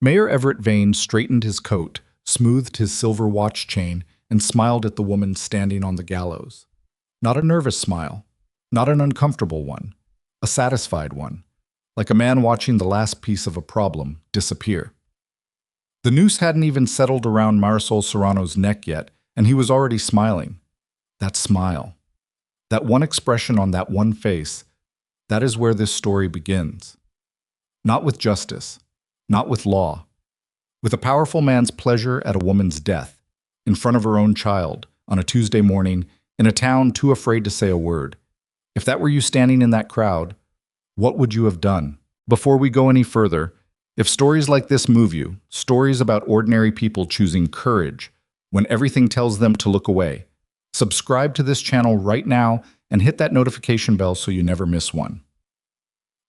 Mayor Everett Vane straightened his coat, smoothed his silver watch chain, and smiled at the woman standing on the gallows. Not a nervous smile, not an uncomfortable one, a satisfied one, like a man watching the last piece of a problem disappear. The noose hadn't even settled around Marisol Serrano's neck yet, and he was already smiling. That smile, that one expression on that one face, that is where this story begins. Not with justice, not with law, with a powerful man's pleasure at a woman's death, in front of her own child, on a Tuesday morning, in a town too afraid to say a word. If that were you standing in that crowd, what would you have done? Before we go any further, if stories like this move you, stories about ordinary people choosing courage when everything tells them to look away, subscribe to this channel right now and hit that notification bell so you never miss one.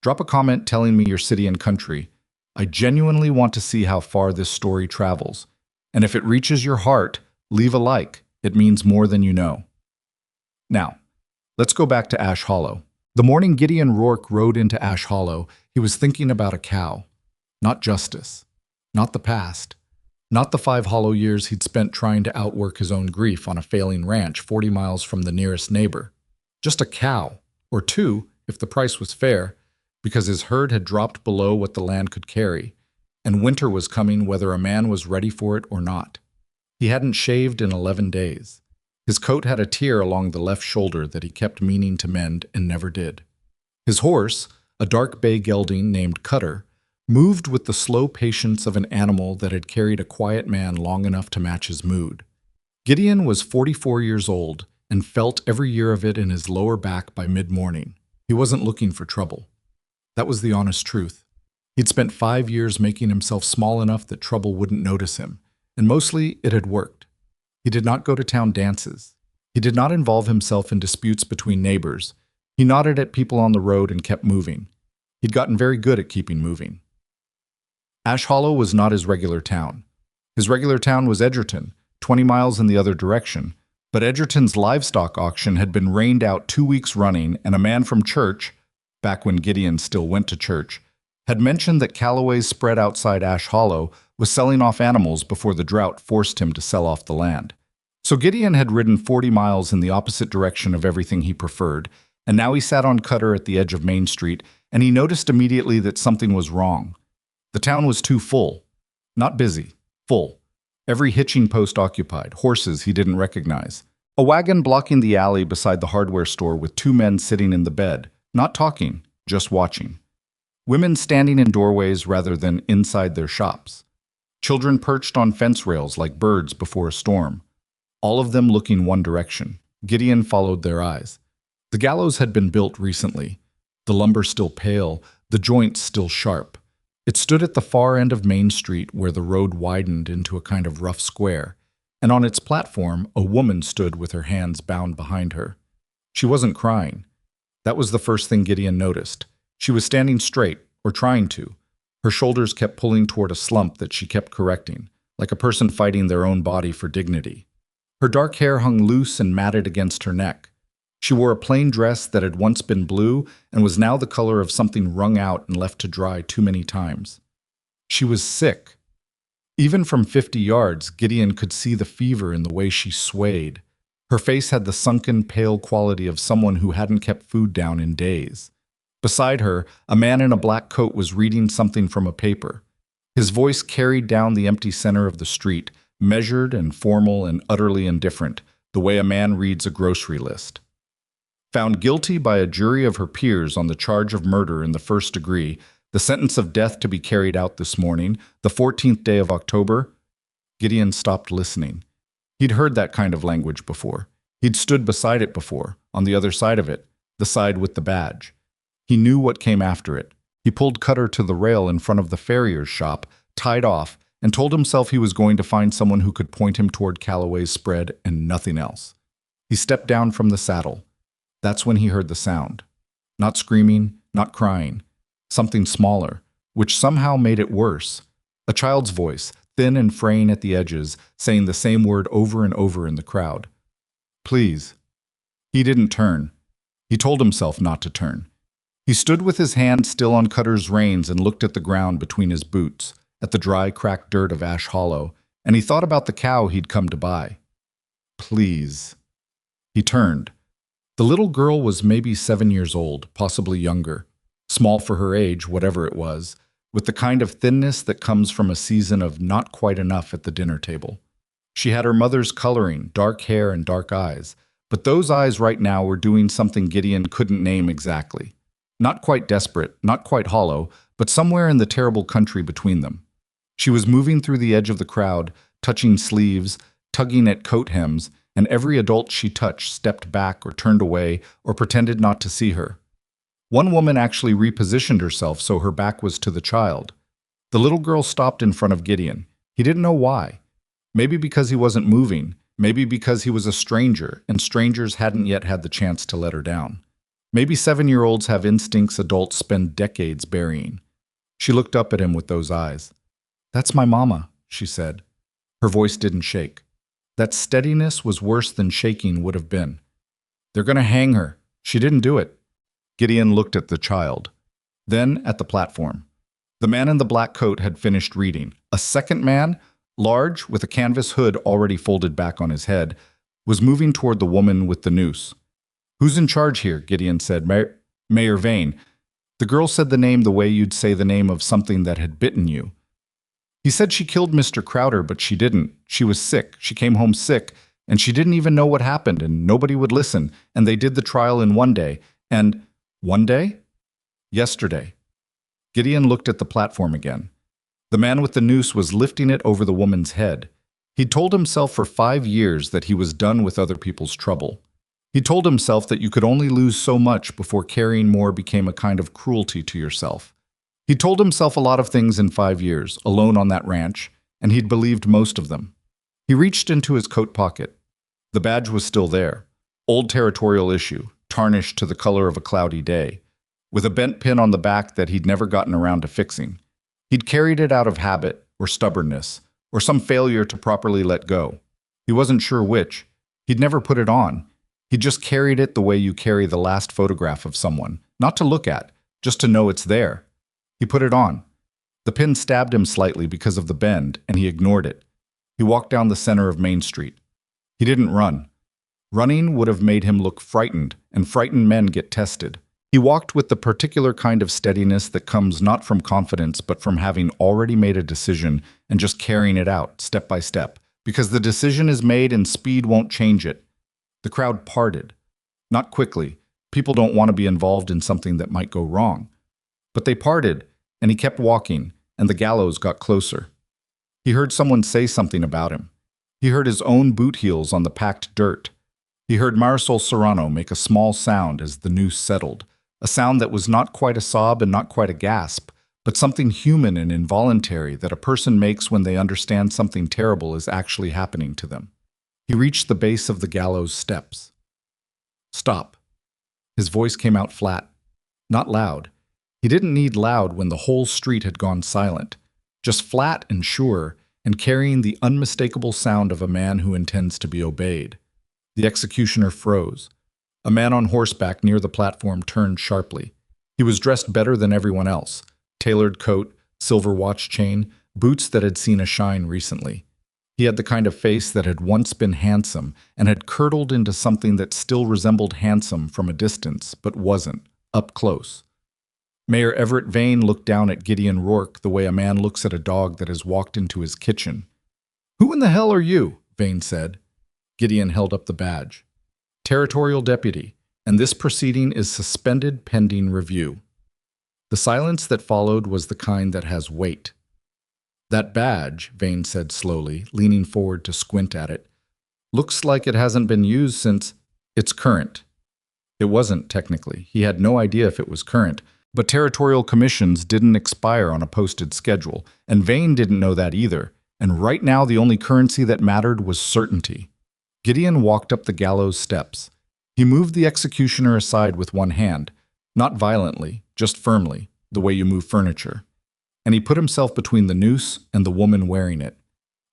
Drop a comment telling me your city and country. I genuinely want to see how far this story travels. And if it reaches your heart, leave a like. It means more than you know. Now, let's go back to Ash Hollow. The morning Gideon Rourke rode into Ash Hollow, he was thinking about a cow. Not justice. Not the past. Not the 5 hollow years he'd spent trying to outwork his own grief on a failing ranch 40 miles from the nearest neighbor. Just a cow, or two, if the price was fair, because his herd had dropped below what the land could carry, and winter was coming whether a man was ready for it or not. He hadn't shaved in 11 days. His coat had a tear along the left shoulder that he kept meaning to mend and never did. His horse, a dark bay gelding named Cutter, moved with the slow patience of an animal that had carried a quiet man long enough to match his mood. Gideon was 44 years old and felt every year of it in his lower back by mid-morning. He wasn't looking for trouble. That was the honest truth. He'd spent 5 years making himself small enough that trouble wouldn't notice him, and mostly it had worked. He did not go to town dances. He did not involve himself in disputes between neighbors. He nodded at people on the road and kept moving. He'd gotten very good at keeping moving. Ash Hollow was not his regular town. His regular town was Edgerton, 20 miles in the other direction, but Edgerton's livestock auction had been rained out 2 weeks running, and a man from church, back when Gideon still went to church, had mentioned that Callaway's spread outside Ash Hollow was selling off animals before the drought forced him to sell off the land. So Gideon had ridden 40 miles in the opposite direction of everything he preferred, and now he sat on Cutter at the edge of Main Street, and he noticed immediately that something was wrong. The town was too full. Not busy, full. Every hitching post occupied, horses he didn't recognize. A wagon blocking the alley beside the hardware store with 2 men sitting in the bed, not talking, just watching. Women standing in doorways rather than inside their shops. Children perched on fence rails like birds before a storm. All of them looking one direction. Gideon followed their eyes. The gallows had been built recently. The lumber still pale, the joints still sharp. It stood at the far end of Main Street where the road widened into a kind of rough square, and on its platform a woman stood with her hands bound behind her. She wasn't crying. That was the first thing Gideon noticed. She was standing straight, or trying to. Her shoulders kept pulling toward a slump that she kept correcting, like a person fighting their own body for dignity. Her dark hair hung loose and matted against her neck. She wore a plain dress that had once been blue and was now the color of something wrung out and left to dry too many times. She was sick. Even from 50 yards, Gideon could see the fever in the way she swayed. Her face had the sunken, pale quality of someone who hadn't kept food down in days. Beside her, a man in a black coat was reading something from a paper. His voice carried down the empty center of the street, measured and formal and utterly indifferent, the way a man reads a grocery list. Found guilty by a jury of her peers on the charge of murder in the 1st degree, the sentence of death to be carried out this morning, the 14th day of October. Gideon stopped listening. He'd heard that kind of language before. He'd stood beside it before, on the other side of it, the side with the badge. He knew what came after it. He pulled Cutter to the rail in front of the farrier's shop, tied off, and told himself he was going to find someone who could point him toward Callaway's spread and nothing else. He stepped down from the saddle. That's when he heard the sound. Not screaming, not crying. Something smaller, which somehow made it worse. A child's voice, thin and fraying at the edges, saying the same word over and over in the crowd. Please. He didn't turn. He told himself not to turn. He stood with his hand still on Cutter's reins and looked at the ground between his boots, at the dry, cracked dirt of Ash Hollow, and he thought about the cow he'd come to buy. Please. He turned. The little girl was maybe 7 years old, possibly younger, small for her age, whatever it was, with the kind of thinness that comes from a season of not quite enough at the dinner table. She had her mother's coloring, dark hair and dark eyes, but those eyes right now were doing something Gideon couldn't name exactly. Not quite desperate, not quite hollow, but somewhere in the terrible country between them. She was moving through the edge of the crowd, touching sleeves, tugging at coat hems, and every adult she touched stepped back or turned away or pretended not to see her. One woman actually repositioned herself so her back was to the child. The little girl stopped in front of Gideon. He didn't know why. Maybe because he wasn't moving, maybe because he was a stranger, and strangers hadn't yet had the chance to let her down. Maybe 7-year-olds have instincts adults spend decades burying. She looked up at him with those eyes. "That's my mama," she said. Her voice didn't shake. That steadiness was worse than shaking would have been. "They're going to hang her. She didn't do it." Gideon looked at the child. Then at the platform. The man in the black coat had finished reading. A second man, large, with a canvas hood already folded back on his head, was moving toward the woman with the noose. "Who's in charge here?" Gideon said. Mayor Vane." The girl said the name the way you'd say the name of something that had bitten you. "He said she killed Mr. Crowder, but she didn't. She was sick. She came home sick, and she didn't even know what happened, and nobody would listen, and they did the trial in one day. And one day? Yesterday." Gideon looked at the platform again. The man with the noose was lifting it over the woman's head. He'd told himself for 5 years that he was done with other people's trouble. He told himself that you could only lose so much before carrying more became a kind of cruelty to yourself. He told himself a lot of things in 5 years, alone on that ranch, and he'd believed most of them. He reached into his coat pocket. The badge was still there. Old territorial issue, tarnished to the color of a cloudy day, with a bent pin on the back that he'd never gotten around to fixing. He'd carried it out of habit, or stubbornness, or some failure to properly let go. He wasn't sure which. He'd never put it on. He just carried it the way you carry the last photograph of someone, not to look at, just to know it's there. He put it on. The pin stabbed him slightly because of the bend, and he ignored it. He walked down the center of Main Street. He didn't run. Running would have made him look frightened, and frightened men get tested. He walked with the particular kind of steadiness that comes not from confidence but from having already made a decision and just carrying it out, step by step, because the decision is made and speed won't change it. The crowd parted. Not quickly. People don't want to be involved in something that might go wrong. But they parted, and he kept walking, and the gallows got closer. He heard someone say something about him. He heard his own boot heels on the packed dirt. He heard Marisol Serrano make a small sound as the noose settled, a sound that was not quite a sob and not quite a gasp, but something human and involuntary that a person makes when they understand something terrible is actually happening to them. He reached the base of the gallows steps. "Stop." His voice came out flat, not loud. He didn't need loud when the whole street had gone silent, just flat and sure, and carrying the unmistakable sound of a man who intends to be obeyed. The executioner froze. A man on horseback near the platform turned sharply. He was dressed better than everyone else. Tailored coat, silver watch chain, boots that had seen a shine recently. He had the kind of face that had once been handsome and had curdled into something that still resembled handsome from a distance, but wasn't, up close. Mayor Everett Vane looked down at Gideon Rourke the way a man looks at a dog that has walked into his kitchen. "Who in the hell are you?" Vane said. Gideon held up the badge. "Territorial Deputy, and this proceeding is suspended pending review." The silence that followed was the kind that has weight. "That badge," Vane said slowly, leaning forward to squint at it, "looks like it hasn't been used since it's current." It wasn't, technically. He had no idea if it was current, but territorial commissions didn't expire on a posted schedule, and Vane didn't know that either, and right now the only currency that mattered was certainty. Gideon walked up the gallows steps. He moved the executioner aside with one hand, not violently, just firmly, the way you move furniture. And he put himself between the noose and the woman wearing it.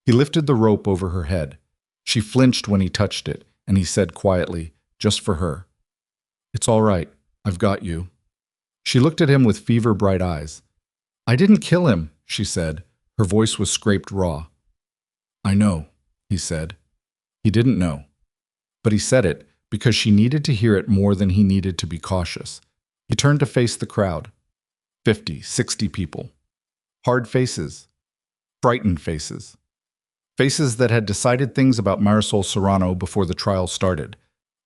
He lifted the rope over her head. She flinched when he touched it, and he said quietly, just for her, "It's all right. I've got you." She looked at him with fever-bright eyes. "I didn't kill him," she said. Her voice was scraped raw. "I know," he said. He didn't know. But he said it because she needed to hear it more than he needed to be cautious. He turned to face the crowd. 50, 60 people. Hard faces. Frightened faces. Faces that had decided things about Marisol Serrano before the trial started.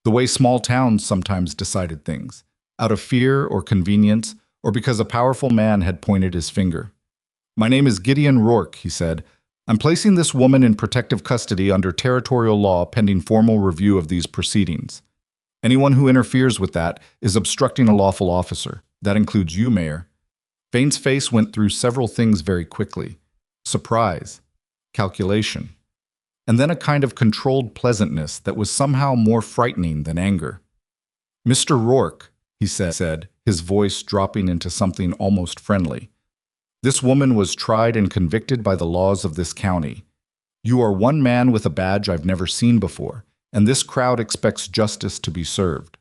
The way small towns sometimes decided things. Out of fear or convenience, or because a powerful man had pointed his finger. "My name is Gideon Rourke," he said. "I'm placing this woman in protective custody under territorial law pending formal review of these proceedings. Anyone who interferes with that is obstructing a lawful officer. That includes you, Mayor." Vane's face went through several things very quickly. Surprise, calculation, and then a kind of controlled pleasantness that was somehow more frightening than anger. "Mr. Rourke," he said, his voice dropping into something almost friendly. "This woman was tried and convicted by the laws of this county. You are one man with a badge I've never seen before, and this crowd expects justice to be served."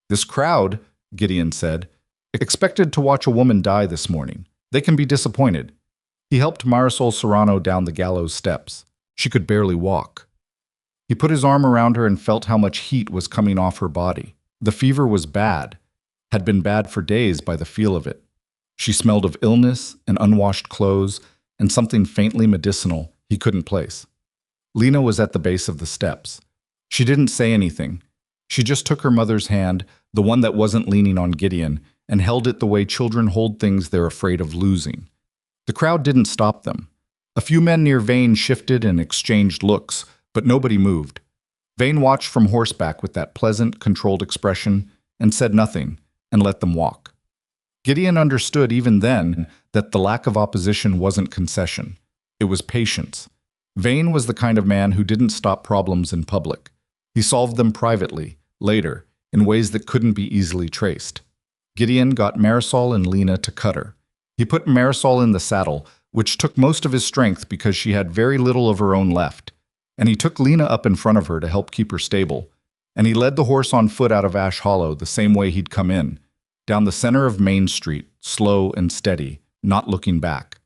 "This crowd," Gideon said, "expected to watch a woman die this morning. They can be disappointed." He helped Marisol Serrano down the gallows steps. She could barely walk. He put his arm around her and felt how much heat was coming off her body. The fever was bad, had been bad for days by the feel of it. She smelled of illness and unwashed clothes and something faintly medicinal he couldn't place. Lena was at the base of the steps. She didn't say anything. She just took her mother's hand, the one that wasn't leaning on Gideon, and held it the way children hold things they're afraid of losing. The crowd didn't stop them. A few men near Vane shifted and exchanged looks, but nobody moved. Vane watched from horseback with that pleasant, controlled expression and said nothing, and let them walk. Gideon understood even then that the lack of opposition wasn't concession. It was patience. Vane was the kind of man who didn't stop problems in public. He solved them privately, later, in ways that couldn't be easily traced. Gideon got Marisol and Lena to cut her. He put Marisol in the saddle, which took most of his strength because she had very little of her own left, and he took Lena up in front of her to help keep her stable, and he led the horse on foot out of Ash Hollow the same way he'd come in, down the center of Main Street, slow and steady, not looking back.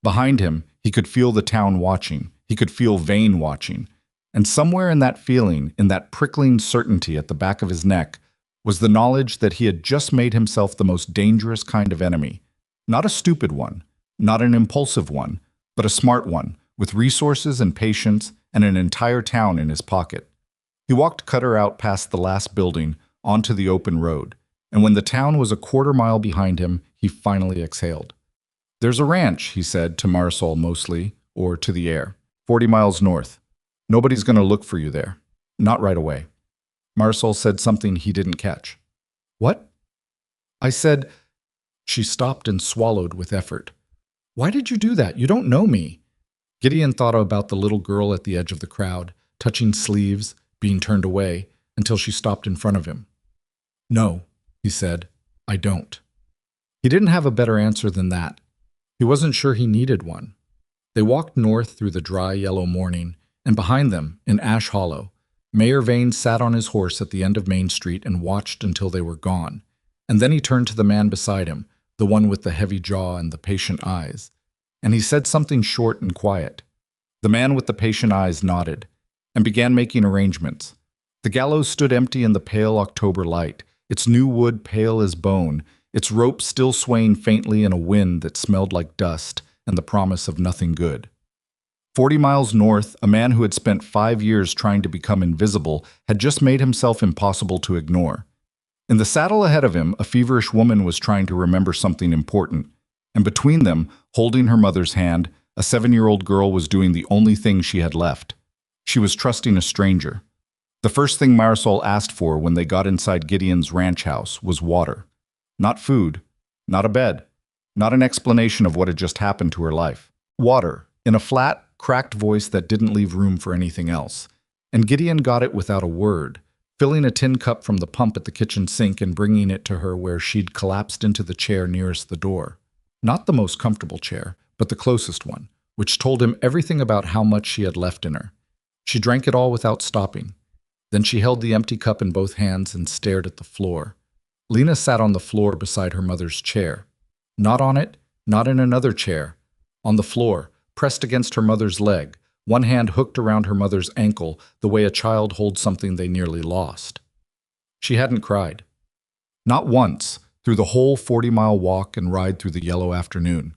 Behind him, he could feel the town watching. He could feel Vane watching. And somewhere in that feeling, in that prickling certainty at the back of his neck, was the knowledge that he had just made himself the most dangerous kind of enemy. Not a stupid one, not an impulsive one, but a smart one, with resources and patience and an entire town in his pocket. He walked Cutter out past the last building, onto the open road, and when the town was a quarter-mile behind him, he finally exhaled. "There's a ranch," he said to Marisol mostly, or to the air, 40 miles north. "Nobody's going to look for you there. Not right away." Marisol said something he didn't catch. "What?" "I said—" She stopped and swallowed with effort. "Why did you do that? You don't know me." Gideon thought about the little girl at the edge of the crowd, touching sleeves, being turned away, until she stopped in front of him. "No," he said, "I don't." He didn't have a better answer than that. He wasn't sure he needed one. They walked north through the dry yellow morning, and behind them, in Ash Hollow, Mayor Vane sat on his horse at the end of Main Street and watched until they were gone. And then he turned to the man beside him, the one with the heavy jaw and the patient eyes, and he said something short and quiet. The man with the patient eyes nodded and began making arrangements. The gallows stood empty in the pale October light, its new wood pale as bone, its rope still swaying faintly in a wind that smelled like dust and the promise of nothing good. 40 miles north, a man who had spent 5 years trying to become invisible had just made himself impossible to ignore. In the saddle ahead of him, a feverish woman was trying to remember something important, and between them, holding her mother's hand, a 7-year-old girl was doing the only thing she had left. She was trusting a stranger. The first thing Marisol asked for when they got inside Gideon's ranch house was water. Not food, not a bed, not an explanation of what had just happened to her life. Water, in a flat, cracked voice that didn't leave room for anything else. And Gideon got it without a word, filling a tin cup from the pump at the kitchen sink and bringing it to her where she'd collapsed into the chair nearest the door. Not the most comfortable chair, but the closest one, which told him everything about how much she had left in her. She drank it all without stopping. Then she held the empty cup in both hands and stared at the floor. Lena sat on the floor beside her mother's chair. Not on it, not in another chair, on the floor, pressed against her mother's leg, one hand hooked around her mother's ankle the way a child holds something they nearly lost. She hadn't cried. Not once, through the whole 40-mile walk and ride through the yellow afternoon.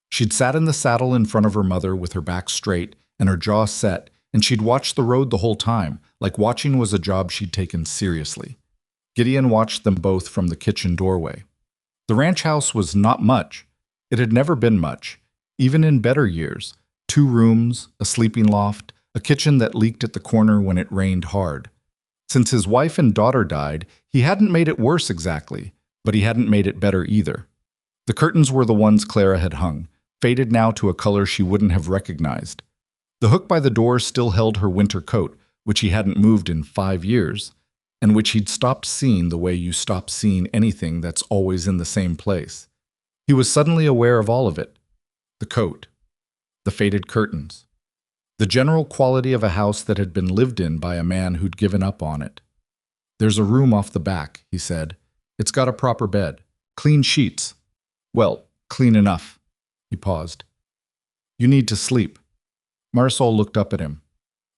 She'd sat in the saddle in front of her mother with her back straight and her jaw set, and she'd watched the road the whole time, like watching was a job she'd taken seriously. Gideon watched them both from the kitchen doorway. The ranch house was not much. It had never been much, even in better years. 2 rooms, a sleeping loft, a kitchen that leaked at the corner when it rained hard. Since his wife and daughter died, he hadn't made it worse exactly, but he hadn't made it better either. The curtains were the ones Clara had hung, faded now to a color she wouldn't have recognized. The hook by the door still held her winter coat, which he hadn't moved in 5 years, and which he'd stopped seeing the way you stop seeing anything that's always in the same place. He was suddenly aware of all of it. The coat, the faded curtains, the general quality of a house that had been lived in by a man who'd given up on it. "There's a room off the back," he said. "It's got a proper bed, clean sheets. Well, clean enough." He paused. "You need to sleep." Marisol looked up at him.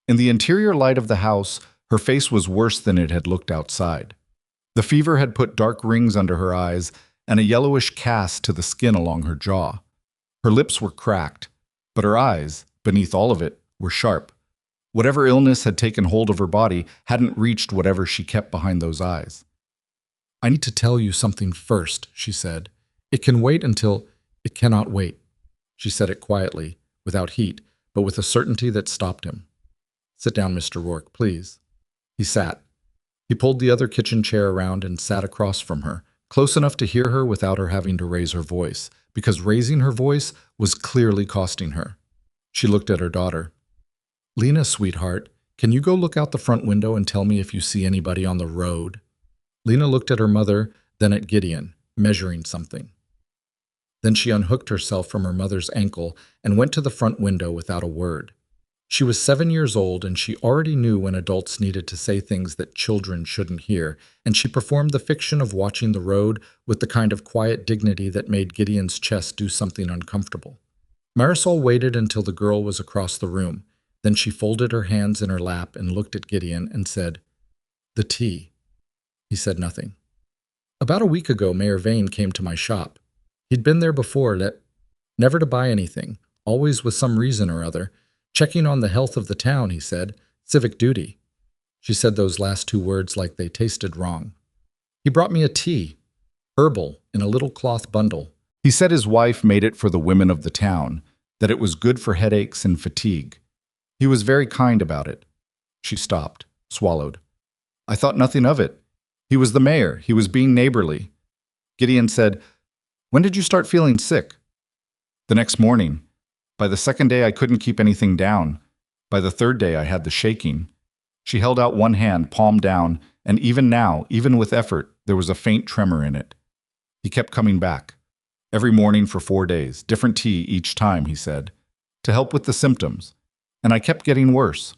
In the interior light of the house, her face was worse than it had looked outside. The fever had put dark rings under her eyes and a yellowish cast to the skin along her jaw. Her lips were cracked, but her eyes, beneath all of it, were sharp. Whatever illness had taken hold of her body hadn't reached whatever she kept behind those eyes. "I need to tell you something first," she said. "It can wait until— It cannot wait." She said it quietly, without heat, but with a certainty that stopped him. "Sit down, Mr. Rourke, please." He sat. He pulled the other kitchen chair around and sat across from her, close enough to hear her without her having to raise her voice, because raising her voice was clearly costing her. She looked at her daughter. "Lena, sweetheart, can you go look out the front window and tell me if you see anybody on the road?" Lena looked at her mother, then at Gideon, measuring something. Then she unhooked herself from her mother's ankle and went to the front window without a word. She was 7 years old, and she already knew when adults needed to say things that children shouldn't hear, and she performed the fiction of watching the road with the kind of quiet dignity that made Gideon's chest do something uncomfortable. Marisol waited until the girl was across the room. Then she folded her hands in her lap and looked at Gideon and said, "The tea." He said nothing. "About a week ago, Mayor Vane came to my shop. He'd been there before, never to buy anything, always with some reason or other. Checking on the health of the town, he said. Civic duty." She said those last 2 words like they tasted wrong. "He brought me a tea, herbal, in a little cloth bundle. He said his wife made it for the women of the town, that it was good for headaches and fatigue. He was very kind about it." She stopped, swallowed. "I thought nothing of it. He was the mayor. He was being neighborly." Gideon said, "When did you start feeling sick?" "The next morning. By the 2nd day, I couldn't keep anything down. By the 3rd day, I had the shaking." She held out one hand, palm down, and even now, even with effort, there was a faint tremor in it. "He kept coming back. Every morning for 4 days, different tea each time," he said, "to help with the symptoms. And I kept getting worse."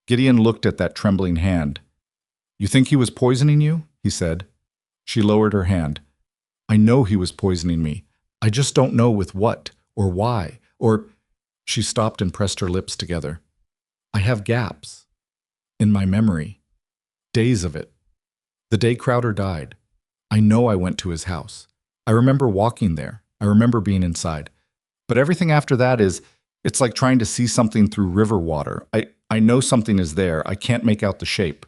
Gideon looked at that trembling hand. "You think he was poisoning you?" he said. She lowered her hand. "I know he was poisoning me. I just don't know with what, or why, or—" She stopped and pressed her lips together. "I have gaps in my memory. Days of it. The day Crowder died. I know I went to his house. I remember walking there. I remember being inside. But everything after that it's like trying to see something through river water. I know something is there. I can't make out the shape."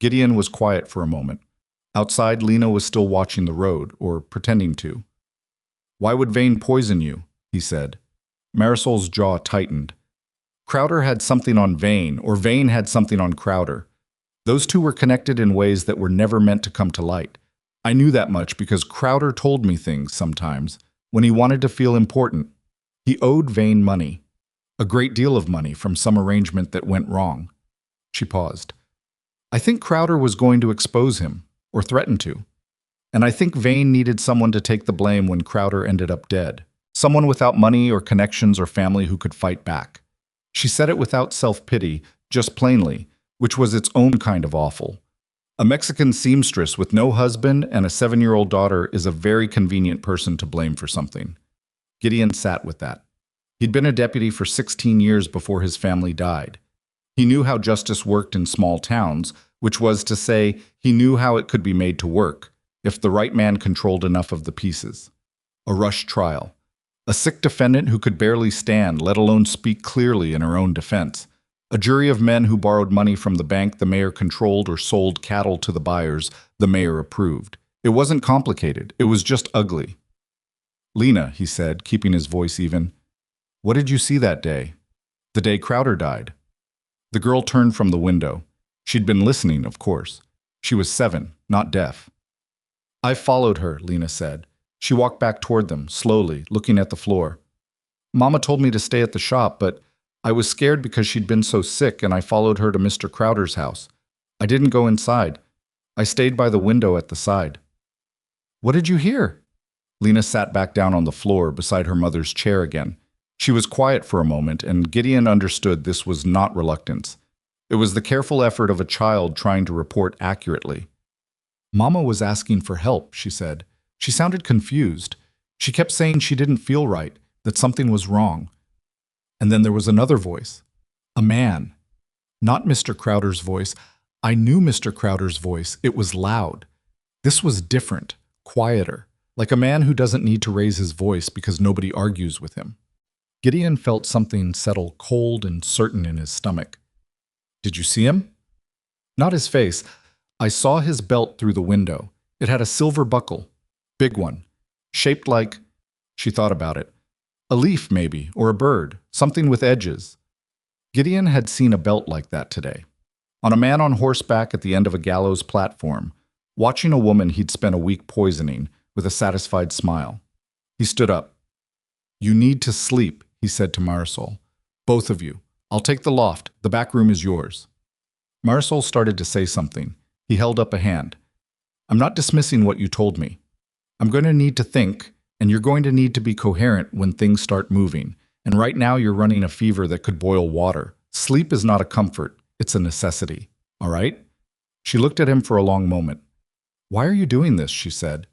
Gideon was quiet for a moment. Outside, Lena was still watching the road, or pretending to. "Why would Vane poison you?" he said. Marisol's jaw tightened. Crowder had something on Vane, or Vane had something on Crowder. Those 2 were connected in ways that were never meant to come to light. I knew that much because Crowder told me things sometimes, when he wanted to feel important. He owed Vane money. A great deal of money from some arrangement that went wrong. She paused. "I think Crowder was going to expose him, or threaten to. And I think Vane needed someone to take the blame when Crowder ended up dead. Someone without money or connections or family who could fight back." She said it without self-pity, just plainly, which was its own kind of awful. A Mexican seamstress with no husband and a 7-year-old daughter is a very convenient person to blame for something. Gideon sat with that. He'd been a deputy for 16 years before his family died. He knew how justice worked in small towns, which was to say, he knew how it could be made to work, if the right man controlled enough of the pieces. A rush trial. A sick defendant who could barely stand, let alone speak clearly in her own defense. A jury of men who borrowed money from the bank the mayor controlled or sold cattle to the buyers the mayor approved. It wasn't complicated. It was just ugly. "Lena," he said, keeping his voice even, "what did you see that day? The day Crowder died?" The girl turned from the window. She'd been listening, of course. She was 7, not deaf. "I followed her," Lena said. She walked back toward them, slowly, looking at the floor. "Mama told me to stay at the shop, but I was scared because she'd been so sick and I followed her to Mr. Crowder's house. I didn't go inside. I stayed by the window at the side." "What did you hear?" Lena sat back down on the floor beside her mother's chair again. She was quiet for a moment, and Gideon understood this was not reluctance. It was the careful effort of a child trying to report accurately. "Mama was asking for help," she said. She sounded confused. She kept saying she didn't feel right, that something was wrong. And then there was another voice. A man. Not Mr. Crowder's voice. I knew Mr. Crowder's voice. It was loud. This was different, quieter, like a man who doesn't need to raise his voice because nobody argues with him. Gideon felt something settle cold and certain in his stomach. "Did you see him?" "Not his face. I saw his belt through the window. It had a silver buckle. Big one. Shaped like—" She thought about it. "A leaf, maybe, or a bird. Something with edges." Gideon had seen a belt like that today. On a man on horseback at the end of a gallows platform, watching a woman he'd spent a week poisoning, with a satisfied smile. He stood up. "You need to sleep," he said to Marisol. "Both of you. I'll take the loft. The back room is yours." Marisol started to say something. He held up a hand. "I'm not dismissing what you told me. I'm going to need to think, and you're going to need to be coherent when things start moving. And right now you're running a fever that could boil water. Sleep is not a comfort. It's a necessity. All right?" She looked at him for a long moment. "Why are you doing this?" she said.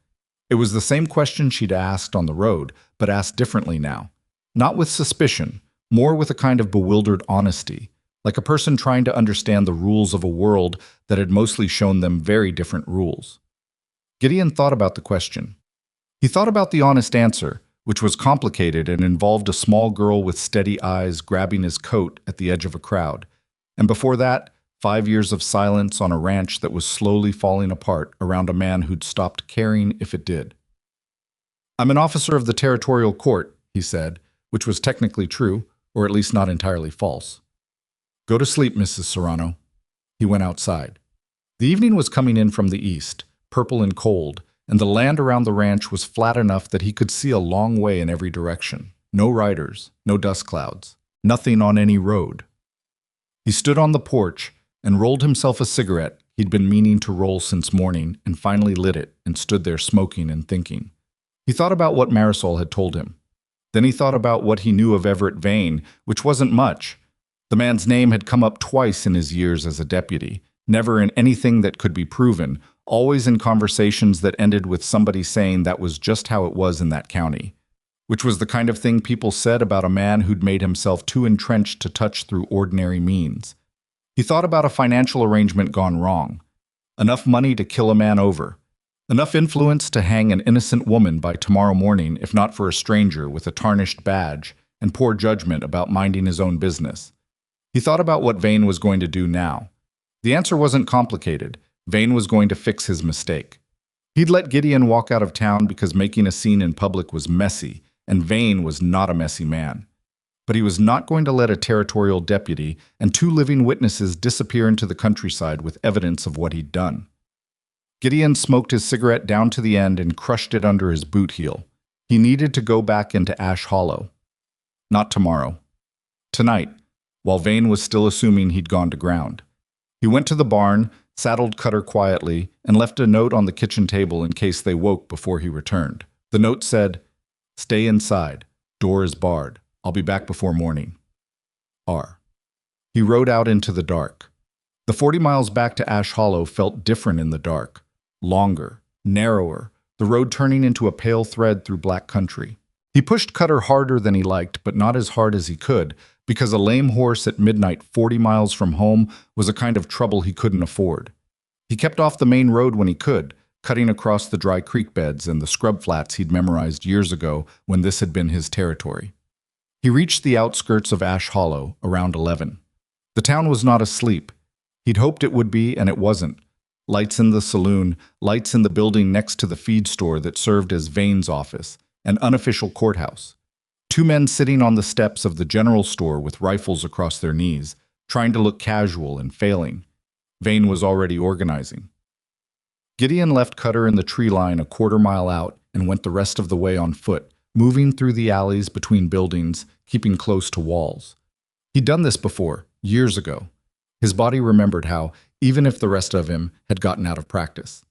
It was the same question she'd asked on the road, but asked differently now. Not with suspicion, more with a kind of bewildered honesty, like a person trying to understand the rules of a world that had mostly shown them very different rules. Gideon thought about the question. He thought about the honest answer, which was complicated and involved a small girl with steady eyes grabbing his coat at the edge of a crowd. And before that, 5 years of silence on a ranch that was slowly falling apart around a man who'd stopped caring if it did. "I'm an officer of the territorial court," he said, which was technically true, or at least not entirely false. "Go to sleep, Mrs. Serrano." He went outside. The evening was coming in from the east, purple and cold, and the land around the ranch was flat enough that he could see a long way in every direction. No riders, no dust clouds, nothing on any road. He stood on the porch and rolled himself a cigarette he'd been meaning to roll since morning, and finally lit it and stood there smoking and thinking. He thought about what Marisol had told him. Then he thought about what he knew of Everett Vane, which wasn't much. The man's name had come up twice in his years as a deputy, never in anything that could be proven, always in conversations that ended with somebody saying that was just how it was in that county, which was the kind of thing people said about a man who'd made himself too entrenched to touch through ordinary means. He thought about a financial arrangement gone wrong. Enough money to kill a man over. Enough influence to hang an innocent woman by tomorrow morning, if not for a stranger with a tarnished badge, and poor judgment about minding his own business. He thought about what Vane was going to do now. The answer wasn't complicated. Vane was going to fix his mistake. He'd let Gideon walk out of town because making a scene in public was messy, and Vane was not a messy man. But he was not going to let a territorial deputy and 2 living witnesses disappear into the countryside with evidence of what he'd done. Gideon smoked his cigarette down to the end and crushed it under his boot heel. He needed to go back into Ash Hollow. Not tomorrow. Tonight, while Vane was still assuming he'd gone to ground. He went to the barn, saddled Cutter quietly, and left a note on the kitchen table in case they woke before he returned. The note said, "Stay inside. Door is barred. I'll be back before morning. R." He rode out into the dark. The 40 miles back to Ash Hollow felt different in the dark. Longer, narrower, the road turning into a pale thread through black country. He pushed Cutter harder than he liked, but not as hard as he could, because a lame horse at midnight 40 miles from home was a kind of trouble he couldn't afford. He kept off the main road when he could, cutting across the dry creek beds and the scrub flats he'd memorized years ago when this had been his territory. He reached the outskirts of Ash Hollow around 11. The town was not asleep. He'd hoped it would be, and it wasn't. Lights in the saloon, lights in the building next to the feed store that served as Vane's office, an unofficial courthouse. Two men sitting on the steps of the general store with rifles across their knees, trying to look casual and failing. Vane was already organizing. Gideon left Cutter in the tree line a quarter-mile out and went the rest of the way on foot, moving through the alleys between buildings, keeping close to walls. He'd done this before, years ago. His body remembered how, even if the rest of him had gotten out of practice.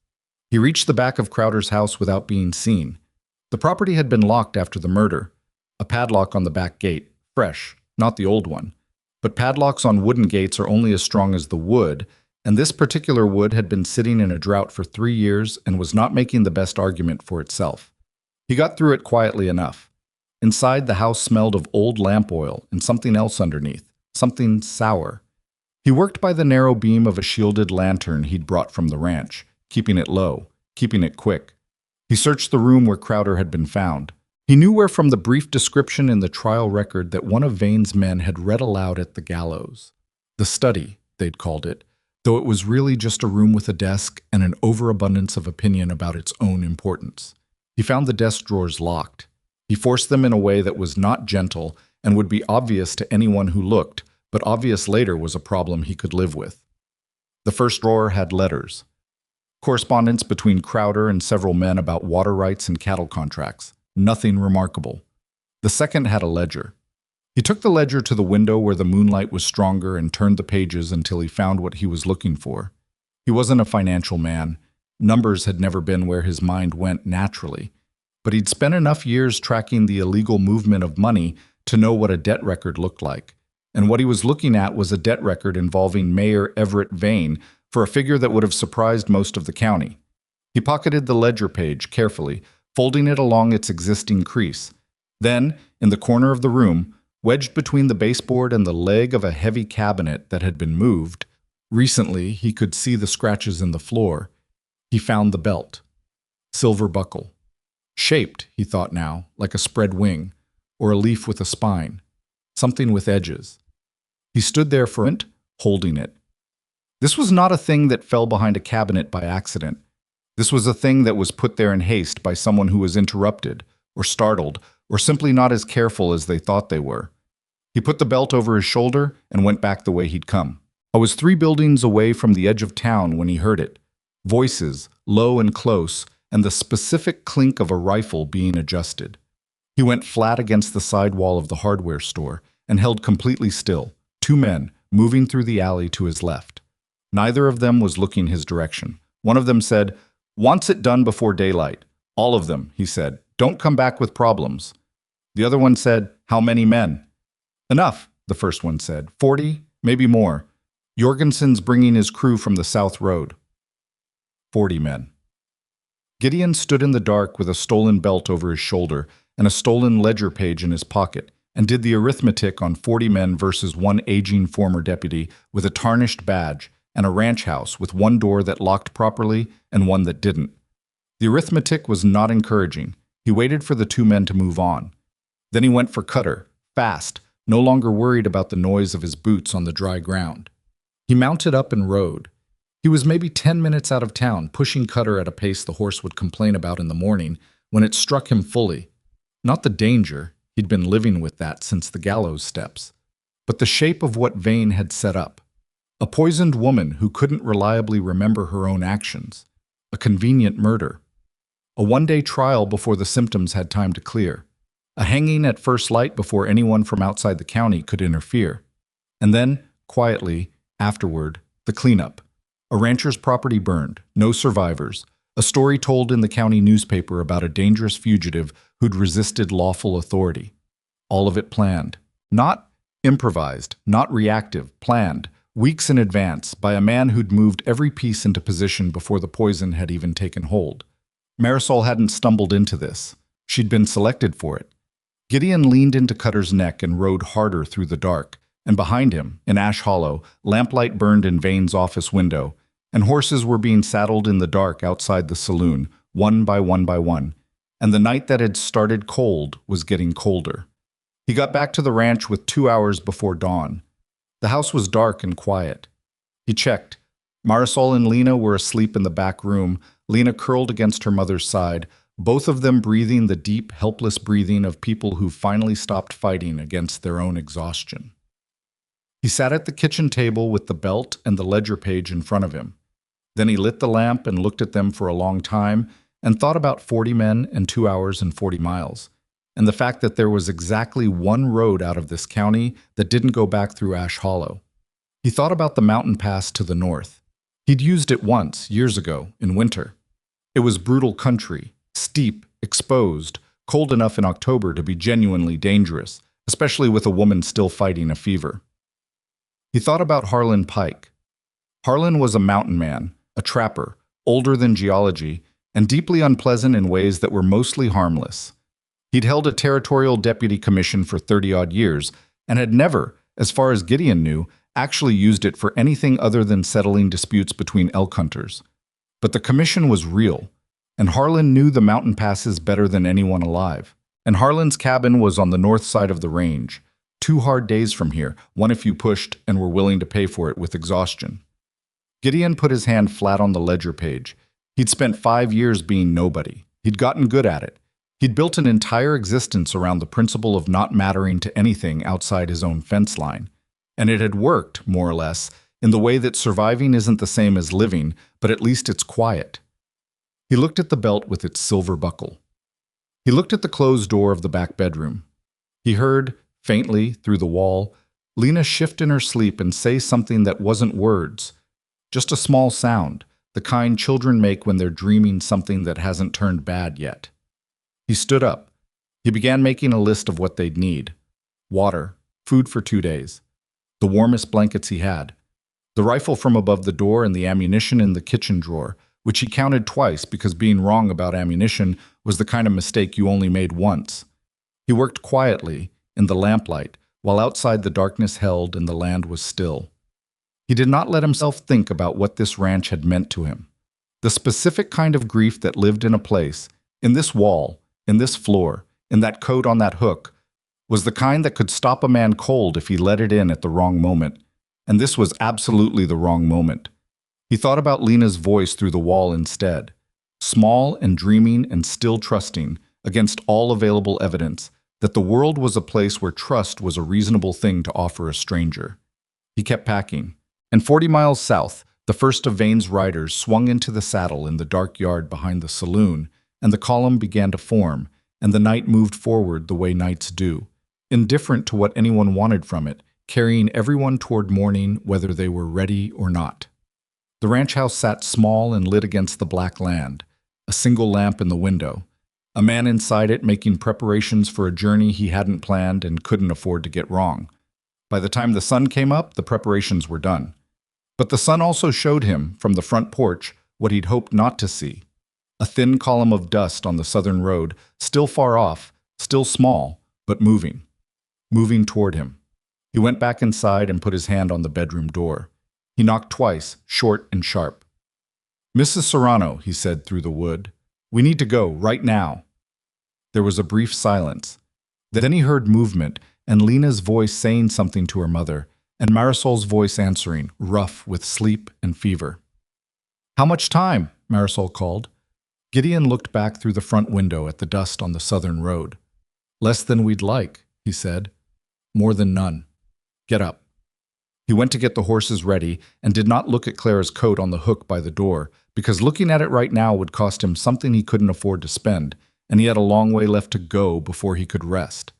He reached the back of Crowder's house without being seen. The property had been locked after the murder. A padlock on the back gate, fresh, not the old one. But padlocks on wooden gates are only as strong as the wood, and this particular wood had been sitting in a drought for 3 years and was not making the best argument for itself. He got through it quietly enough. Inside, the house smelled of old lamp oil and something else underneath, something sour. He worked by the narrow beam of a shielded lantern he'd brought from the ranch, keeping it low, keeping it quick. He searched the room where Crowder had been found. He knew where from the brief description in the trial record that one of Vane's men had read aloud at the gallows. The study, they'd called it, though it was really just a room with a desk and an overabundance of opinion about its own importance. He found the desk drawers locked. He forced them in a way that was not gentle and would be obvious to anyone who looked, but obvious later was a problem he could live with. The first drawer had letters. Correspondence between Crowder and several men about water rights and cattle contracts. Nothing remarkable. The second had a ledger. He took the ledger to the window where the moonlight was stronger and turned the pages until he found what he was looking for. He wasn't a financial man. Numbers had never been where his mind went naturally. But he'd spent enough years tracking the illegal movement of money to know what a debt record looked like. And what he was looking at was a debt record involving Mayor Everett Vane for a figure that would have surprised most of the county. He pocketed the ledger page carefully, folding it along its existing crease. Then, in the corner of the room, wedged between the baseboard and the leg of a heavy cabinet that had been moved, recently he could see the scratches in the floor, he found the belt. Silver buckle. Shaped, he thought now, like a spread wing, or a leaf with a spine. Something with edges. He stood there for a moment, holding it. This was not a thing that fell behind a cabinet by accident. This was a thing that was put there in haste by someone who was interrupted, or startled, or simply not as careful as they thought they were. He put the belt over his shoulder and went back the way he'd come. I was 3 buildings away from the edge of town when he heard it. Voices, low and close, and the specific clink of a rifle being adjusted. He went flat against the side wall of the hardware store and held completely still. 2 men moving through the alley to his left. Neither of them was looking his direction. One of them said, "Wants it done before daylight." "All of them," he said. "Don't come back with problems." The other one said, "How many men?" "Enough," the first one said. 40, maybe more. Jorgensen's bringing his crew from the South Road." 40 men. Gideon stood in the dark with a stolen belt over his shoulder and a stolen ledger page in his pocket, and did the arithmetic on 40 men versus one aging former deputy with a tarnished badge and a ranch house with one door that locked properly and one that didn't. The arithmetic was not encouraging. He waited for the 2 men to move on. Then he went for Cutter, fast, no longer worried about the noise of his boots on the dry ground. He mounted up and rode. He was maybe 10 minutes out of town, pushing Cutter at a pace the horse would complain about in the morning, when it struck him fully. Not the danger, he'd been living with that since the gallows steps, but the shape of what Vane had set up. A poisoned woman who couldn't reliably remember her own actions. A convenient murder. A one-day trial before the symptoms had time to clear. A hanging at first light before anyone from outside the county could interfere. And then, quietly, afterward, the cleanup. A rancher's property burned, no survivors. A story told in the county newspaper about a dangerous fugitive who'd resisted lawful authority. All of it planned. Not improvised, not reactive, planned, weeks in advance, by a man who'd moved every piece into position before the poison had even taken hold. Marisol hadn't stumbled into this. She'd been selected for it. Gideon leaned into Cutter's neck and rode harder through the dark, and behind him, in Ash Hollow, lamplight burned in Vane's office window, and horses were being saddled in the dark outside the saloon, one by one by one, and the night that had started cold was getting colder. He got back to the ranch with 2 hours before dawn. The house was dark and quiet. He checked. Marisol and Lena were asleep in the back room, Lena curled against her mother's side, both of them breathing the deep, helpless breathing of people who finally stopped fighting against their own exhaustion. He sat at the kitchen table with the belt and the ledger page in front of him. Then he lit the lamp and looked at them for a long time and thought about 40 men and 2 hours and 40 miles, and the fact that there was exactly one road out of this county that didn't go back through Ash Hollow. He thought about the mountain pass to the north. He'd used it once, years ago, in winter. It was brutal country, steep, exposed, cold enough in October to be genuinely dangerous, especially with a woman still fighting a fever. He thought about Harlan Pike. Harlan was a mountain man, a trapper, older than geology, and deeply unpleasant in ways that were mostly harmless. He'd held a territorial deputy commission for 30-odd years and had never, as far as Gideon knew, actually used it for anything other than settling disputes between elk hunters. But the commission was real, and Harlan knew the mountain passes better than anyone alive. And Harlan's cabin was on the north side of the range. 2 hard days from here, one if you pushed and were willing to pay for it with exhaustion. Gideon put his hand flat on the ledger page. He'd spent 5 years being nobody. He'd gotten good at it. He'd built an entire existence around the principle of not mattering to anything outside his own fence line. And it had worked, more or less, in the way that surviving isn't the same as living, but at least it's quiet. He looked at the belt with its silver buckle. He looked at the closed door of the back bedroom. He heard, faintly, through the wall, Lena shift in her sleep and say something that wasn't words, just a small sound, the kind children make when they're dreaming something that hasn't turned bad yet. He stood up. He began making a list of what they'd need. Water, food for 2 days, the warmest blankets he had, the rifle from above the door and the ammunition in the kitchen drawer, which he counted twice because being wrong about ammunition was the kind of mistake you only made once. He worked quietly, in the lamplight, while outside the darkness held and the land was still. He did not let himself think about what this ranch had meant to him. The specific kind of grief that lived in a place, in this wall, in this floor, in that coat on that hook, was the kind that could stop a man cold if he let it in at the wrong moment. And this was absolutely the wrong moment. He thought about Lena's voice through the wall instead, small and dreaming and still trusting, against all available evidence, that the world was a place where trust was a reasonable thing to offer a stranger. He kept packing. And 40 miles south, the first of Vane's riders swung into the saddle in the dark yard behind the saloon, and the column began to form, and the night moved forward the way nights do, indifferent to what anyone wanted from it, carrying everyone toward morning whether they were ready or not. The ranch house sat small and lit against the black land, a single lamp in the window, a man inside it making preparations for a journey he hadn't planned and couldn't afford to get wrong. By the time the sun came up, the preparations were done. But the sun also showed him, from the front porch, what he'd hoped not to see. A thin column of dust on the southern road, still far off, still small, but moving. Moving toward him. He went back inside and put his hand on the bedroom door. He knocked twice, short and sharp. "Mrs. Serrano," he said through the wood, "we need to go, right now." There was a brief silence. Then he heard movement, and Lena's voice saying something to her mother, and Marisol's voice answering, rough with sleep and fever. "How much time?" Marisol called. Gideon looked back through the front window at the dust on the southern road. "Less than we'd like," he said. "More than none. Get up." He went to get the horses ready and did not look at Clara's coat on the hook by the door, because looking at it right now would cost him something he couldn't afford to spend, and he had a long way left to go before he could rest.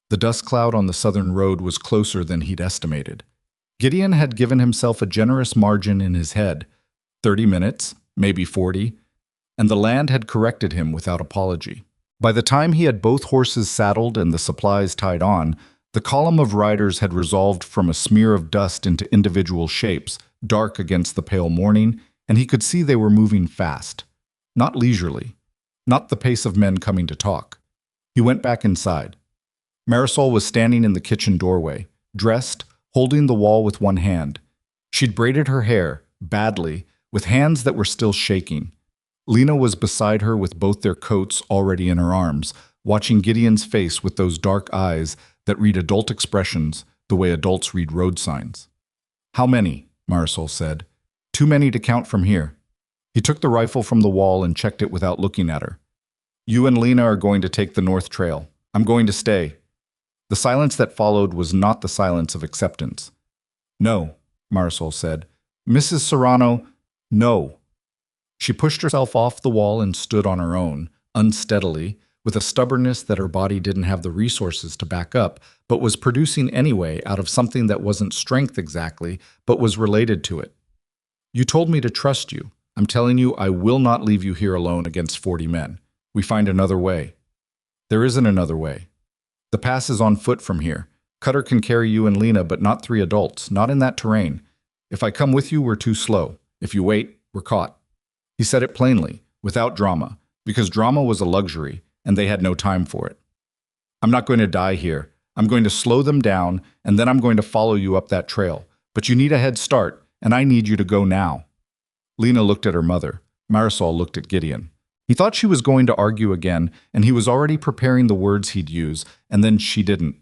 The dust cloud on the southern road was closer than he'd estimated. Gideon had given himself a generous margin in his head, 30 minutes, maybe 40, and the land had corrected him without apology. By the time he had both horses saddled and the supplies tied on, the column of riders had resolved from a smear of dust into individual shapes, dark against the pale morning, and he could see they were moving fast. Not leisurely. Not the pace of men coming to talk. He went back inside. Marisol was standing in the kitchen doorway, dressed, holding the wall with one hand. She'd braided her hair, badly, with hands that were still shaking. Lena was beside her with both their coats already in her arms, watching Gideon's face with those dark eyes that read adult expressions the way adults read road signs. "How many?" Marisol said. "Too many to count from here." He took the rifle from the wall and checked it without looking at her. "You and Lena are going to take the north trail. I'm going to stay." The silence that followed was not the silence of acceptance. "No," Marisol said. "Mrs. Serrano, no." She pushed herself off the wall and stood on her own, unsteadily, with a stubbornness that her body didn't have the resources to back up, but was producing anyway out of something that wasn't strength exactly, but was related to it. "You told me to trust you. I'm telling you, I will not leave you here alone against 40 men. We find another way." "There isn't another way. The pass is on foot from here. Cutter can carry you and Lena, but not 3 adults, not in that terrain. If I come with you, we're too slow. If you wait, we're caught." He said it plainly, without drama, because drama was a luxury, and they had no time for it. "I'm not going to die here. I'm going to slow them down, and then I'm going to follow you up that trail. But you need a head start, and I need you to go now." Lena looked at her mother. Marisol looked at Gideon. He thought she was going to argue again, and he was already preparing the words he'd use, and then she didn't.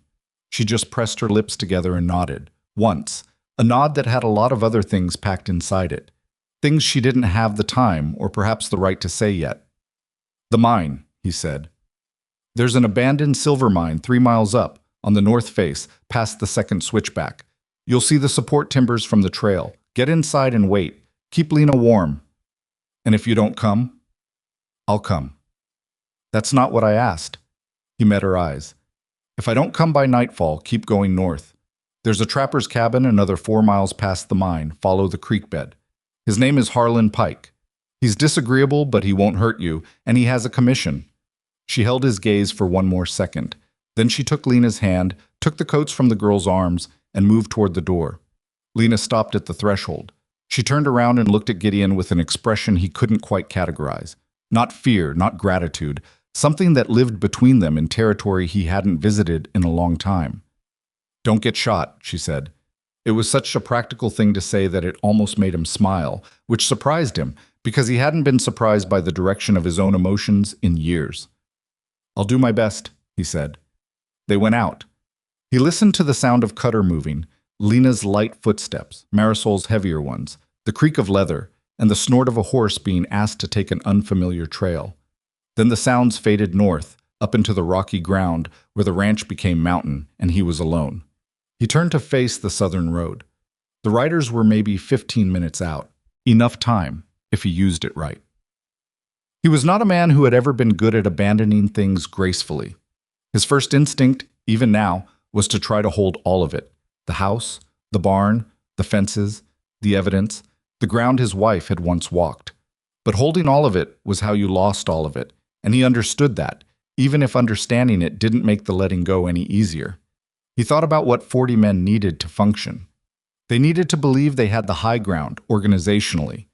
She just pressed her lips together and nodded. Once. A nod that had a lot of other things packed inside it. Things she didn't have the time, or perhaps the right to say yet. "The mine," he said. "There's an abandoned silver mine 3 miles up, on the north face, past the second switchback. You'll see the support timbers from the trail. Get inside and wait. Keep Lena warm. And if you don't come, I'll come." "That's not what I asked." He met her eyes. "If I don't come by nightfall, keep going north. There's a trapper's cabin another 4 miles past the mine. Follow the creek bed. His name is Harlan Pike. He's disagreeable, but he won't hurt you, and he has a commission." She held his gaze for one more second. Then she took Lena's hand, took the coats from the girl's arms, and moved toward the door. Lena stopped at the threshold. She turned around and looked at Gideon with an expression he couldn't quite categorize. Not fear, not gratitude, something that lived between them in territory he hadn't visited in a long time. "Don't get shot," she said. It was such a practical thing to say that it almost made him smile, which surprised him, because he hadn't been surprised by the direction of his own emotions in years. "I'll do my best," he said. They went out. He listened to the sound of Cutter moving, Lena's light footsteps, Marisol's heavier ones, the creak of leather, and the snort of a horse being asked to take an unfamiliar trail. Then the sounds faded north, up into the rocky ground where the ranch became mountain, and he was alone. He turned to face the southern road. The riders were maybe 15 minutes out. Enough time, if he used it right. He was not a man who had ever been good at abandoning things gracefully. His first instinct, even now, was to try to hold all of it. The house, the barn, the fences, the evidence, the ground his wife had once walked. But holding all of it was how you lost all of it, and he understood that, even if understanding it didn't make the letting go any easier. He thought about what 40 men needed to function. They needed to believe they had the high ground, organizationally.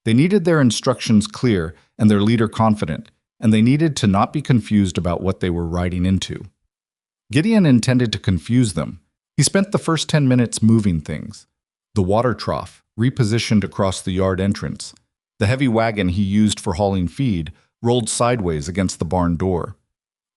They needed their instructions clear and their leader confident, and they needed to not be confused about what they were riding into. Gideon intended to confuse them. He spent the first 10 minutes moving things. The water trough, repositioned across the yard entrance. The heavy wagon he used for hauling feed rolled sideways against the barn door.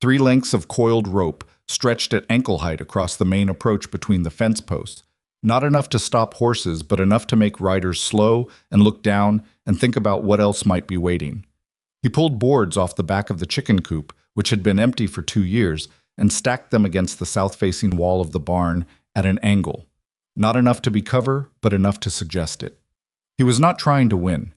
3 lengths of coiled rope stretched at ankle height across the main approach between the fence posts, not enough to stop horses, but enough to make riders slow and look down and think about what else might be waiting. He pulled boards off the back of the chicken coop, which had been empty for 2 years, and stacked them against the south-facing wall of the barn at an angle. Not enough to be cover, but enough to suggest it. He was not trying to win.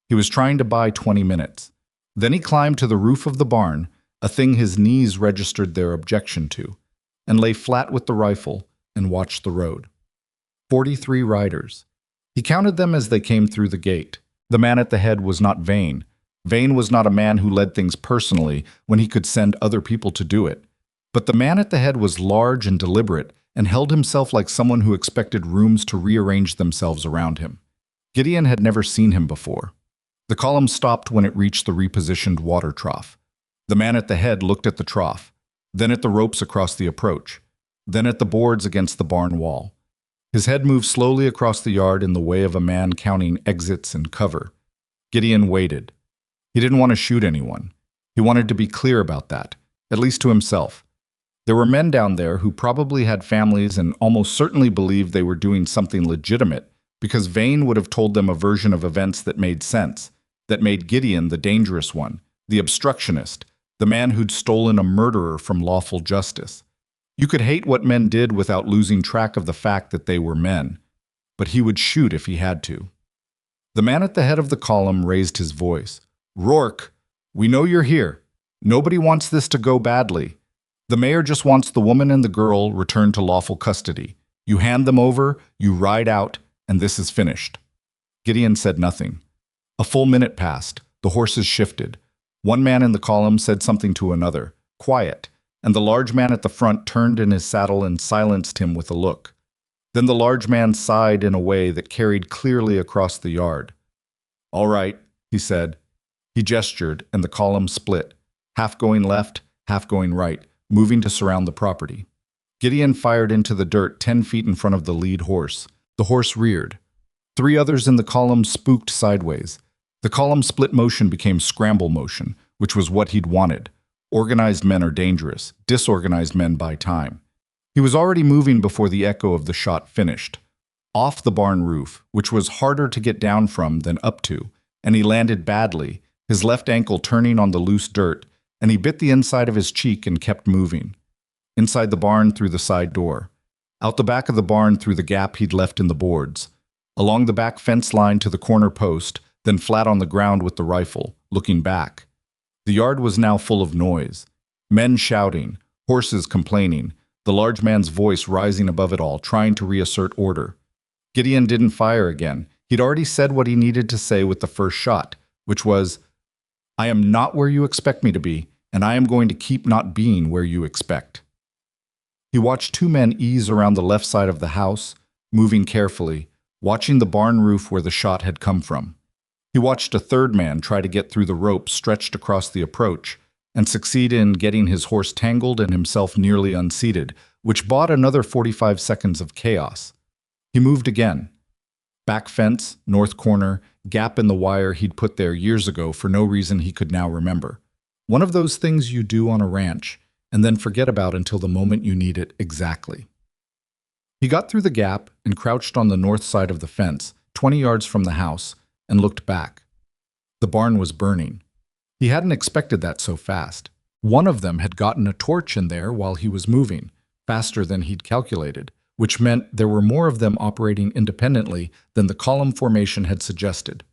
He was trying to buy 20 minutes. Then he climbed to the roof of the barn, a thing his knees registered their objection to, and lay flat with the rifle and watched the road. 43 riders. He counted them as they came through the gate. The man at the head was not vain. Vain was not a man who led things personally when he could send other people to do it. But the man at the head was large and deliberate and held himself like someone who expected rooms to rearrange themselves around him. Gideon had never seen him before. The column stopped when it reached the repositioned water trough. The man at the head looked at the trough. then at the ropes across the approach, then at the boards against the barn wall. His head moved slowly across the yard in the way of a man counting exits and cover. Gideon waited. He didn't want to shoot anyone. He wanted to be clear about that, at least to himself. There were men down there who probably had families and almost certainly believed they were doing something legitimate, because Vane would have told them a version of events that made sense, that made Gideon the dangerous one, the obstructionist, the man who'd stolen a murderer from lawful justice. You could hate what men did without losing track of the fact that they were men, but he would shoot if he had to. The man at the head of the column raised his voice. "Rourke, we know you're here. Nobody wants this to go badly. The mayor just wants the woman and the girl returned to lawful custody. You hand them over, you ride out, and this is finished." Gideon said nothing. A full minute passed. The horses shifted. One man in the column said something to another, quiet, and the large man at the front turned in his saddle and silenced him with a look. Then the large man sighed in a way that carried clearly across the yard. "All right," he said. He gestured, and the column split, half going left, half going right, moving to surround the property. Gideon fired into the dirt 10 feet in front of the lead horse. The horse reared. 3 others in the column spooked sideways. The column split motion became scramble motion, which was what he'd wanted. Organized men are dangerous. Disorganized men buy time. He was already moving before the echo of the shot finished. Off the barn roof, which was harder to get down from than up to, and he landed badly, his left ankle turning on the loose dirt, and he bit the inside of his cheek and kept moving. Inside the barn through the side door. Out the back of the barn through the gap he'd left in the boards. Along the back fence line to the corner post, then flat on the ground with the rifle, looking back. The yard was now full of noise. Men shouting, horses complaining, the large man's voice rising above it all, trying to reassert order. Gideon didn't fire again. He'd already said what he needed to say with the first shot, which was, "I am not where you expect me to be, and I am going to keep not being where you expect." He watched 2 men ease around the left side of the house, moving carefully, watching the barn roof where the shot had come from. He watched a 3rd man try to get through the rope stretched across the approach, and succeed in getting his horse tangled and himself nearly unseated, which bought another 45 seconds of chaos. He moved again. Back fence, north corner, gap in the wire he'd put there years ago for no reason he could now remember. One of those things you do on a ranch, and then forget about until the moment you need it exactly. He got through the gap and crouched on the north side of the fence, 20 yards from the house, and looked back. The barn was burning. He hadn't expected that so fast. One of them had gotten a torch in there while he was moving, faster than he'd calculated, which meant there were more of them operating independently than the column formation had suggested.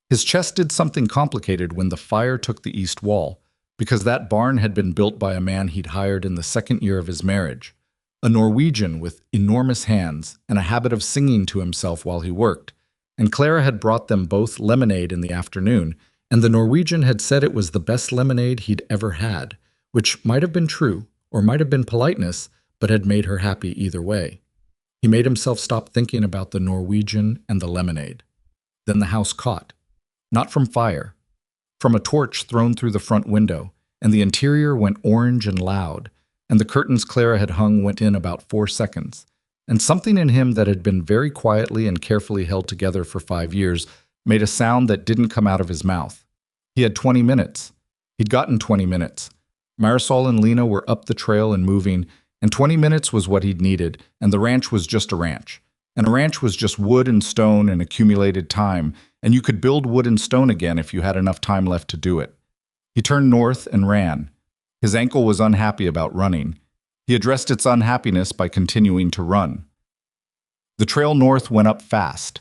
His chest did something complicated when the fire took the east wall, because that barn had been built by a man he'd hired in the 2nd year of his marriage, a Norwegian with enormous hands and a habit of singing to himself while he worked, and Clara had brought them both lemonade in the afternoon, and the Norwegian had said it was the best lemonade he'd ever had, which might have been true, or might have been politeness, but had made her happy either way. He made himself stop thinking about the Norwegian and the lemonade. Then the house caught. Not from fire. From a torch thrown through the front window, and the interior went orange and loud, and the curtains Clara had hung went in about 4 seconds. And something in him that had been very quietly and carefully held together for 5 years made a sound that didn't come out of his mouth. He had 20 minutes. He'd gotten 20 minutes. Marisol and Lena were up the trail and moving, and 20 minutes was what he'd needed, and the ranch was just a ranch. And a ranch was just wood and stone and accumulated time, and you could build wood and stone again if you had enough time left to do it. He turned north and ran. His ankle was unhappy about running. He addressed its unhappiness by continuing to run. The trail north went up fast.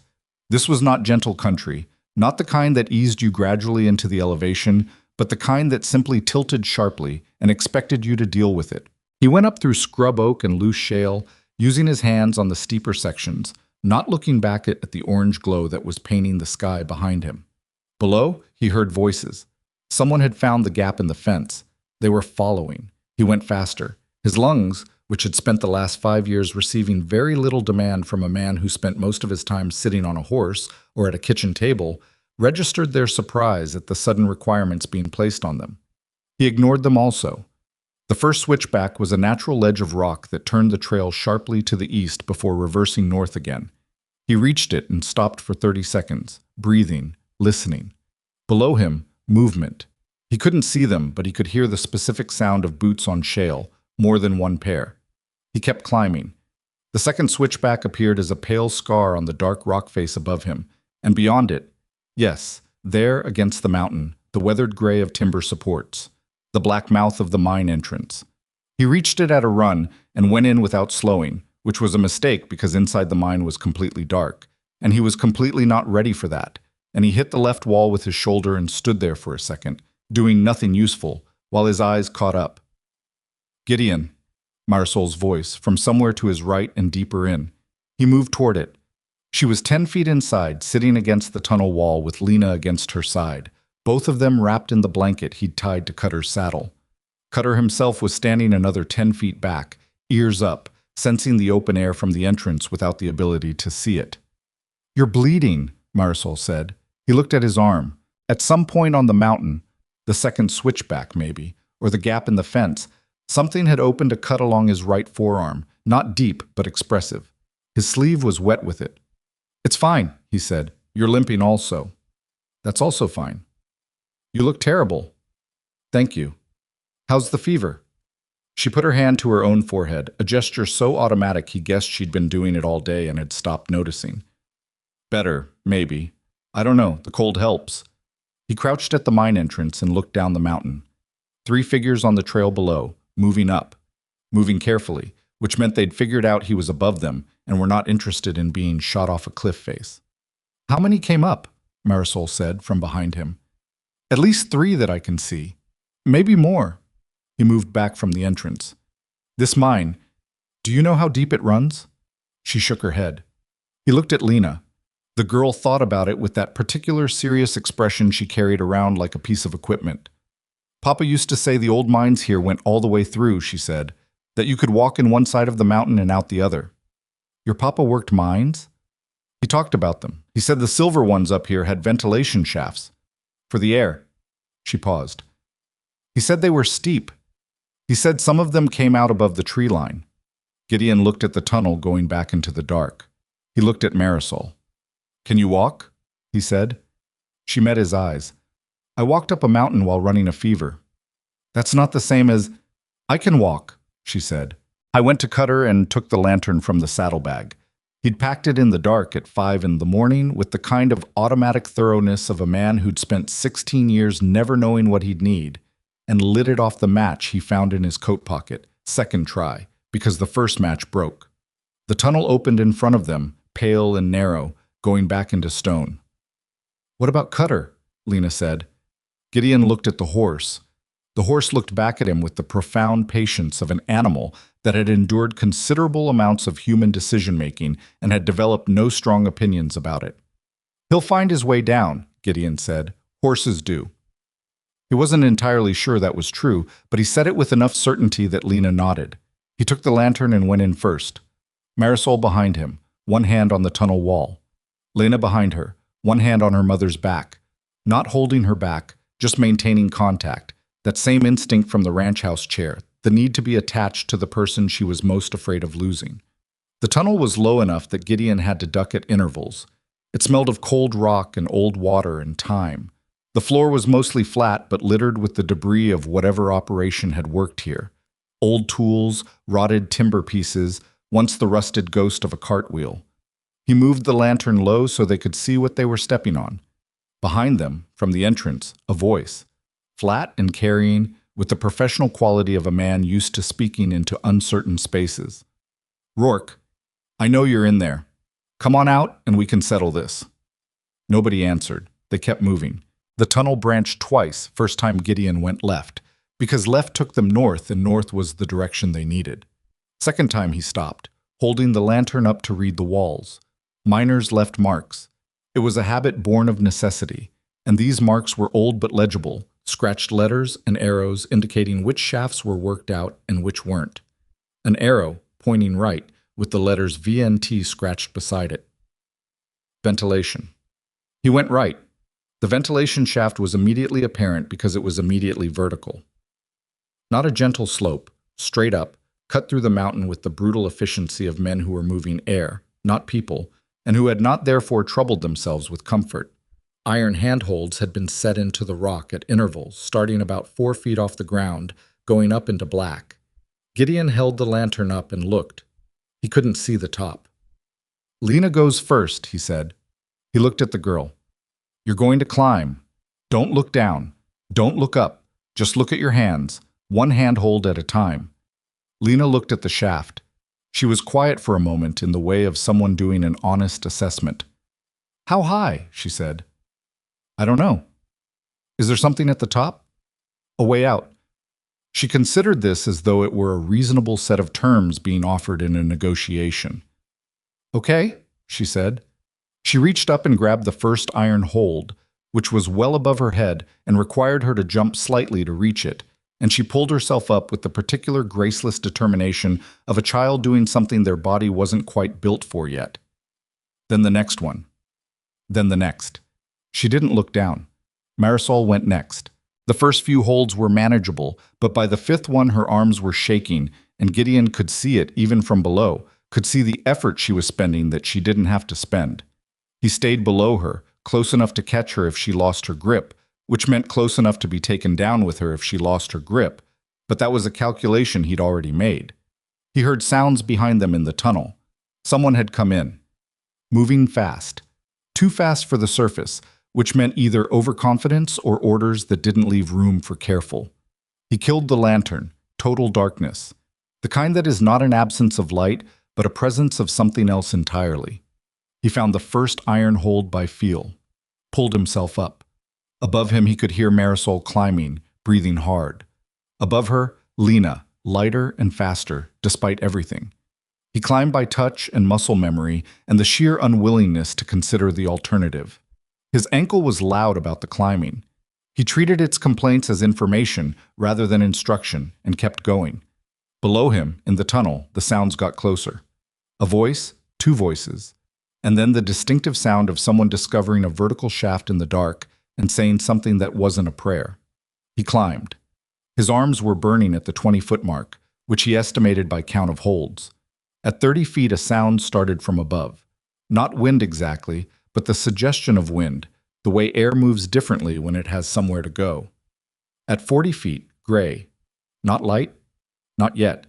This was not gentle country, not the kind that eased you gradually into the elevation, but the kind that simply tilted sharply and expected you to deal with it. He went up through scrub oak and loose shale, using his hands on the steeper sections, not looking back at the orange glow that was painting the sky behind him. Below, he heard voices. Someone had found the gap in the fence. They were following. He went faster. His lungs, which had spent the last 5 years receiving very little demand from a man who spent most of his time sitting on a horse or at a kitchen table, registered their surprise at the sudden requirements being placed on them. He ignored them also. The first switchback was a natural ledge of rock that turned the trail sharply to the east before reversing north again. He reached it and stopped for 30 seconds, breathing, listening. Below him, movement. He couldn't see them, but he could hear the specific sound of boots on shale, more than one pair. He kept climbing. The second switchback appeared as a pale scar on the dark rock face above him, and beyond it, yes, there against the mountain, the weathered gray of timber supports, the black mouth of the mine entrance. He reached it at a run and went in without slowing, which was a mistake because inside the mine was completely dark, and he was completely not ready for that, and he hit the left wall with his shoulder and stood there for a second, doing nothing useful, while his eyes caught up. Gideon, Marisol's voice, from somewhere to his right and deeper in. He moved toward it. She was 10 feet inside, sitting against the tunnel wall with Lena against her side, both of them wrapped in the blanket he'd tied to Cutter's saddle. Cutter himself was standing another 10 feet back, ears up, sensing the open air from the entrance without the ability to see it. "You're bleeding," Marisol said. He looked at his arm. At some point on the mountain, the second switchback maybe, or the gap in the fence, something had opened a cut along his right forearm, not deep but expressive. His sleeve was wet with it. "It's fine," he said. "You're limping also." "That's also fine." "You look terrible." "Thank you." "How's the fever?" She put her hand to her own forehead, a gesture so automatic he guessed she'd been doing it all day and had stopped noticing. "Better, maybe. I don't know, the cold helps." He crouched at the mine entrance and looked down the mountain. 3 figures on the trail below, moving up, moving carefully, which meant they'd figured out he was above them and were not interested in being shot off a cliff face. "How many came up?" Marisol said from behind him. "At least 3 that I can see. Maybe more." He moved back from the entrance. "This mine, do you know how deep it runs?" She shook her head. He looked at Lena. The girl thought about it with that particular serious expression she carried around like a piece of equipment. "Papa used to say the old mines here went all the way through," she said, "that you could walk in one side of the mountain and out the other." "Your papa worked mines?" "He talked about them. He said the silver ones up here had ventilation shafts. For the air." She paused. "He said they were steep. He said some of them came out above the tree line." Gideon looked at the tunnel going back into the dark. He looked at Marisol. "Can you walk?" he said. She met his eyes. "I walked up a mountain while running a fever." "That's not the same as—" "I can walk," she said. I went to Cutter and took the lantern from the saddlebag. He'd packed it in the dark at 5 in the morning with the kind of automatic thoroughness of a man who'd spent 16 years never knowing what he'd need, and lit it off the match he found in his coat pocket, second try, because the first match broke. The tunnel opened in front of them, pale and narrow, going back into stone. "What about Cutter?" Lena said. Gideon looked at the horse. The horse looked back at him with the profound patience of an animal that had endured considerable amounts of human decision-making and had developed no strong opinions about it. "He'll find his way down," Gideon said. "Horses do." He wasn't entirely sure that was true, but he said it with enough certainty that Lena nodded. He took the lantern and went in first. Marisol behind him, one hand on the tunnel wall. Lena behind her, one hand on her mother's back. Not holding her back, just maintaining contact. That same instinct from the ranch house chair, the need to be attached to the person she was most afraid of losing. The tunnel was low enough that Gideon had to duck at intervals. It smelled of cold rock and old water and time. The floor was mostly flat but littered with the debris of whatever operation had worked here. Old tools, rotted timber pieces, once the rusted ghost of a cartwheel. He moved the lantern low so they could see what they were stepping on. Behind them, from the entrance, a voice. Flat and carrying, with the professional quality of a man used to speaking into uncertain spaces. "Rourke, I know you're in there. Come on out and we can settle this." Nobody answered. They kept moving. The tunnel branched twice, first time Gideon went left, because left took them north and north was the direction they needed. Second time he stopped, holding the lantern up to read the walls. Miners left marks. It was a habit born of necessity, and these marks were old but legible, scratched letters and arrows indicating which shafts were worked out and which weren't. An arrow, pointing right, with the letters VNT scratched beside it. Ventilation. He went right. The ventilation shaft was immediately apparent because it was immediately vertical. Not a gentle slope, straight up, cut through the mountain with the brutal efficiency of men who were moving air, not people, and who had not therefore troubled themselves with comfort. Iron handholds had been set into the rock at intervals, starting about 4 feet off the ground, going up into black. Gideon held the lantern up and looked. He couldn't see the top. "Lena goes first," he said. He looked at the girl. "You're going to climb. Don't look down. Don't look up. Just look at your hands, one handhold at a time." Lena looked at the shaft. She was quiet for a moment in the way of someone doing an honest assessment. "How high?" she said. "I don't know." "Is there something at the top?" "A way out." She considered this as though it were a reasonable set of terms being offered in a negotiation. "Okay," she said. She reached up and grabbed the first iron hold, which was well above her head and required her to jump slightly to reach it, and she pulled herself up with the particular graceless determination of a child doing something their body wasn't quite built for yet. Then the next one. Then the next. She didn't look down. Marisol went next. The first few holds were manageable, but by the fifth one her arms were shaking, and Gideon could see it even from below, could see the effort she was spending that she didn't have to spend. He stayed below her, close enough to catch her if she lost her grip, which meant close enough to be taken down with her if she lost her grip, but that was a calculation he'd already made. He heard sounds behind them in the tunnel. Someone had come in. Moving fast. Too fast for the surface, which meant either overconfidence or orders that didn't leave room for careful. He killed the lantern, total darkness. The kind that is not an absence of light, but a presence of something else entirely. He found the first iron hold by feel. Pulled himself up. Above him he could hear Marisol climbing, breathing hard. Above her, Lena, lighter and faster, despite everything. He climbed by touch and muscle memory and the sheer unwillingness to consider the alternative. His ankle was loud about the climbing. He treated its complaints as information rather than instruction and kept going. Below him, in the tunnel, the sounds got closer. A voice, two voices, and then the distinctive sound of someone discovering a vertical shaft in the dark and saying something that wasn't a prayer. He climbed. His arms were burning at the 20-foot mark, which he estimated by count of holds. At 30 feet, a sound started from above. Not wind exactly, but the suggestion of wind, the way air moves differently when it has somewhere to go. At 40 feet, gray. Not light? Not yet.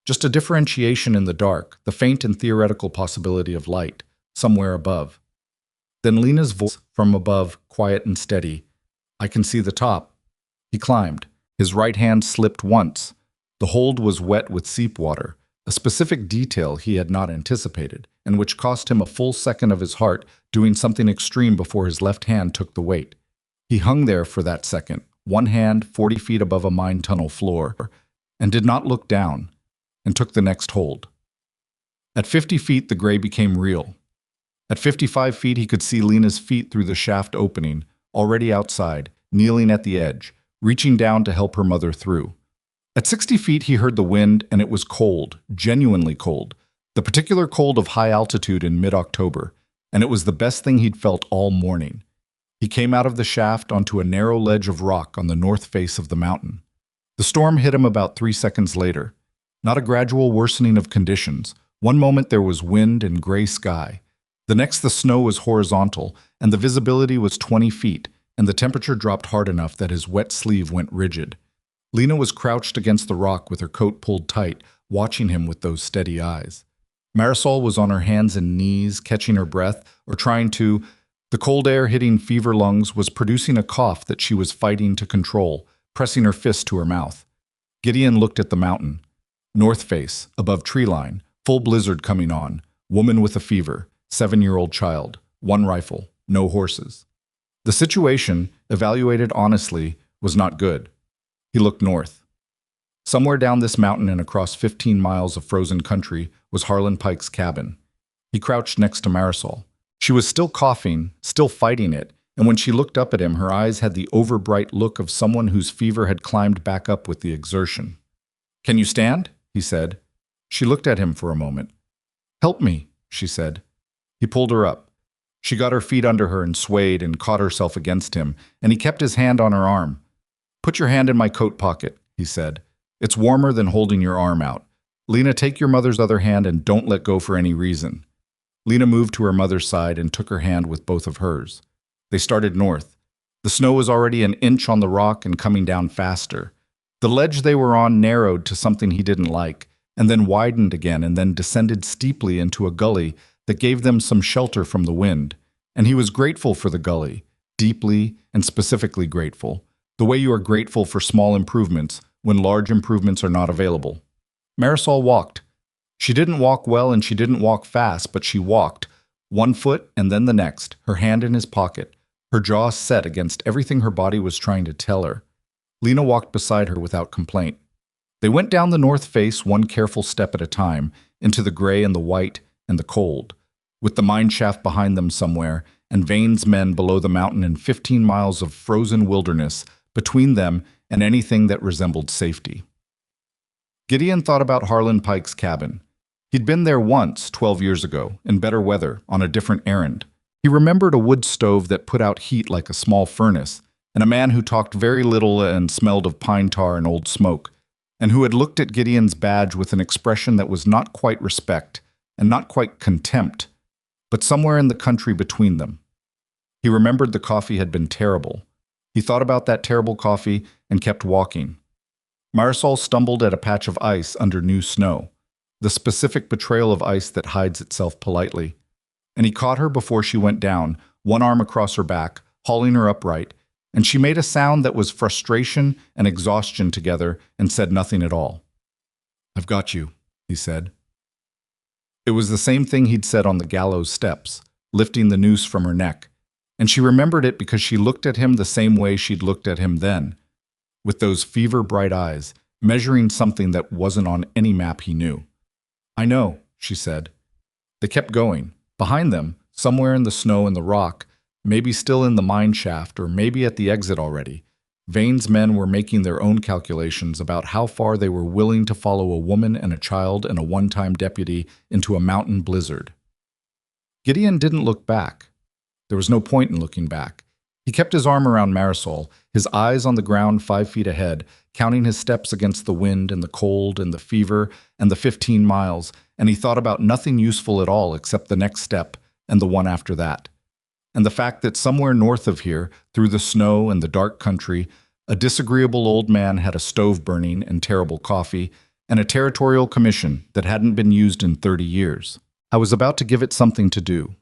Just a differentiation in the dark, the faint and theoretical possibility of light, somewhere above. Then Lena's voice from above, quiet and steady. "I can see the top." He climbed. His right hand slipped once. The hold was wet with seep water, a specific detail he had not anticipated, and which cost him a full second of his heart doing something extreme before his left hand took the weight. He hung there for that second, one hand 40 feet above a mine tunnel floor, and did not look down, and took the next hold. At 50 feet, the gray became real. At 55 feet, he could see Lena's feet through the shaft opening, already outside, kneeling at the edge, reaching down to help her mother through. At 60 feet, he heard the wind, and it was cold, genuinely cold, the particular cold of high altitude in mid-October, and it was the best thing he'd felt all morning. He came out of the shaft onto a narrow ledge of rock on the north face of the mountain. The storm hit him about 3 seconds later. Not a gradual worsening of conditions. One moment there was wind and gray sky. The next the snow was horizontal, and the visibility was 20 feet, and the temperature dropped hard enough that his wet sleeve went rigid. Lena was crouched against the rock with her coat pulled tight, watching him with those steady eyes. Marisol was on her hands and knees, catching her breath, or trying to. The cold air hitting fever lungs was producing a cough that she was fighting to control, pressing her fist to her mouth. Gideon looked at the mountain. North face, above tree line, full blizzard coming on, woman with a fever, 7-year-old child, one rifle, no horses. The situation, evaluated honestly, was not good. He looked north. Somewhere down this mountain and across 15 miles of frozen country was Harlan Pike's cabin. He crouched next to Marisol. She was still coughing, still fighting it, and when she looked up at him, her eyes had the overbright look of someone whose fever had climbed back up with the exertion. "Can you stand?" he said. She looked at him for a moment. "Help me," she said. He pulled her up. She got her feet under her and swayed and caught herself against him, and he kept his hand on her arm. "Put your hand in my coat pocket," he said. It's warmer than holding your arm out. Lena, take your mother's other hand and don't let go for any reason. Lena moved to her mother's side and took her hand with both of hers. They started north. The snow was already an inch on the rock and coming down faster. The ledge they were on narrowed to something he didn't like, and then widened again and then descended steeply into a gully that gave them some shelter from the wind. And he was grateful for the gully, deeply and specifically grateful, the way you are grateful for small improvements when large improvements are not available. Marisol walked. She didn't walk well and she didn't walk fast, but she walked, one foot and then the next, her hand in his pocket, her jaw set against everything her body was trying to tell her. Lena walked beside her without complaint. They went down the north face one careful step at a time, into the gray and the white and the cold, with the mine shaft behind them somewhere, and Vane's men below the mountain and 15 miles of frozen wilderness between them and anything that resembled safety. Gideon thought about Harlan Pike's cabin. He'd been there once, 12 years ago, in better weather, on a different errand. He remembered a wood stove that put out heat like a small furnace, and a man who talked very little and smelled of pine tar and old smoke, and who had looked at Gideon's badge with an expression that was not quite respect and not quite contempt, but somewhere in the country between them. He remembered the coffee had been terrible. He thought about that terrible coffee and kept walking. Marisol stumbled at a patch of ice under new snow, the specific betrayal of ice that hides itself politely, and he caught her before she went down, one arm across her back, hauling her upright, and she made a sound that was frustration and exhaustion together and said nothing at all. "I've got you," he said. It was the same thing he'd said on the gallows steps, lifting the noose from her neck, and she remembered it because she looked at him the same way she'd looked at him then, with those fever-bright eyes, measuring something that wasn't on any map he knew. "I know," she said. They kept going. Behind them, somewhere in the snow and the rock, maybe still in the mine shaft or maybe at the exit already, Vane's men were making their own calculations about how far they were willing to follow a woman and a child and a one-time deputy into a mountain blizzard. Gideon didn't look back. There was no point in looking back. He kept his arm around Marisol, his eyes on the ground 5 feet ahead, counting his steps against the wind and the cold and the fever and the 15 miles, and he thought about nothing useful at all except the next step and the one after that. And the fact that somewhere north of here, through the snow and the dark country, a disagreeable old man had a stove burning and terrible coffee, and a territorial commission that hadn't been used in 30 years. I was about to give it something to do.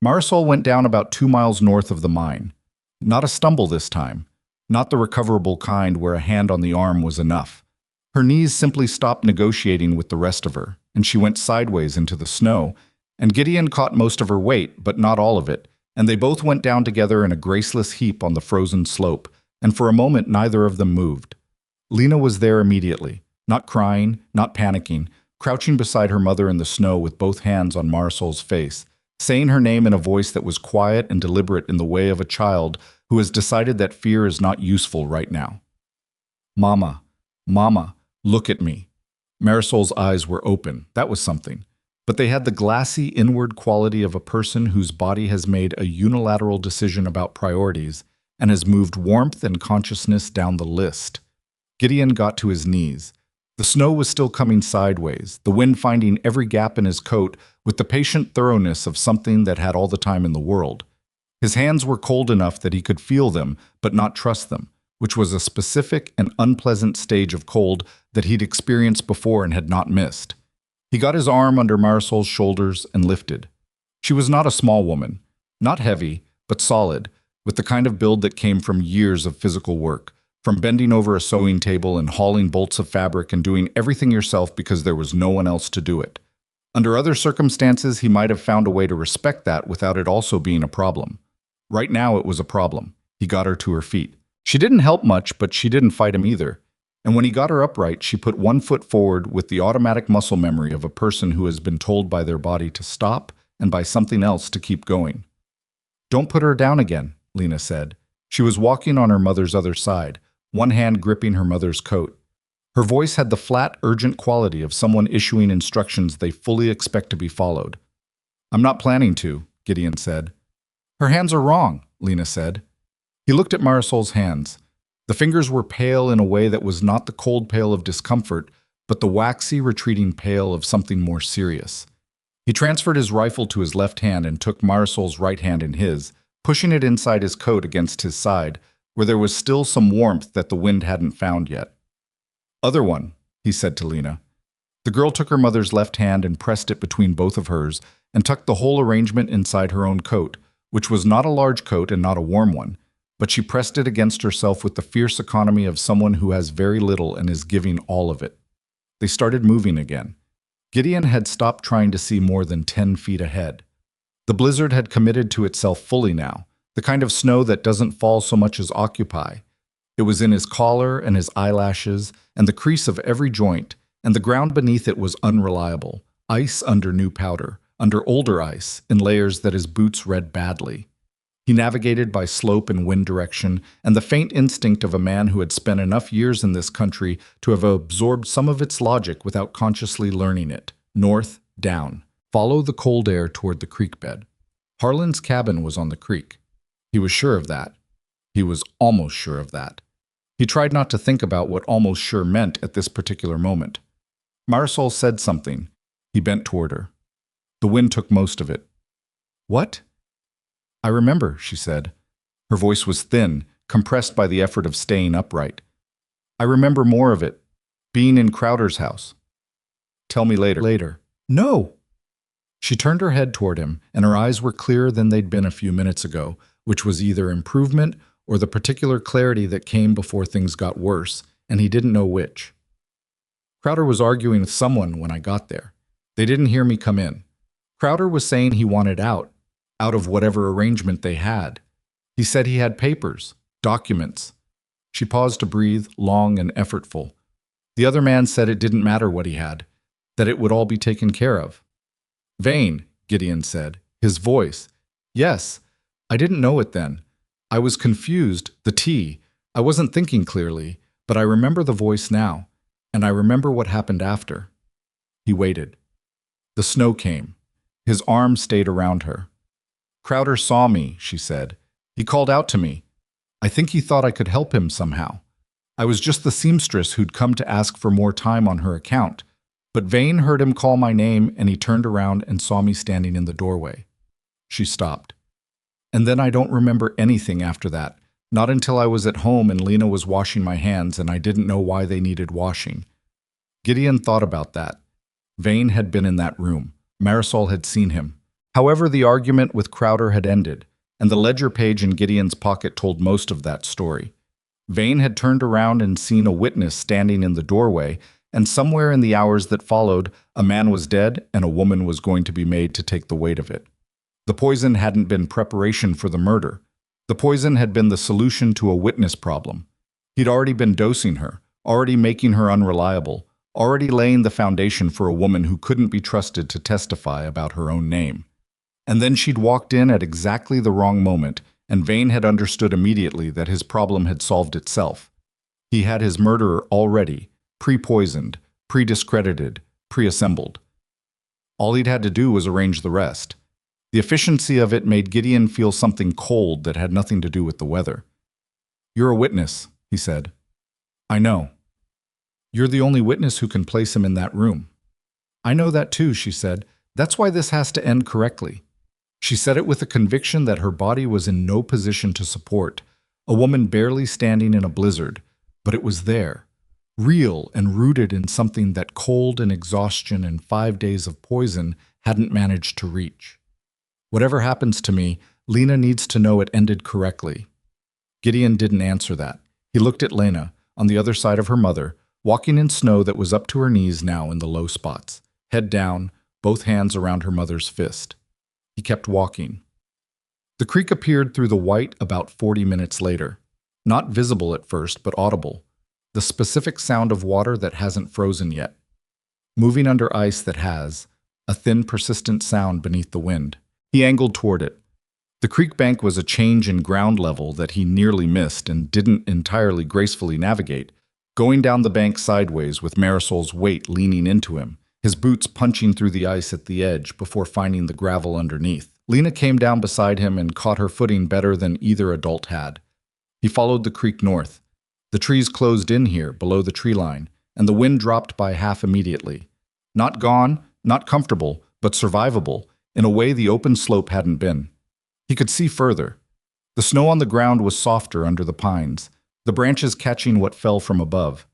Marisol went down about 2 miles north of the mine. Not a stumble this time. Not the recoverable kind where a hand on the arm was enough. Her knees simply stopped negotiating with the rest of her, and she went sideways into the snow, and Gideon caught most of her weight, but not all of it, and they both went down together in a graceless heap on the frozen slope, and for a moment neither of them moved. Lena was there immediately, not crying, not panicking, crouching beside her mother in the snow with both hands on Marisol's face, saying her name in a voice that was quiet and deliberate in the way of a child who has decided that fear is not useful right now. "Mama, Mama, look at me." Marisol's eyes were open. That was something. But they had the glassy inward quality of a person whose body has made a unilateral decision about priorities and has moved warmth and consciousness down the list. Gideon got to his knees. The snow was still coming sideways, the wind finding every gap in his coat with the patient thoroughness of something that had all the time in the world. His hands were cold enough that he could feel them, but not trust them, which was a specific and unpleasant stage of cold that he'd experienced before and had not missed. He got his arm under Marisol's shoulders and lifted. She was not a small woman, not heavy, but solid, with the kind of build that came from years of physical work, from bending over a sewing table and hauling bolts of fabric and doing everything yourself because there was no one else to do it. Under other circumstances, he might have found a way to respect that without it also being a problem. Right now, it was a problem. He got her to her feet. She didn't help much, but she didn't fight him either. And when he got her upright, she put one foot forward with the automatic muscle memory of a person who has been told by their body to stop and by something else to keep going. "Don't put her down again," Lena said. She was walking on her mother's other side, one hand gripping her mother's coat. Her voice had the flat, urgent quality of someone issuing instructions they fully expect to be followed. "I'm not planning to," Gideon said. "Her hands are wrong," Lena said. He looked at Marisol's hands. The fingers were pale in a way that was not the cold pale of discomfort, but the waxy, retreating pale of something more serious. He transferred his rifle to his left hand and took Marisol's right hand in his, pushing it inside his coat against his side, where there was still some warmth that the wind hadn't found yet. "Other one," he said to Lena. The girl took her mother's left hand and pressed it between both of hers and tucked the whole arrangement inside her own coat, which was not a large coat and not a warm one, but she pressed it against herself with the fierce economy of someone who has very little and is giving all of it. They started moving again. Gideon had stopped trying to see more than 10 feet ahead. The blizzard had committed to itself fully now, the kind of snow that doesn't fall so much as occupy. It was in his collar and his eyelashes and the crease of every joint, and the ground beneath it was unreliable, ice under new powder, under older ice, in layers that his boots read badly. He navigated by slope and wind direction, and the faint instinct of a man who had spent enough years in this country to have absorbed some of its logic without consciously learning it. North, down. Follow the cold air toward the creek bed. Harlan's cabin was on the creek. He was sure of that. He was almost sure of that. He tried not to think about what almost sure meant at this particular moment. Marisol said something. He bent toward her. The wind took most of it. "What?" "I remember," she said. Her voice was thin, compressed by the effort of staying upright. "I remember more of it. Being in Crowder's house." "Tell me later." "Later." "No!" She turned her head toward him, and her eyes were clearer than they'd been a few minutes ago, which was either improvement or the particular clarity that came before things got worse, and he didn't know which. "Crowder was arguing with someone when I got there. They didn't hear me come in. Crowder was saying he wanted out of whatever arrangement they had. He said he had papers, documents." She paused to breathe, long and effortful. "The other man said it didn't matter what he had, that it would all be taken care of." "Vain," Gideon said, his voice. "Yes, I didn't know it then. I was confused, the tea. I wasn't thinking clearly, but I remember the voice now, and I remember what happened after." He waited. The snow came. His arm stayed around her. "Crowder saw me," she said. "He called out to me. I think he thought I could help him somehow. I was just the seamstress who'd come to ask for more time on her account. But Vane heard him call my name, and he turned around and saw me standing in the doorway." She stopped. "And then I don't remember anything after that, not until I was at home and Lena was washing my hands and I didn't know why they needed washing." Gideon thought about that. Vane had been in that room. Marisol had seen him. However, the argument with Crowder had ended, and the ledger page in Gideon's pocket told most of that story. Vane had turned around and seen a witness standing in the doorway, and somewhere in the hours that followed, a man was dead and a woman was going to be made to take the weight of it. The poison hadn't been preparation for the murder. The poison had been the solution to a witness problem. He'd already been dosing her, already making her unreliable, already laying the foundation for a woman who couldn't be trusted to testify about her own name. And then she'd walked in at exactly the wrong moment, and Vane had understood immediately that his problem had solved itself. He had his murderer already, pre-poisoned, pre-discredited, pre-assembled. All he'd had to do was arrange the rest. The efficiency of it made Gideon feel something cold that had nothing to do with the weather. "You're a witness," he said. "I know. You're the only witness who can place him in that room." "I know that too," she said. "That's why this has to end correctly." She said it with a conviction that her body was in no position to support, a woman barely standing in a blizzard, but it was there, real and rooted in something that cold and exhaustion and 5 days of poison hadn't managed to reach. "Whatever happens to me, Lena needs to know it ended correctly." Gideon didn't answer that. He looked at Lena, on the other side of her mother, walking in snow that was up to her knees now in the low spots, head down, both hands around her mother's fist. He kept walking. The creek appeared through the white about 40 minutes later. Not visible at first, but audible. The specific sound of water that hasn't frozen yet. Moving under ice that has, a thin, persistent sound beneath the wind. He angled toward it. The creek bank was a change in ground level that he nearly missed and didn't entirely gracefully navigate, going down the bank sideways with Marisol's weight leaning into him, his boots punching through the ice at the edge before finding the gravel underneath. Lena came down beside him and caught her footing better than either adult had. He followed the creek north. The trees closed in here, below the tree line, and the wind dropped by half immediately. Not gone, not comfortable, but survivable, in a way the open slope hadn't been. He could see further. The snow on the ground was softer under the pines, the branches catching what fell from above.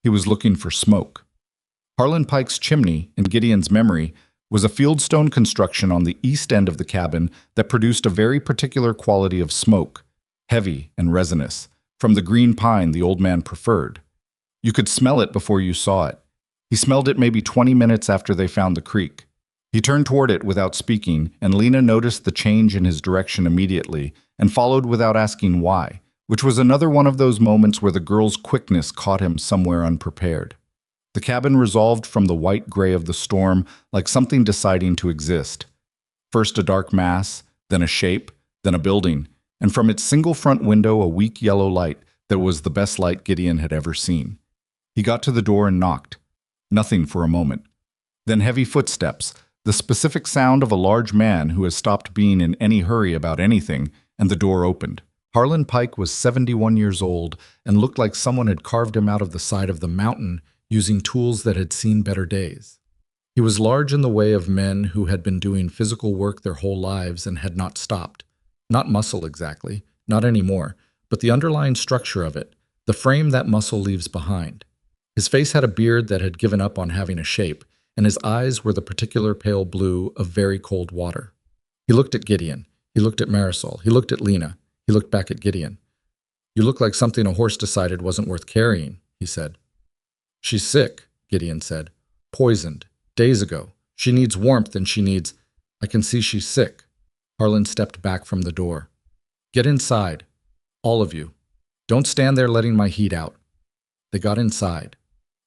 He was looking for smoke. Harlan Pike's chimney, in Gideon's memory, was a fieldstone construction on the east end of the cabin that produced a very particular quality of smoke, heavy and resinous, from the green pine the old man preferred. You could smell it before you saw it. He smelled it maybe 20 minutes after they found the creek. He turned toward it without speaking, and Lena noticed the change in his direction immediately and followed without asking why, which was another one of those moments where the girl's quickness caught him somewhere unprepared. The cabin resolved from the white gray of the storm like something deciding to exist. First a dark mass, then a shape, then a building, and from its single front window a weak yellow light that was the best light Gideon had ever seen. He got to the door and knocked. Nothing for a moment. Then heavy footsteps, the specific sound of a large man who has stopped being in any hurry about anything, and the door opened. Harlan Pike was 71 years old and looked like someone had carved him out of the side of the mountain using tools that had seen better days. He was large in the way of men who had been doing physical work their whole lives and had not stopped. Not muscle exactly, not anymore, but the underlying structure of it, the frame that muscle leaves behind. His face had a beard that had given up on having a shape, and his eyes were the particular pale blue of very cold water. He looked at Gideon. He looked at Marisol. He looked at Lena. He looked back at Gideon. "You look like something a horse decided wasn't worth carrying," he said. "She's sick," Gideon said. "Poisoned. Days ago. She needs warmth and she needs—" "I can see she's sick." Harlan stepped back from the door. "Get inside. All of you. Don't stand there letting my heat out." They got inside.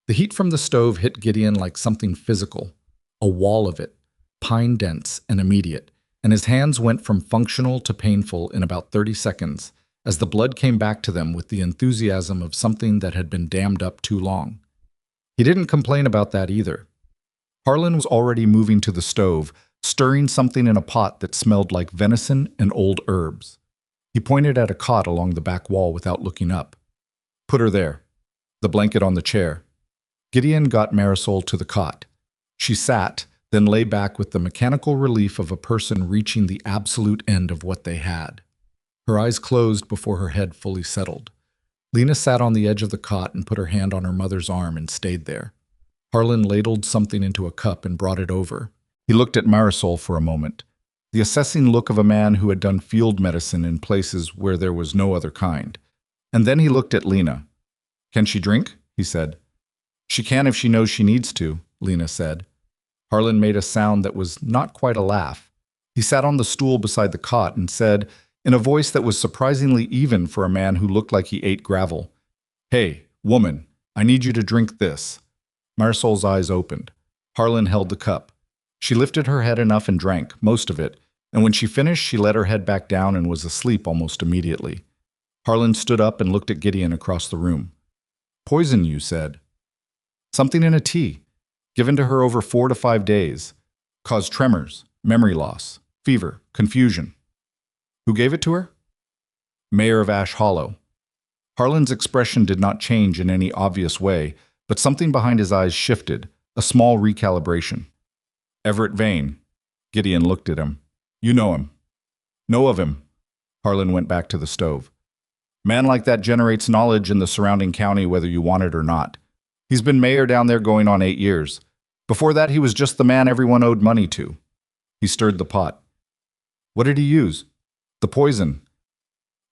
The heat from the stove hit Gideon like something physical, a wall of it, pine-dense and immediate, and his hands went from functional to painful in about 30 seconds, as the blood came back to them with the enthusiasm of something that had been dammed up too long. He didn't complain about that either. Harlan was already moving to the stove, stirring something in a pot that smelled like venison and old herbs. He pointed at a cot along the back wall without looking up. "Put her there." The blanket on the chair. Gideon got Marisol to the cot. She sat, then lay back with the mechanical relief of a person reaching the absolute end of what they had. Her eyes closed before her head fully settled. Lena sat on the edge of the cot and put her hand on her mother's arm and stayed there. Harlan ladled something into a cup and brought it over. He looked at Marisol for a moment, the assessing look of a man who had done field medicine in places where there was no other kind. And then he looked at Lena. "Can she drink?" he said. "She can if she knows she needs to," Lena said. Harlan made a sound that was not quite a laugh. He sat on the stool beside the cot and said, in a voice that was surprisingly even for a man who looked like he ate gravel, "Hey, woman, I need you to drink this." Marisol's eyes opened. Harlan held the cup. She lifted her head enough and drank, most of it, and when she finished, she let her head back down and was asleep almost immediately. Harlan stood up and looked at Gideon across the room. "Poison, you said." "Something in a tea, given to her over 4 to 5 days. Caused tremors, memory loss, fever, confusion." "Who gave it to her?" "Mayor of Ash Hollow." Harlan's expression did not change in any obvious way, but something behind his eyes shifted, a small recalibration. "Everett Vane." Gideon looked at him. "You know him." "Know of him." Harlan went back to the stove. "Man like that generates knowledge in the surrounding county whether you want it or not. He's been mayor down there going on 8 years. Before that, he was just the man everyone owed money to." He stirred the pot. "What did he use?" "The poison."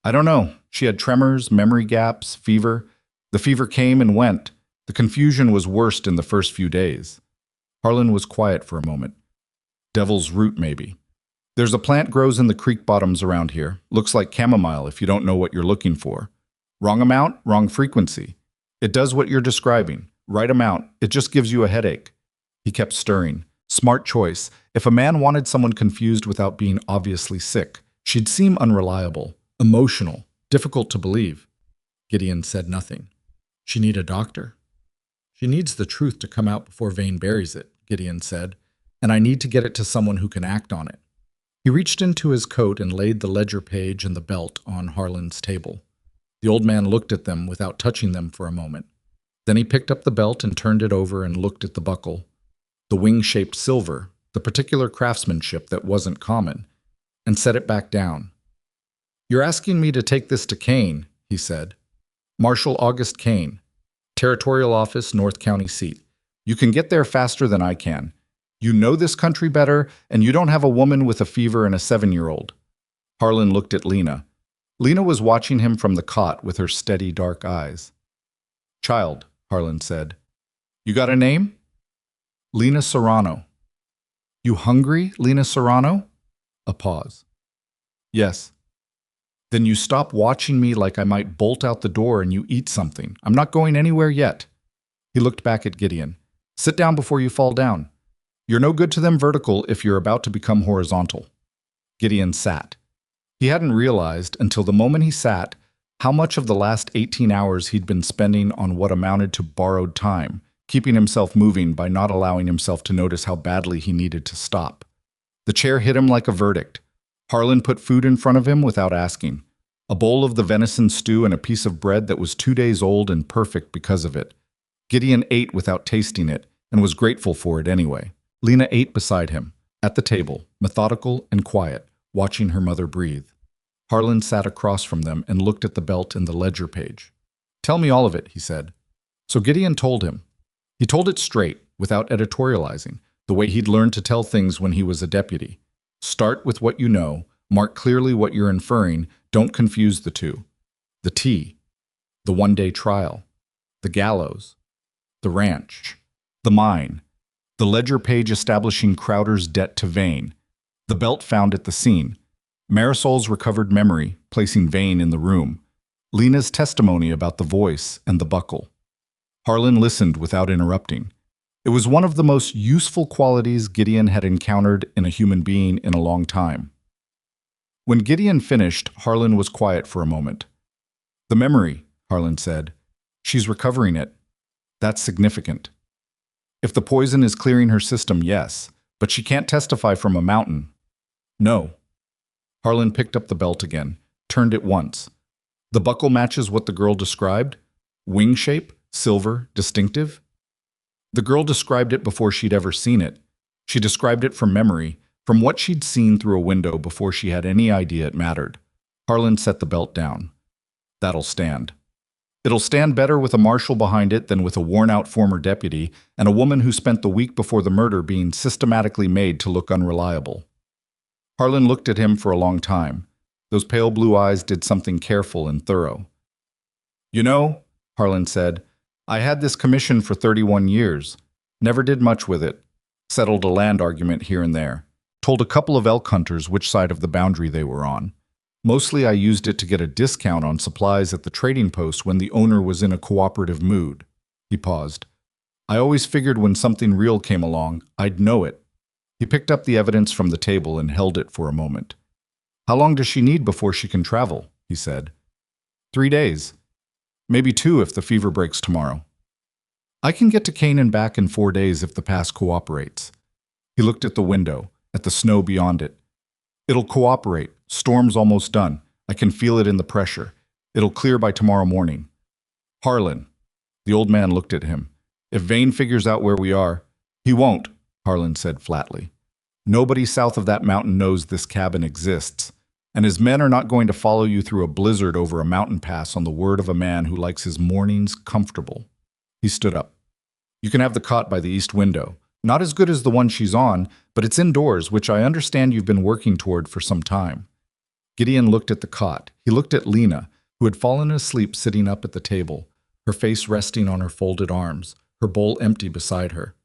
"I don't know. She had tremors, memory gaps, fever. The fever came and went. The confusion was worst in the first few days." Harlan was quiet for a moment. "Devil's root, maybe. There's a plant grows in the creek bottoms around here. Looks like chamomile if you don't know what you're looking for. Wrong amount, wrong frequency. It does what you're describing. Right amount, it just gives you a headache." He kept stirring. Smart choice. If a man wanted someone confused without being obviously sick, she'd seem unreliable, emotional, difficult to believe. Gideon said nothing. "She need a doctor." "She needs the truth to come out before Vane buries it," Gideon said, "and I need to get it to someone who can act on it." He reached into his coat and laid the ledger page and the belt on Harlan's table. The The old man looked at them without touching them for a moment. Then he picked up the belt and turned it over and looked at the buckle. The wing-shaped silver, the particular craftsmanship that wasn't common, and set it back down. "You're asking me to take this to Kane," he said. "Marshal August Kane, Territorial Office, North County Seat. You can get there faster than I can. You know this country better, and you don't have a woman with a fever and a 7-year-old. Harlan looked at Lena. Lena was watching him from the cot with her steady dark eyes. "Child," Harlan said. "You got a name?" "Lena Serrano." "You hungry, Lena Serrano?" A pause. "Yes." "Then you stop watching me like I might bolt out the door and you eat something. I'm not going anywhere yet." He looked back at Gideon. "Sit down before you fall down. You're no good to them vertical if you're about to become horizontal." Gideon sat. He hadn't realized, until the moment he sat, how much of the last 18 hours he'd been spending on what amounted to borrowed time, keeping himself moving by not allowing himself to notice how badly he needed to stop. The chair hit him like a verdict. Harlan put food in front of him without asking. A bowl of the venison stew and a piece of bread that was 2 days old and perfect because of it. Gideon ate without tasting it, and was grateful for it anyway. Lena ate beside him, at the table, methodical and quiet, watching her mother breathe. Harlan sat across from them and looked at the belt and the ledger page. "Tell me all of it," he said. So Gideon told him. He told it straight, without editorializing, the way he'd learned to tell things when he was a deputy. Start with what you know, mark clearly what you're inferring, don't confuse the two. The T, the one-day trial, the gallows, the ranch, the mine, the ledger page establishing Crowder's debt to Vane, the belt found at the scene, Marisol's recovered memory, placing Vane in the room, Lena's testimony about the voice and the buckle. Harlan listened without interrupting. It was one of the most useful qualities Gideon had encountered in a human being in a long time. When Gideon finished, Harlan was quiet for a moment. "The memory," Harlan said. "She's recovering it. That's significant. If the poison is clearing her system, yes, but she can't testify from a mountain." "No." Harlan picked up the belt again, turned it once. "The buckle matches what the girl described? Wing shape, silver, distinctive?" "The girl described it before she'd ever seen it. She described it from memory, from what she'd seen through a window before she had any idea it mattered." Harlan set the belt down. "That'll stand. It'll stand better with a marshal behind it than with a worn-out former deputy and a woman who spent the week before the murder being systematically made to look unreliable." Harlan looked at him for a long time. Those pale blue eyes did something careful and thorough. "You know," Harlan said, "I had this commission for 31 years. Never did much with it. Settled a land argument here and there. Told a couple of elk hunters which side of the boundary they were on. Mostly I used it to get a discount on supplies at the trading post when the owner was in a cooperative mood." He paused. "I always figured when something real came along, I'd know it." He picked up the evidence from the table and held it for a moment. "How long does she need before she can travel?" he said. 3 days. Maybe 2 if the fever breaks tomorrow. "I can get to Kane and back in 4 days if the pass cooperates." He looked at the window, at the snow beyond it. "It'll cooperate. Storm's almost done. I can feel it in the pressure. It'll clear by tomorrow morning." "Harlan." The old man looked at him. "If Vane figures out where we are—" "He won't," Harlan said flatly. "Nobody south of that mountain knows this cabin exists, and his men are not going to follow you through a blizzard over a mountain pass on the word of a man who likes his mornings comfortable." He stood up. "You can have the cot by the east window. Not as good as the one she's on, but it's indoors, which I understand you've been working toward for some time." Gideon looked at the cot. He looked at Lena, who had fallen asleep sitting up at the table, her face resting on her folded arms, her bowl empty beside her.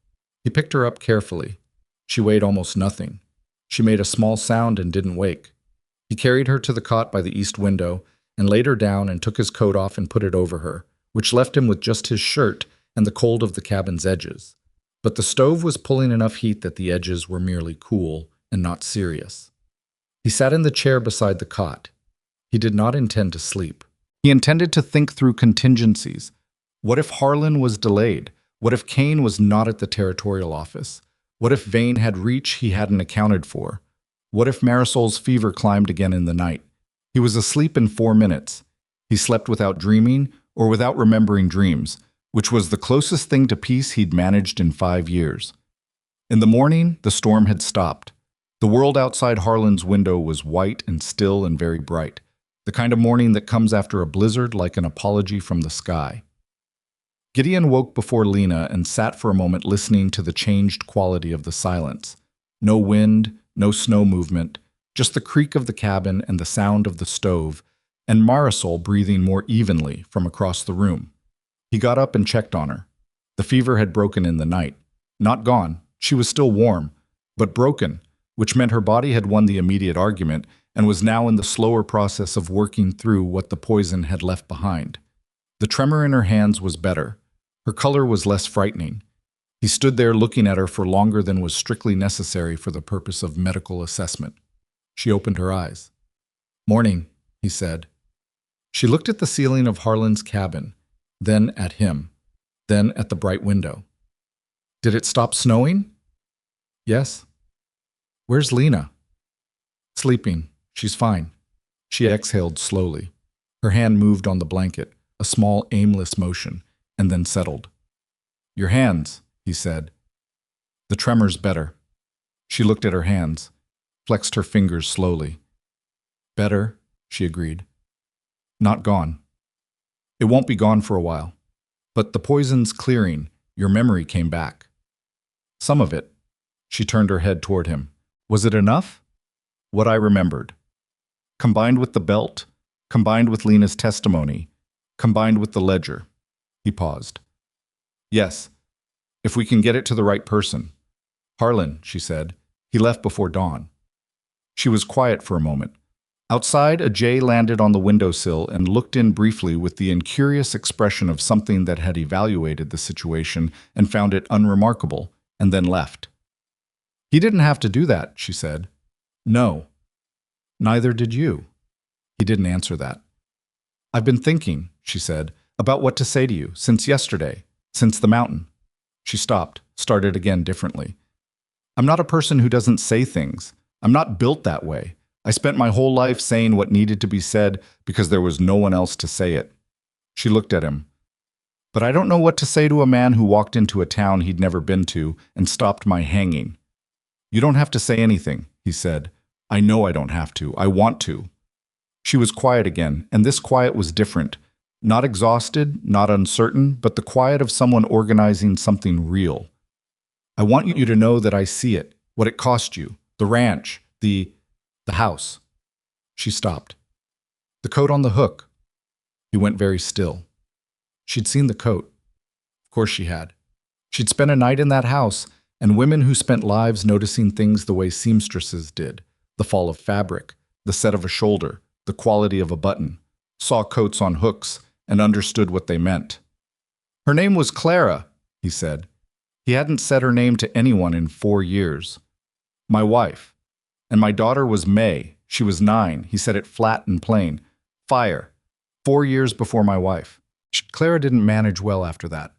He picked her up carefully. She weighed almost nothing. She made a small sound and didn't wake. He carried her to the cot by the east window and laid her down and took his coat off and put it over her, which left him with just his shirt and the cold of the cabin's edges. But the stove was pulling enough heat that the edges were merely cool and not serious. He sat in the chair beside the cot. He did not intend to sleep. He intended to think through contingencies. What if Harlan was delayed? What if Kane was not at the territorial office? What if Vane had reach he hadn't accounted for? What if Marisol's fever climbed again in the night? He was asleep in 4 minutes. He slept without dreaming or without remembering dreams, which was the closest thing to peace he'd managed in 5 years. In the morning, the storm had stopped. The world outside Harlan's window was white and still and very bright, the kind of morning that comes after a blizzard like an apology from the sky. Gideon woke before Lena and sat for a moment listening to the changed quality of the silence. No wind, no snow movement, just the creak of the cabin and the sound of the stove, and Marisol breathing more evenly from across the room. He got up and checked on her. The fever had broken in the night. Not gone, she was still warm, but broken, which meant her body had won the immediate argument and was now in the slower process of working through what the poison had left behind. The tremor in her hands was better. Her color was less frightening. He stood there looking at her for longer than was strictly necessary for the purpose of medical assessment. She opened her eyes. "Morning," he said. She looked at the ceiling of Harlan's cabin, then at him, then at the bright window. "Did it stop snowing?" "Yes." "Where's Lena?" "Sleeping. She's fine." She exhaled slowly. Her hand moved on the blanket, a small, aimless motion, and then settled. "Your hands," he said. "The tremor's better." She looked at her hands, flexed her fingers slowly. "Better," she agreed. "Not gone. It won't be gone for a while. But the poison's clearing. Your memory came back." "Some of it." She turned her head toward him. "Was it enough?" "What I remembered. Combined with the belt, combined with Lena's testimony, combined with the ledger." He paused. "Yes, if we can get it to the right person." "Harlan," she said. "He left before dawn." She was quiet for a moment. Outside, a jay landed on the windowsill and looked in briefly with the incurious expression of something that had evaluated the situation and found it unremarkable, and then left. "He didn't have to do that," she said. "No. Neither did you." He didn't answer that. "I've been thinking," she said, "about what to say to you, since yesterday, since the mountain." She stopped, started again differently. "I'm not a person who doesn't say things. I'm not built that way. I spent my whole life saying what needed to be said because there was no one else to say it." She looked at him. "But I don't know what to say to a man who walked into a town he'd never been to and stopped my hanging." "You don't have to say anything," he said. "I know I don't have to. I want to." She was quiet again, and this quiet was different. Not exhausted, not uncertain, but the quiet of someone organizing something real. "I want you to know that I see it, what it cost you, the ranch, the house." She stopped. "The coat on the hook." He went very still. She'd seen the coat. Of course she had. She'd spent a night in that house, and women who spent lives noticing things the way seamstresses did, the fall of fabric, the set of a shoulder, the quality of a button, saw coats on hooks, and understood what they meant. "Her name was Clara," he said. He hadn't said her name to anyone in 4 years. "My wife. And my daughter was May. She was 9. He said it flat and plain. Fire. 4 years before my wife. Clara didn't manage well after that."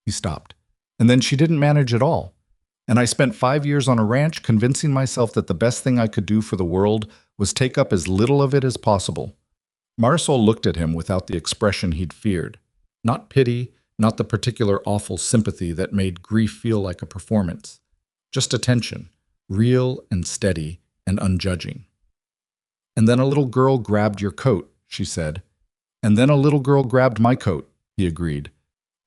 He stopped. "And then she didn't manage at all. And I spent 5 years on a ranch convincing myself that the best thing I could do for the world was take up as little of it as possible." Marisol looked at him without the expression he'd feared. Not pity, not the particular awful sympathy that made grief feel like a performance. Just attention, real and steady and unjudging. "And then a little girl grabbed your coat," she said. "And then a little girl grabbed my coat," he agreed.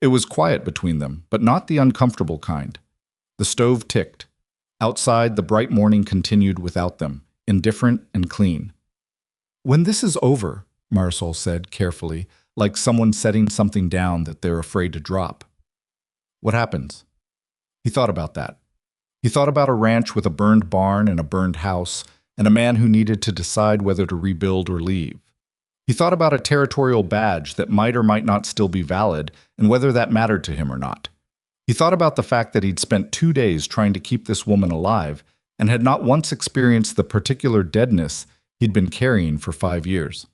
It was quiet between them, but not the uncomfortable kind. The stove ticked. Outside, the bright morning continued without them, indifferent and clean. "When this is over," Marisol said carefully, like someone setting something down that they're afraid to drop. "What happens?" He thought about that. He thought about a ranch with a burned barn and a burned house, and a man who needed to decide whether to rebuild or leave. He thought about a territorial badge that might or might not still be valid, and whether that mattered to him or not. He thought about the fact that he'd spent 2 days trying to keep this woman alive, and had not once experienced the particular deadness he'd been carrying for 5 years.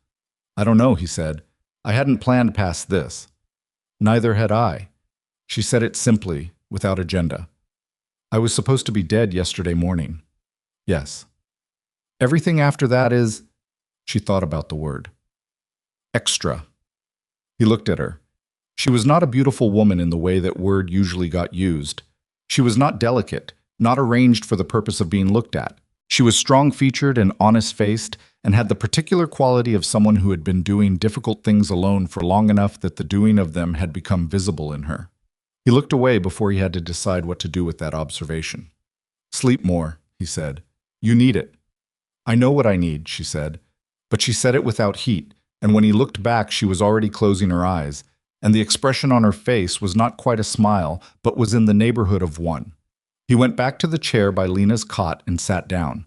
"I don't know," he said. "I hadn't planned past this." "Neither had I." She said it simply, without agenda. "I was supposed to be dead yesterday morning." "Yes." "Everything after that is—" She thought about the word. "Extra." He looked at her. She was not a beautiful woman in the way that word usually got used. She was not delicate, not arranged for the purpose of being looked at. She was strong-featured and honest-faced, and had the particular quality of someone who had been doing difficult things alone for long enough that the doing of them had become visible in her. He looked away before he had to decide what to do with that observation. "Sleep more," he said. "You need it." "I know what I need," she said. But she said it without heat, and when he looked back she was already closing her eyes, and the expression on her face was not quite a smile, but was in the neighborhood of one. He went back to the chair by Lena's cot and sat down.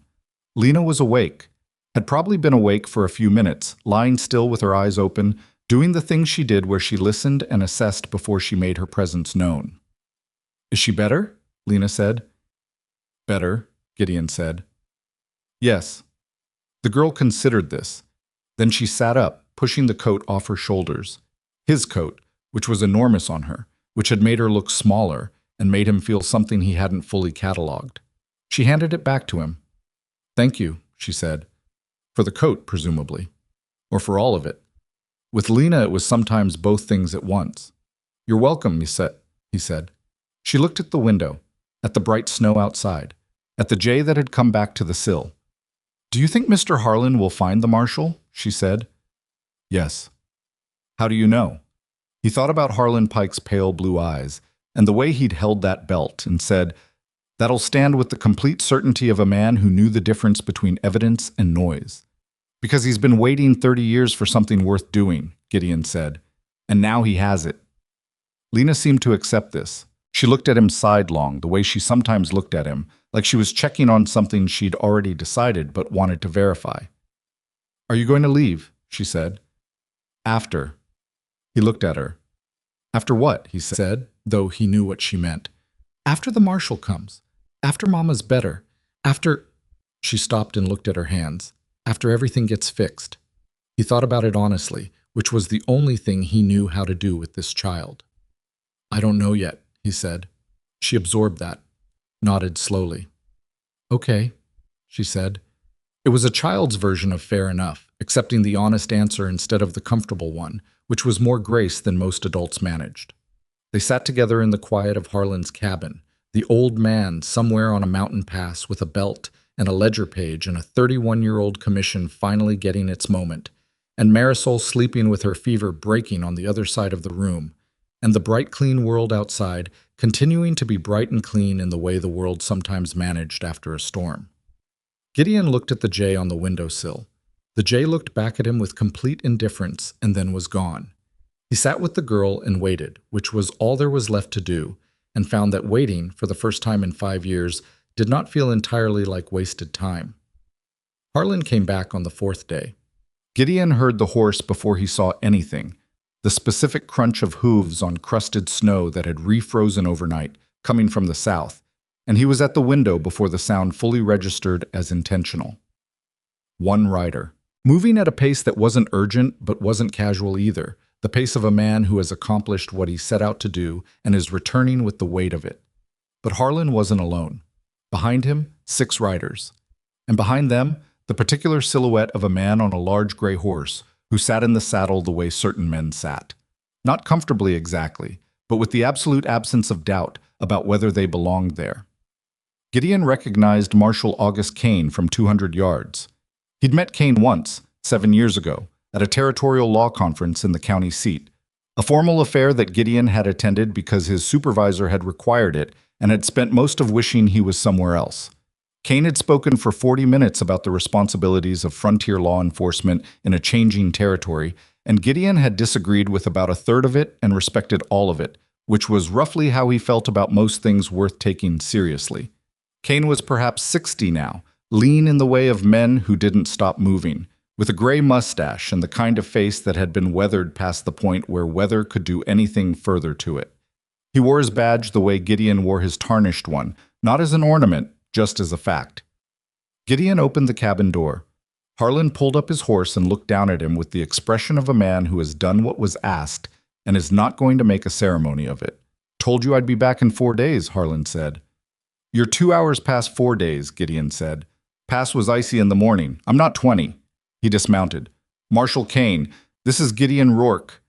Lena was awake, had probably been awake for a few minutes, lying still with her eyes open, doing the things she did where she listened and assessed before she made her presence known. "Is she better?" Lena said. "Better," Gideon said. "Yes." The girl considered this. Then she sat up, pushing the coat off her shoulders. His coat, which was enormous on her, which had made her look smaller and made him feel something he hadn't fully catalogued. She handed it back to him. "Thank you," she said. For the coat, presumably. Or for all of it. With Lena, it was sometimes both things at once. "You're welcome," he said. She looked at the window, at the bright snow outside, at the jay that had come back to the sill. "Do you think Mr. Harlan will find the marshal?" she said. "Yes." "How do you know?" He thought about Harlan Pike's pale blue eyes, and the way he'd held that belt, and said, "That'll stand with the complete certainty of a man who knew the difference between evidence and noise." "Because he's been waiting 30 years for something worth doing," Gideon said, "and now he has it." Lena seemed to accept this. She looked at him sidelong, the way she sometimes looked at him, like she was checking on something she'd already decided but wanted to verify. "Are you going to leave?" she said. "After." He looked at her. "After what?" he said, though he knew what she meant. "After the marshal comes. After Mama's better. After—" She stopped and looked at her hands. "After everything gets fixed." He thought about it honestly, which was the only thing he knew how to do with this child. "I don't know yet," he said. She absorbed that, nodded slowly. "Okay," she said. It was a child's version of fair enough, accepting the honest answer instead of the comfortable one, which was more grace than most adults managed. They sat together in the quiet of Harlan's cabin, the old man somewhere on a mountain pass with a belt and a ledger page and a 31-year-old commission finally getting its moment, and Marisol sleeping with her fever breaking on the other side of the room, and the bright, clean world outside continuing to be bright and clean in the way the world sometimes managed after a storm. Gideon looked at the jay on the windowsill. The jay looked back at him with complete indifference and then was gone. He sat with the girl and waited, which was all there was left to do, and found that waiting, for the first time in 5 years, did not feel entirely like wasted time. Harlan came back on the 4th day. Gideon heard the horse before he saw anything, the specific crunch of hooves on crusted snow that had refrozen overnight, coming from the south, and he was at the window before the sound fully registered as intentional. One rider, moving at a pace that wasn't urgent but wasn't casual either, the pace of a man who has accomplished what he set out to do and is returning with the weight of it. But Harlan wasn't alone. Behind him, 6 riders. And behind them, the particular silhouette of a man on a large gray horse who sat in the saddle the way certain men sat. Not comfortably exactly, but with the absolute absence of doubt about whether they belonged there. Gideon recognized Marshal August Kane from 200 yards. He'd met Kane once, 7 years ago, at a territorial law conference in the county seat, a formal affair that Gideon had attended because his supervisor had required it and had spent most of wishing he was somewhere else. Kane had spoken for 40 minutes about the responsibilities of frontier law enforcement in a changing territory, and Gideon had disagreed with about a third of it and respected all of it, which was roughly how he felt about most things worth taking seriously. Kane was perhaps 60 now, lean in the way of men who didn't stop moving, with a gray mustache and the kind of face that had been weathered past the point where weather could do anything further to it. He wore his badge the way Gideon wore his tarnished one, not as an ornament, just as a fact. Gideon opened the cabin door. Harlan pulled up his horse and looked down at him with the expression of a man who has done what was asked and is not going to make a ceremony of it. "Told you I'd be back in 4 days, Harlan said. "You're 2 hours past 4 days, Gideon said. "Pass was icy in the morning. I'm not 20. He dismounted. "Marshal Kane, this is Gideon Rourke."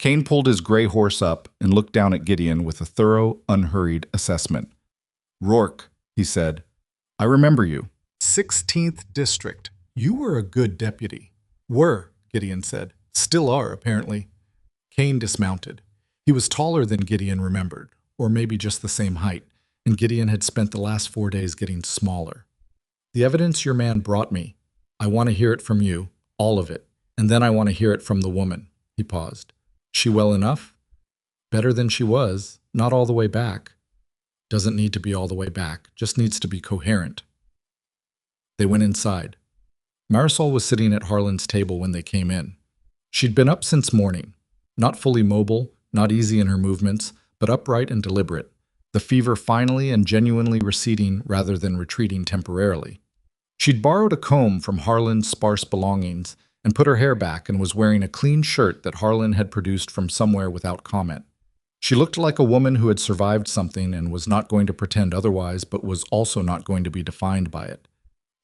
Kane pulled his gray horse up and looked down at Gideon with a thorough, unhurried assessment. "Rourke," he said, "I remember you. 16th District. You were a good deputy." "Were," Gideon said. "Still are, apparently." Kane dismounted. He was taller than Gideon remembered, or maybe just the same height, and Gideon had spent the last 4 days getting smaller. "The evidence your man brought me. I want to hear it from you, all of it, and then I want to hear it from the woman." He paused. "She well enough?" "Better than she was, not all the way back." "Doesn't need to be all the way back, just needs to be coherent." They went inside. Marisol was sitting at Harlan's table when they came in. She'd been up since morning, not fully mobile, not easy in her movements, but upright and deliberate, the fever finally and genuinely receding rather than retreating temporarily. She'd borrowed a comb from Harlan's sparse belongings and put her hair back and was wearing a clean shirt that Harlan had produced from somewhere without comment. She looked like a woman who had survived something and was not going to pretend otherwise, but was also not going to be defined by it.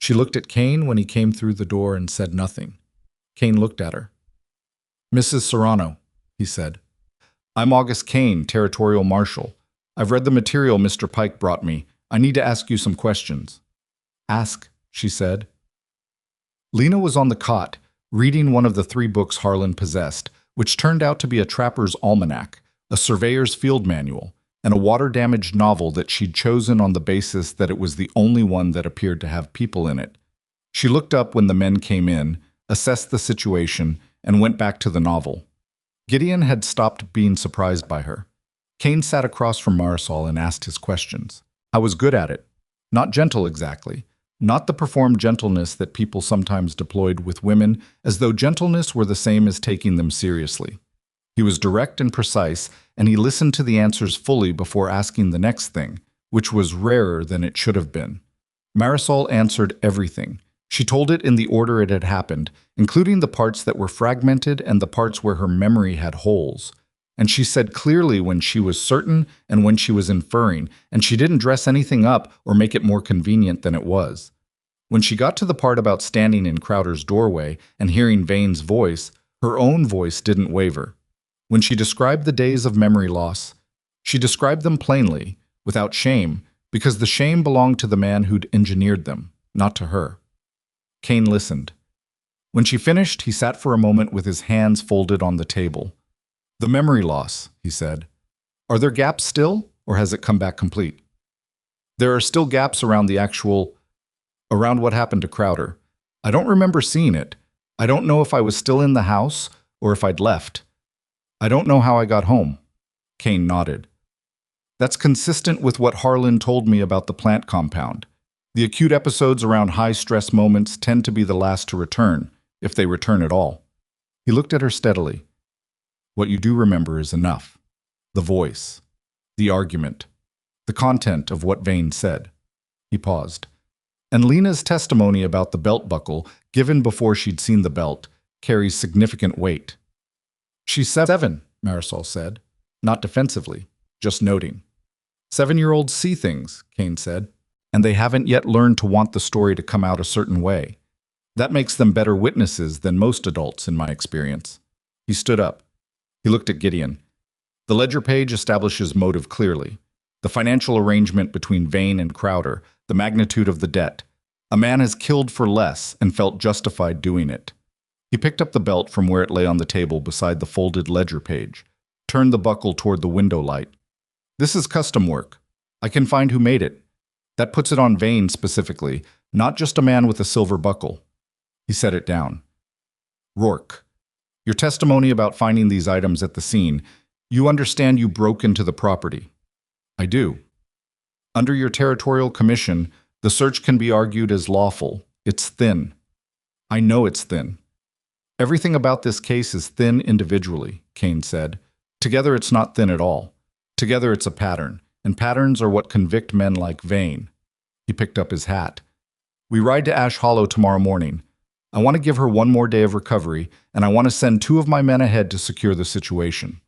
She looked at Kane when he came through the door and said nothing. Kane looked at her. "Mrs. Serrano," he said. "I'm August Kane, Territorial Marshal. I've read the material Mr. Pike brought me. I need to ask you some questions." "Ask," she said. Lena was on the cot, reading one of the 3 books Harlan possessed, which turned out to be a trapper's almanac, a surveyor's field manual, and a water-damaged novel that she'd chosen on the basis that it was the only one that appeared to have people in it. She looked up when the men came in, assessed the situation, and went back to the novel. Gideon had stopped being surprised by her. Kane sat across from Marisol and asked his questions. "I was good at it. Not gentle exactly. Not the performed gentleness that people sometimes deployed with women, as though gentleness were the same as taking them seriously. He was direct and precise, and he listened to the answers fully before asking the next thing, which was rarer than it should have been. Marisol answered everything. She told it in the order it had happened, including the parts that were fragmented and the parts where her memory had holes. And she said clearly when she was certain and when she was inferring, and she didn't dress anything up or make it more convenient than it was. When she got to the part about standing in Crowder's doorway and hearing Vane's voice, her own voice didn't waver. When she described the days of memory loss, she described them plainly, without shame, because the shame belonged to the man who'd engineered them, not to her. Kane listened. When she finished, he sat for a moment with his hands folded on the table. "The memory loss," he said. "Are there gaps still, or has it come back complete?" "There are still gaps around around what happened to Crowder. I don't remember seeing it. I don't know if I was still in the house or if I'd left. I don't know how I got home." Kane nodded. "That's consistent with what Harlan told me about the plant compound. The acute episodes around high-stress moments tend to be the last to return, if they return at all." He looked at her steadily. "What you do remember is enough. The voice, the argument, the content of what Vane said." He paused. "And Lena's testimony about the belt buckle, given before she'd seen the belt, carries significant weight." "She's 7, Marisol said, not defensively, just noting. 7-year-olds see things, Kane said, and they haven't yet learned to want the story to come out a certain way. That makes them better witnesses than most adults, in my experience." He stood up. He looked at Gideon. "The ledger page establishes motive clearly. The financial arrangement between Vane and Crowder, the magnitude of the debt. A man has killed for less and felt justified doing it." He picked up the belt from where it lay on the table beside the folded ledger page, turned the buckle toward the window light. "This is custom work. I can find who made it. That puts it on Vane specifically, not just a man with a silver buckle." He set it down. "Rourke, your testimony about finding these items at the scene, you understand you broke into the property." "I do." "Under your territorial commission, the search can be argued as lawful. It's thin." "I know it's thin." "Everything about this case is thin individually," Kane said. "Together it's not thin at all. Together it's a pattern, and patterns are what convict men like Vane." He picked up his hat. "We ride to Ash Hollow tomorrow morning. I want to give her 1 more day of recovery, and I want to send 2 of my men ahead to secure the situation."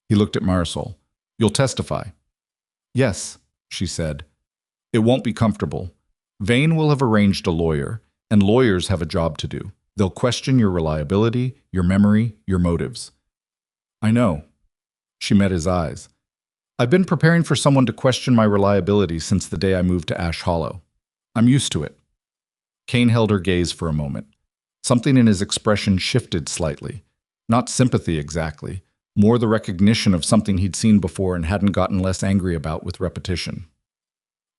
He looked at Marisol. "You'll testify?" "Yes," she said. "It won't be comfortable. Vane will have arranged a lawyer, and lawyers have a job to do. They'll question your reliability, your memory, your motives." I know. She met his eyes. I've been preparing for someone to question my reliability since the day I moved to Ash Hollow. I'm used to it. Kane held her gaze for a moment. Something in his expression shifted slightly. Not sympathy exactly, more the recognition of something he'd seen before and hadn't gotten less angry about with repetition.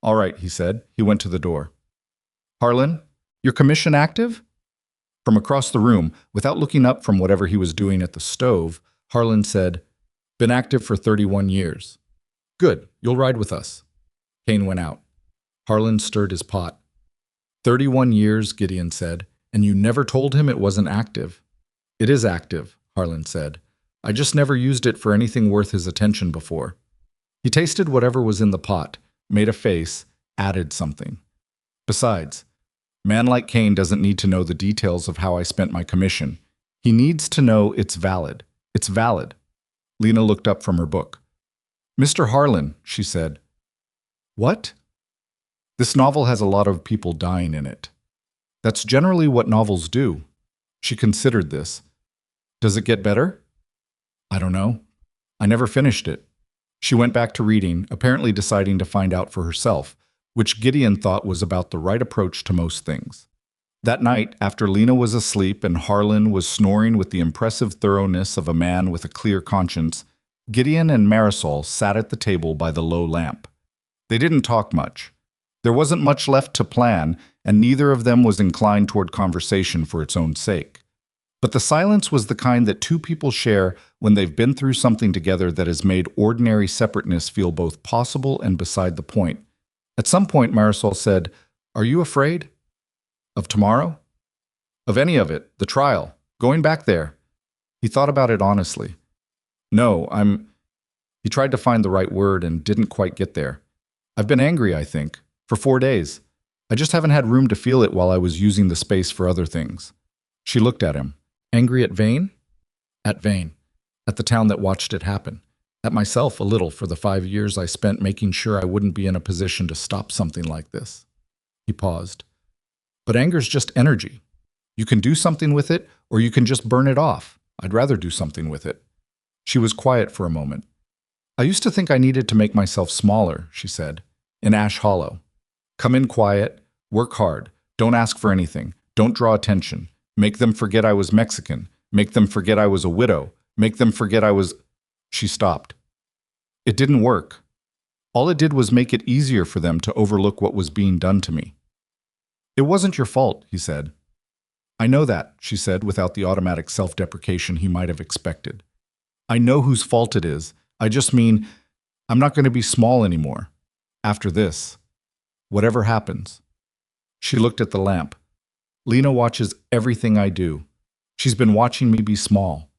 All right, he said. He went to the door. Harlan, your commission active? From across the room, without looking up from whatever he was doing at the stove, Harlan said, Been active for 31 years. Good, you'll ride with us. Kane went out. Harlan stirred his pot. 31 years, Gideon said, and you never told him it wasn't active. It is active, Harlan said. I just never used it for anything worth his attention before. He tasted whatever was in the pot, made a face, added something. Besides, a man like Kane doesn't need to know the details of how I spent my commission. He needs to know it's valid. It's valid. Lena looked up from her book. Mr. Harlan, she said. What? This novel has a lot of people dying in it. That's generally what novels do. She considered this. Does it get better? I don't know. I never finished it. She went back to reading, apparently deciding to find out for herself, which Gideon thought was about the right approach to most things. That night, after Lena was asleep and Harlan was snoring with the impressive thoroughness of a man with a clear conscience, Gideon and Marisol sat at the table by the low lamp. They didn't talk much. There wasn't much left to plan, and neither of them was inclined toward conversation for its own sake. But the silence was the kind that two people share when they've been through something together that has made ordinary separateness feel both possible and beside the point. At some point, Marisol said, Are you afraid? Of tomorrow? Of any of it, the trial, going back there. He thought about it honestly. No, He tried to find the right word and didn't quite get there. I've been angry, I think, for 4 days. I just haven't had room to feel it while I was using the space for other things. She looked at him. Angry at Vane? At Vane. At the town that watched it happen. At myself a little for the 5 years I spent making sure I wouldn't be in a position to stop something like this. He paused. But anger's just energy. You can do something with it, or you can just burn it off. I'd rather do something with it. She was quiet for a moment. I used to think I needed to make myself smaller, she said, in Ash Hollow. Come in quiet, work hard, don't ask for anything, don't draw attention, make them forget I was Mexican, make them forget I was a widow, make them forget I was... She stopped. It didn't work. All it did was make it easier for them to overlook what was being done to me. It wasn't your fault, he said. I know that, she said, without the automatic self-deprecation he might have expected. I know whose fault it is. I just mean, I'm not going to be small anymore. After this. Whatever happens. She looked at the lamp. Lena watches everything I do. She's been watching me be small.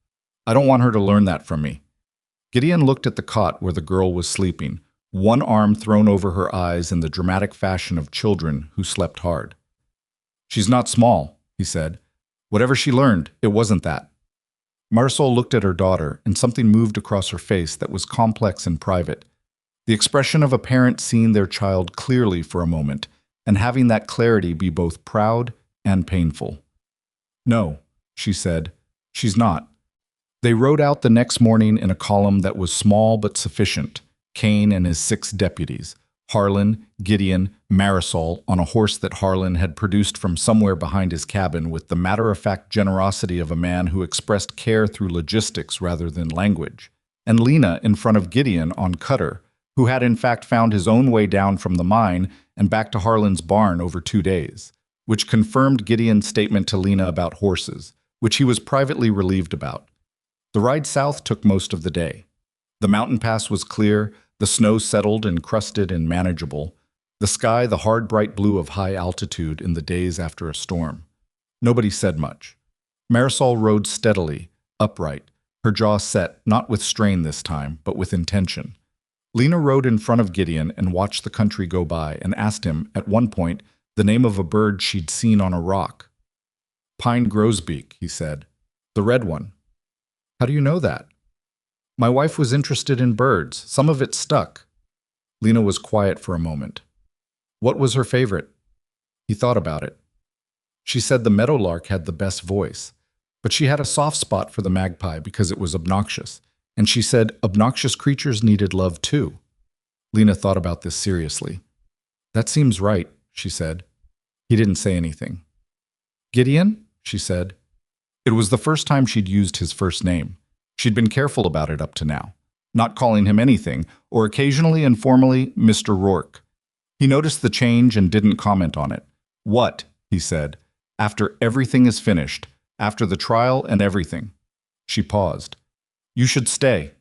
I don't want her to learn that from me. Gideon looked at the cot where the girl was sleeping, one arm thrown over her eyes in the dramatic fashion of children who slept hard. She's not small, he said. Whatever she learned, it wasn't that. Marisol looked at her daughter, and something moved across her face that was complex and private. The expression of a parent seeing their child clearly for a moment, and having that clarity be both proud and painful. No, she said, she's not. They rode out the next morning in a column that was small but sufficient, Kane and his 6 deputies, Harlan, Gideon, Marisol, on a horse that Harlan had produced from somewhere behind his cabin with the matter-of-fact generosity of a man who expressed care through logistics rather than language, and Lena in front of Gideon on Cutter, who had in fact found his own way down from the mine and back to Harlan's barn over 2 days, which confirmed Gideon's statement to Lena about horses, which he was privately relieved about. The ride south took most of the day. The mountain pass was clear, the snow settled and crusted and manageable, the sky the hard bright blue of high altitude in the days after a storm. Nobody said much. Marisol rode steadily, upright, her jaw set, not with strain this time, but with intention. Lena rode in front of Gideon and watched the country go by and asked him, at one point, the name of a bird she'd seen on a rock. Pine grosbeak, he said. The red one. How do you know that? My wife was interested in birds. Some of it stuck. Lena was quiet for a moment. What was her favorite? He thought about it. She said the meadowlark had the best voice, but she had a soft spot for the magpie because it was obnoxious, And she said obnoxious creatures needed love too. Lena thought about this seriously. That seems right, she said. He didn't say anything. Gideon? She said. It was the first time she'd used his first name. She'd been careful about it up to now, not calling him anything, or occasionally informally, Mr. Rourke. He noticed the change and didn't comment on it. What? He said. After everything is finished, after the trial and everything. She paused. You should stay.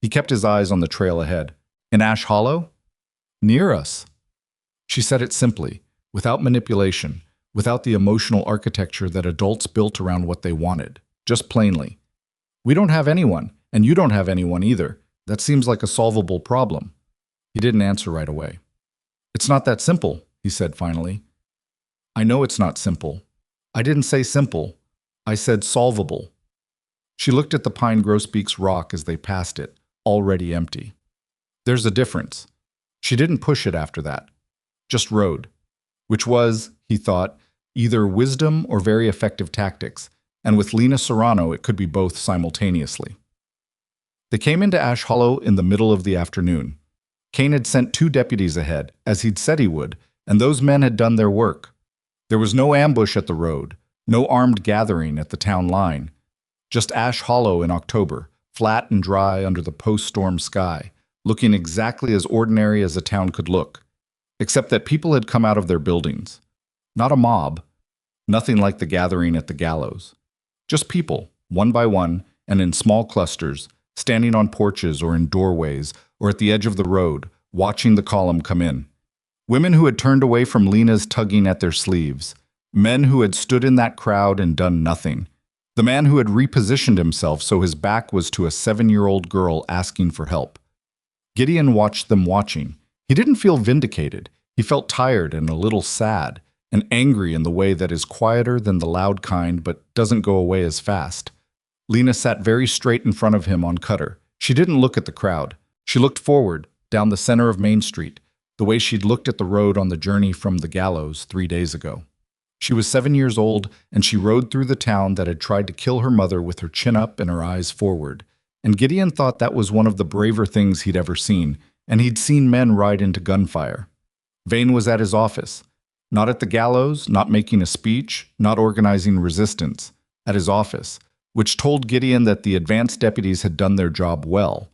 He kept his eyes on the trail ahead. In Ash Hollow? Near us. She said it simply, without manipulation, without the emotional architecture that adults built around what they wanted, just plainly. We don't have anyone, and you don't have anyone either. That seems like a solvable problem. He didn't answer right away. It's not that simple, he said finally. I know it's not simple. I didn't say simple. I said solvable. She looked at the pine grosbeak's rock as they passed it, already empty. There's a difference. She didn't push it after that. Just rode. Which was, he thought, either wisdom or very effective tactics, and with Lena Serrano it could be both simultaneously. They came into Ash Hollow in the middle of the afternoon. Kane had sent 2 deputies ahead, as he'd said he would, and those men had done their work. There was no ambush at the road, no armed gathering at the town line. Just Ash Hollow in October, flat and dry under the post-storm sky, looking exactly as ordinary as a town could look, except that people had come out of their buildings. Not a mob, nothing like the gathering at the gallows. Just people, one by one, and in small clusters, standing on porches or in doorways or at the edge of the road, watching the column come in. Women who had turned away from Lena's tugging at their sleeves. Men who had stood in that crowd and done nothing. The man who had repositioned himself so his back was to a 7-year-old girl asking for help. Gideon watched them watching. He didn't feel vindicated. He felt tired and a little sad, and angry in the way that is quieter than the loud kind but doesn't go away as fast. Lena sat very straight in front of him on Cutter. She didn't look at the crowd. She looked forward, down the center of Main Street, the way she'd looked at the road on the journey from the gallows 3 days ago. She was 7 years old, and she rode through the town that had tried to kill her mother with her chin up and her eyes forward. And Gideon thought that was one of the braver things he'd ever seen, and he'd seen men ride into gunfire. Vane was at his office. Not at the gallows, not making a speech, not organizing resistance. At his office, which told Gideon that the advanced deputies had done their job well.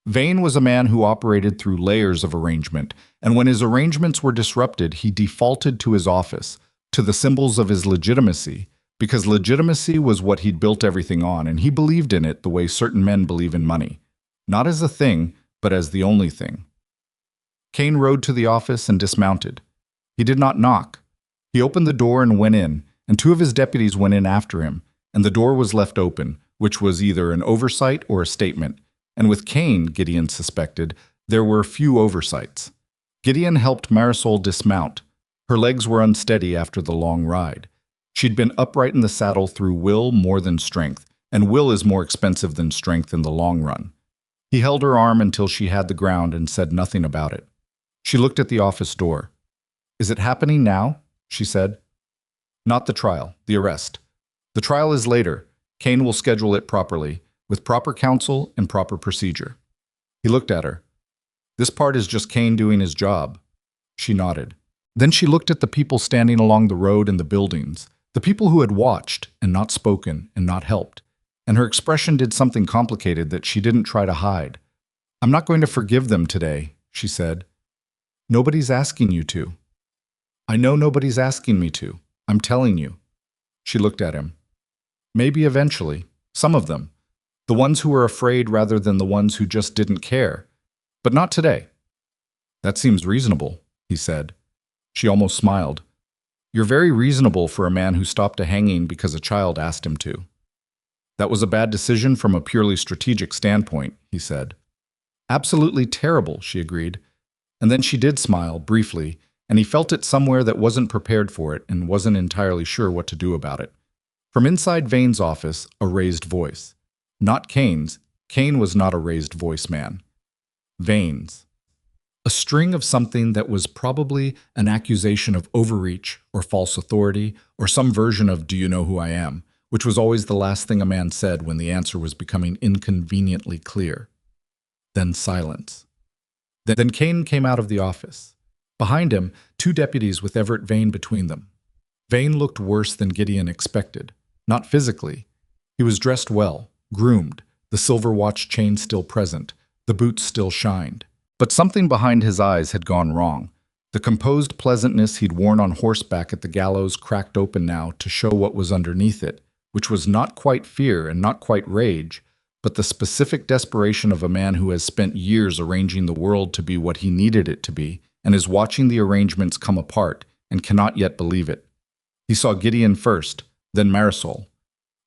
Vane was a man who operated through layers of arrangement, and when his arrangements were disrupted, he defaulted to his office, to the symbols of his legitimacy, because legitimacy was what he'd built everything on, and he believed in it the way certain men believe in money. Not as a thing, but as the only thing. Kane rode to the office and dismounted. He did not knock. He opened the door and went in, and 2 of his deputies went in after him, and the door was left open, which was either an oversight or a statement. And with Kane, Gideon suspected, there were few oversights. Gideon helped Marisol dismount. Her legs were unsteady after the long ride. She'd been upright in the saddle through will more than strength, and will is more expensive than strength in the long run. He held her arm until she had the ground and said nothing about it. She looked at the office door. Is it happening now? She said. Not the trial, the arrest. The trial is later. Kane will schedule it properly, with proper counsel and proper procedure. He looked at her. This part is just Kane doing his job. She nodded. Then she looked at the people standing along the road and the buildings, the people who had watched and not spoken and not helped, and her expression did something complicated that she didn't try to hide. I'm not going to forgive them today, she said. Nobody's asking you to. I know nobody's asking me to. I'm telling you. She looked at him. Maybe eventually, some of them. The ones who were afraid rather than the ones who just didn't care. But not today. That seems reasonable, he said. She almost smiled. You're very reasonable for a man who stopped a hanging because a child asked him to. That was a bad decision from a purely strategic standpoint, he said. Absolutely terrible, she agreed. And then she did smile, briefly, and he felt it somewhere that wasn't prepared for it and wasn't entirely sure what to do about it. From inside Vane's office, a raised voice. Not Kane's. Kane was not a raised voice man. Vane's. A string of something that was probably an accusation of overreach or false authority or some version of "Do you know who I am?" which was always the last thing a man said when the answer was becoming inconveniently clear. Then silence. Then Kane came out of the office. Behind him, two deputies with Everett Vane between them. Vane looked worse than Gideon expected. Not physically. He was dressed well, groomed, the silver watch chain still present, the boots still shined. But something behind his eyes had gone wrong. The composed pleasantness he'd worn on horseback at the gallows cracked open now to show what was underneath it, which was not quite fear and not quite rage, but the specific desperation of a man who has spent years arranging the world to be what he needed it to be, and is watching the arrangements come apart and cannot yet believe it. He saw Gideon first, then Marisol.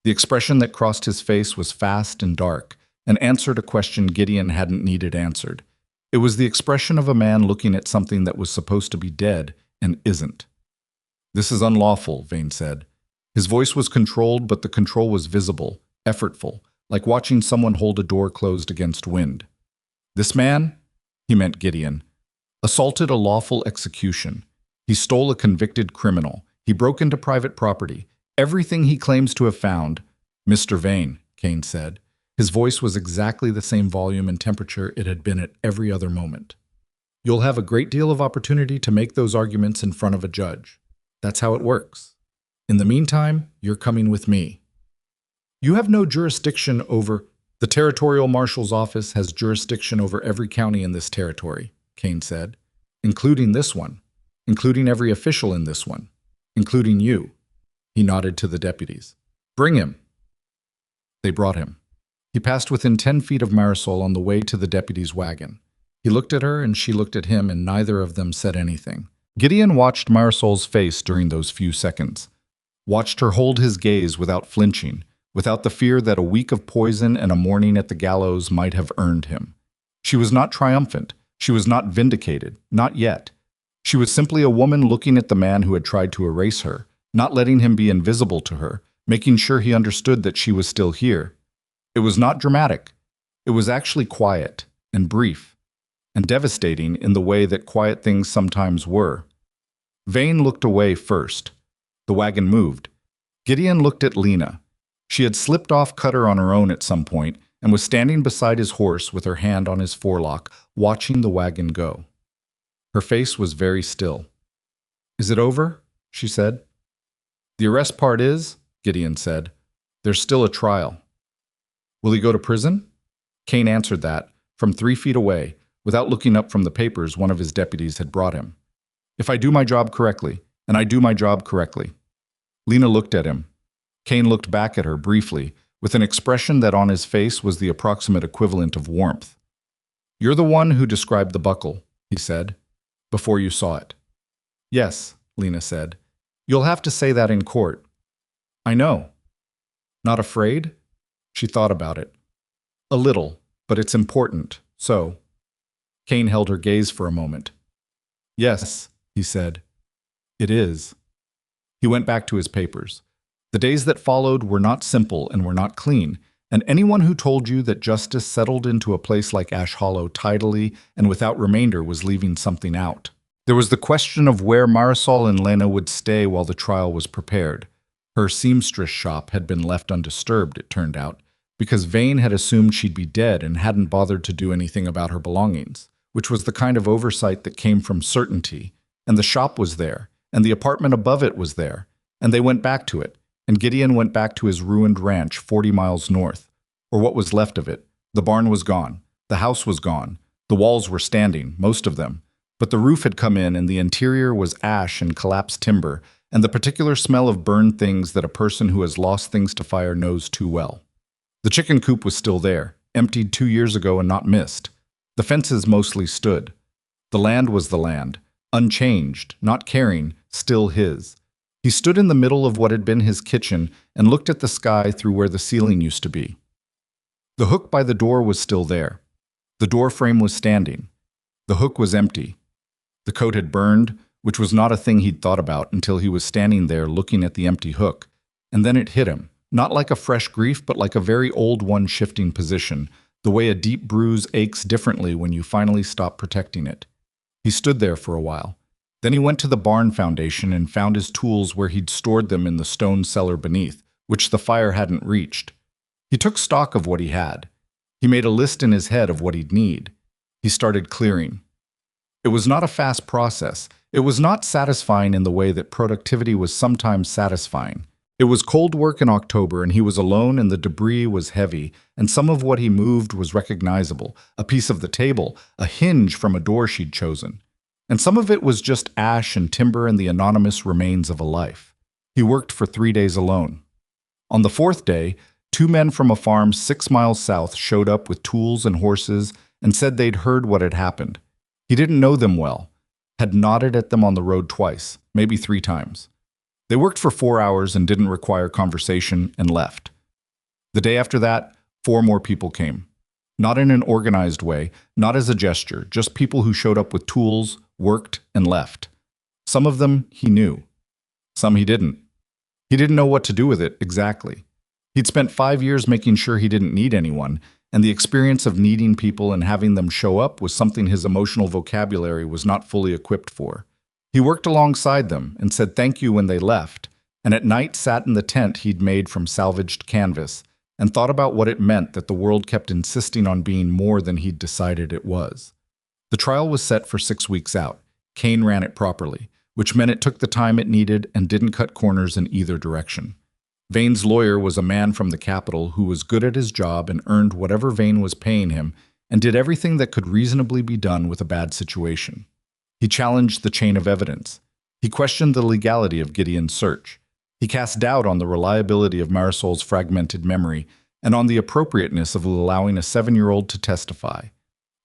The expression that crossed his face was fast and dark, and answered a question Gideon hadn't needed answered. It was the expression of a man looking at something that was supposed to be dead and isn't. "This is unlawful," Vane said. His voice was controlled, but the control was visible, effortful, like watching someone hold a door closed against wind. "This man," he meant Gideon, "assaulted a lawful execution. He stole a convicted criminal. He broke into private property. Everything he claims to have found." "Mr. Vane," Kane said. His voice was exactly the same volume and temperature it had been at every other moment. "You'll have a great deal of opportunity to make those arguments in front of a judge. That's how it works. In the meantime, you're coming with me." "You have no jurisdiction over—" "The Territorial Marshal's Office has jurisdiction over every county in this territory," Kane said, "including this one, including every official in this one, including you." He nodded to the deputies. "Bring him." They brought him. He passed within 10 feet of Marisol on the way to the deputy's wagon. He looked at her and she looked at him, and neither of them said anything. Gideon watched Marisol's face during those few seconds, watched her hold his gaze without flinching, without the fear that a week of poison and a morning at the gallows might have earned him. She was not triumphant. She was not vindicated. Not yet. She was simply a woman looking at the man who had tried to erase her, not letting him be invisible to her, making sure he understood that she was still here. It was not dramatic. It was actually quiet and brief and devastating in the way that quiet things sometimes were. Vane looked away first. The wagon moved. Gideon looked at Lena. She had slipped off Cutter on her own at some point and was standing beside his horse with her hand on his forelock, watching the wagon go. Her face was very still. "Is it over?" she said. "The arrest part is," Gideon said. "There's still a trial." "Will he go to prison?" Kane answered that, from 3 feet away, without looking up from the papers one of his deputies had brought him. "If I do my job correctly, and I do my job correctly." Lena looked at him. Kane looked back at her briefly, with an expression that on his face was the approximate equivalent of warmth. "You're the one who described the buckle," he said, "before you saw it." "Yes," Lena said. "You'll have to say that in court." "I know." "Not afraid?" She thought about it. "A little, but it's important, so." Kane held her gaze for a moment. "Yes," he said. "It is." He went back to his papers. The days that followed were not simple and were not clean, and anyone who told you that justice settled into a place like Ash Hollow tidily and without remainder was leaving something out. There was the question of where Marisol and Lena would stay while the trial was prepared. Her seamstress shop had been left undisturbed, it turned out, because Vane had assumed she'd be dead and hadn't bothered to do anything about her belongings, which was the kind of oversight that came from certainty. And the shop was there, and the apartment above it was there, and they went back to it, and Gideon went back to his ruined ranch 40 miles north, or what was left of it. The barn was gone, the house was gone, the walls were standing, most of them, but the roof had come in and the interior was ash and collapsed timber, and the particular smell of burned things that a person who has lost things to fire knows too well. The chicken coop was still there, emptied 2 years ago and not missed. The fences mostly stood. The land was the land, unchanged, not caring, still his. He stood in the middle of what had been his kitchen and looked at the sky through where the ceiling used to be. The hook by the door was still there. The door frame was standing. The hook was empty. The coat had burned, which was not a thing he'd thought about until he was standing there looking at the empty hook. And then it hit him, not like a fresh grief, but like a very old one shifting position, the way a deep bruise aches differently when you finally stop protecting it. He stood there for a while. Then he went to the barn foundation and found his tools where he'd stored them in the stone cellar beneath, which the fire hadn't reached. He took stock of what he had. He made a list in his head of what he'd need. He started clearing. It was not a fast process. It was not satisfying in the way that productivity was sometimes satisfying. It was cold work in October, and he was alone, and the debris was heavy, and some of what he moved was recognizable, a piece of the table, a hinge from a door she'd chosen. And some of it was just ash and timber and the anonymous remains of a life. He worked for 3 days alone. On the fourth day, 2 men from a farm 6 miles south showed up with tools and horses and said they'd heard what had happened. He didn't know them well, had nodded at them on the road twice, maybe 3 times. They worked for 4 hours and didn't require conversation and left. The day after that, 4 more people came. Not in an organized way, not as a gesture, just people who showed up with tools, worked, and left. Some of them he knew. Some he didn't. He didn't know what to do with it exactly. He'd spent 5 years making sure he didn't need anyone, and the experience of needing people and having them show up was something his emotional vocabulary was not fully equipped for. He worked alongside them and said thank you when they left, and at night sat in the tent he'd made from salvaged canvas and thought about what it meant that the world kept insisting on being more than he'd decided it was. The trial was set for 6 weeks out. Kane ran it properly, which meant it took the time it needed and didn't cut corners in either direction. Vane's lawyer was a man from the capital who was good at his job and earned whatever Vane was paying him and did everything that could reasonably be done with a bad situation. He challenged the chain of evidence. He questioned the legality of Gideon's search. He cast doubt on the reliability of Marisol's fragmented memory and on the appropriateness of allowing a 7-year-old to testify.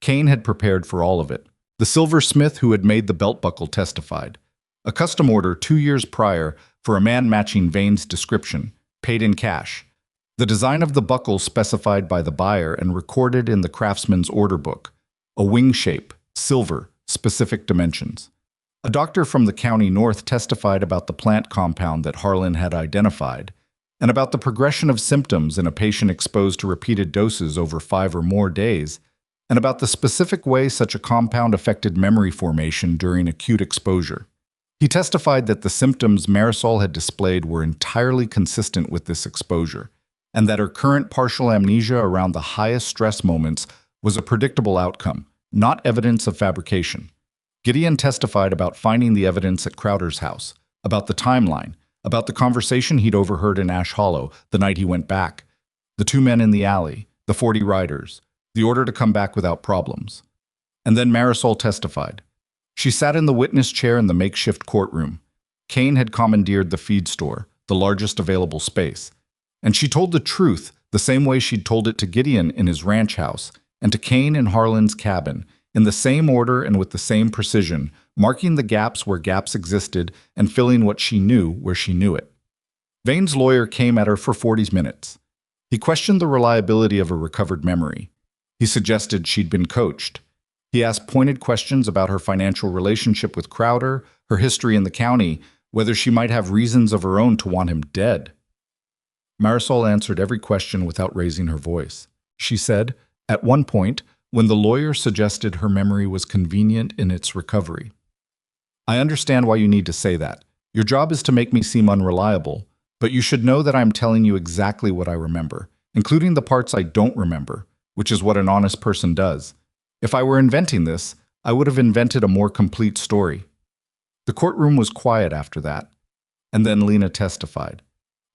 Kane had prepared for all of it. The silversmith who had made the belt buckle testified. A custom order 2 years prior for a man matching Vane's description, paid in cash. The design of the buckle specified by the buyer and recorded in the craftsman's order book. A wing shape, silver, specific dimensions. A doctor from the county north testified about the plant compound that Harlan had identified, and about the progression of symptoms in a patient exposed to repeated doses over 5 or more days, and about the specific way such a compound affected memory formation during acute exposure. He testified that the symptoms Marisol had displayed were entirely consistent with this exposure, and that her current partial amnesia around the highest stress moments was a predictable outcome, not evidence of fabrication. Gideon testified about finding the evidence at Crowder's house, about the timeline, about the conversation he'd overheard in Ash Hollow the night he went back, the 2 men in the alley, the 40 riders, the order to come back without problems. And then Marisol testified. She sat in the witness chair in the makeshift courtroom. Kane had commandeered the feed store, the largest available space. And she told the truth the same way she'd told it to Gideon in his ranch house, and to Kane in Harlan's cabin, in the same order and with the same precision, marking the gaps where gaps existed and filling what she knew where she knew it. Vane's lawyer came at her for 40 minutes. He questioned the reliability of her recovered memory. He suggested she'd been coached. He asked pointed questions about her financial relationship with Crowder, her history in the county, whether she might have reasons of her own to want him dead. Marisol answered every question without raising her voice. She said, at one point, when the lawyer suggested her memory was convenient in its recovery, "I understand why you need to say that. Your job is to make me seem unreliable, but you should know that I'm telling you exactly what I remember, including the parts I don't remember, which is what an honest person does. If I were inventing this, I would have invented a more complete story." The courtroom was quiet after that, and then Lena testified.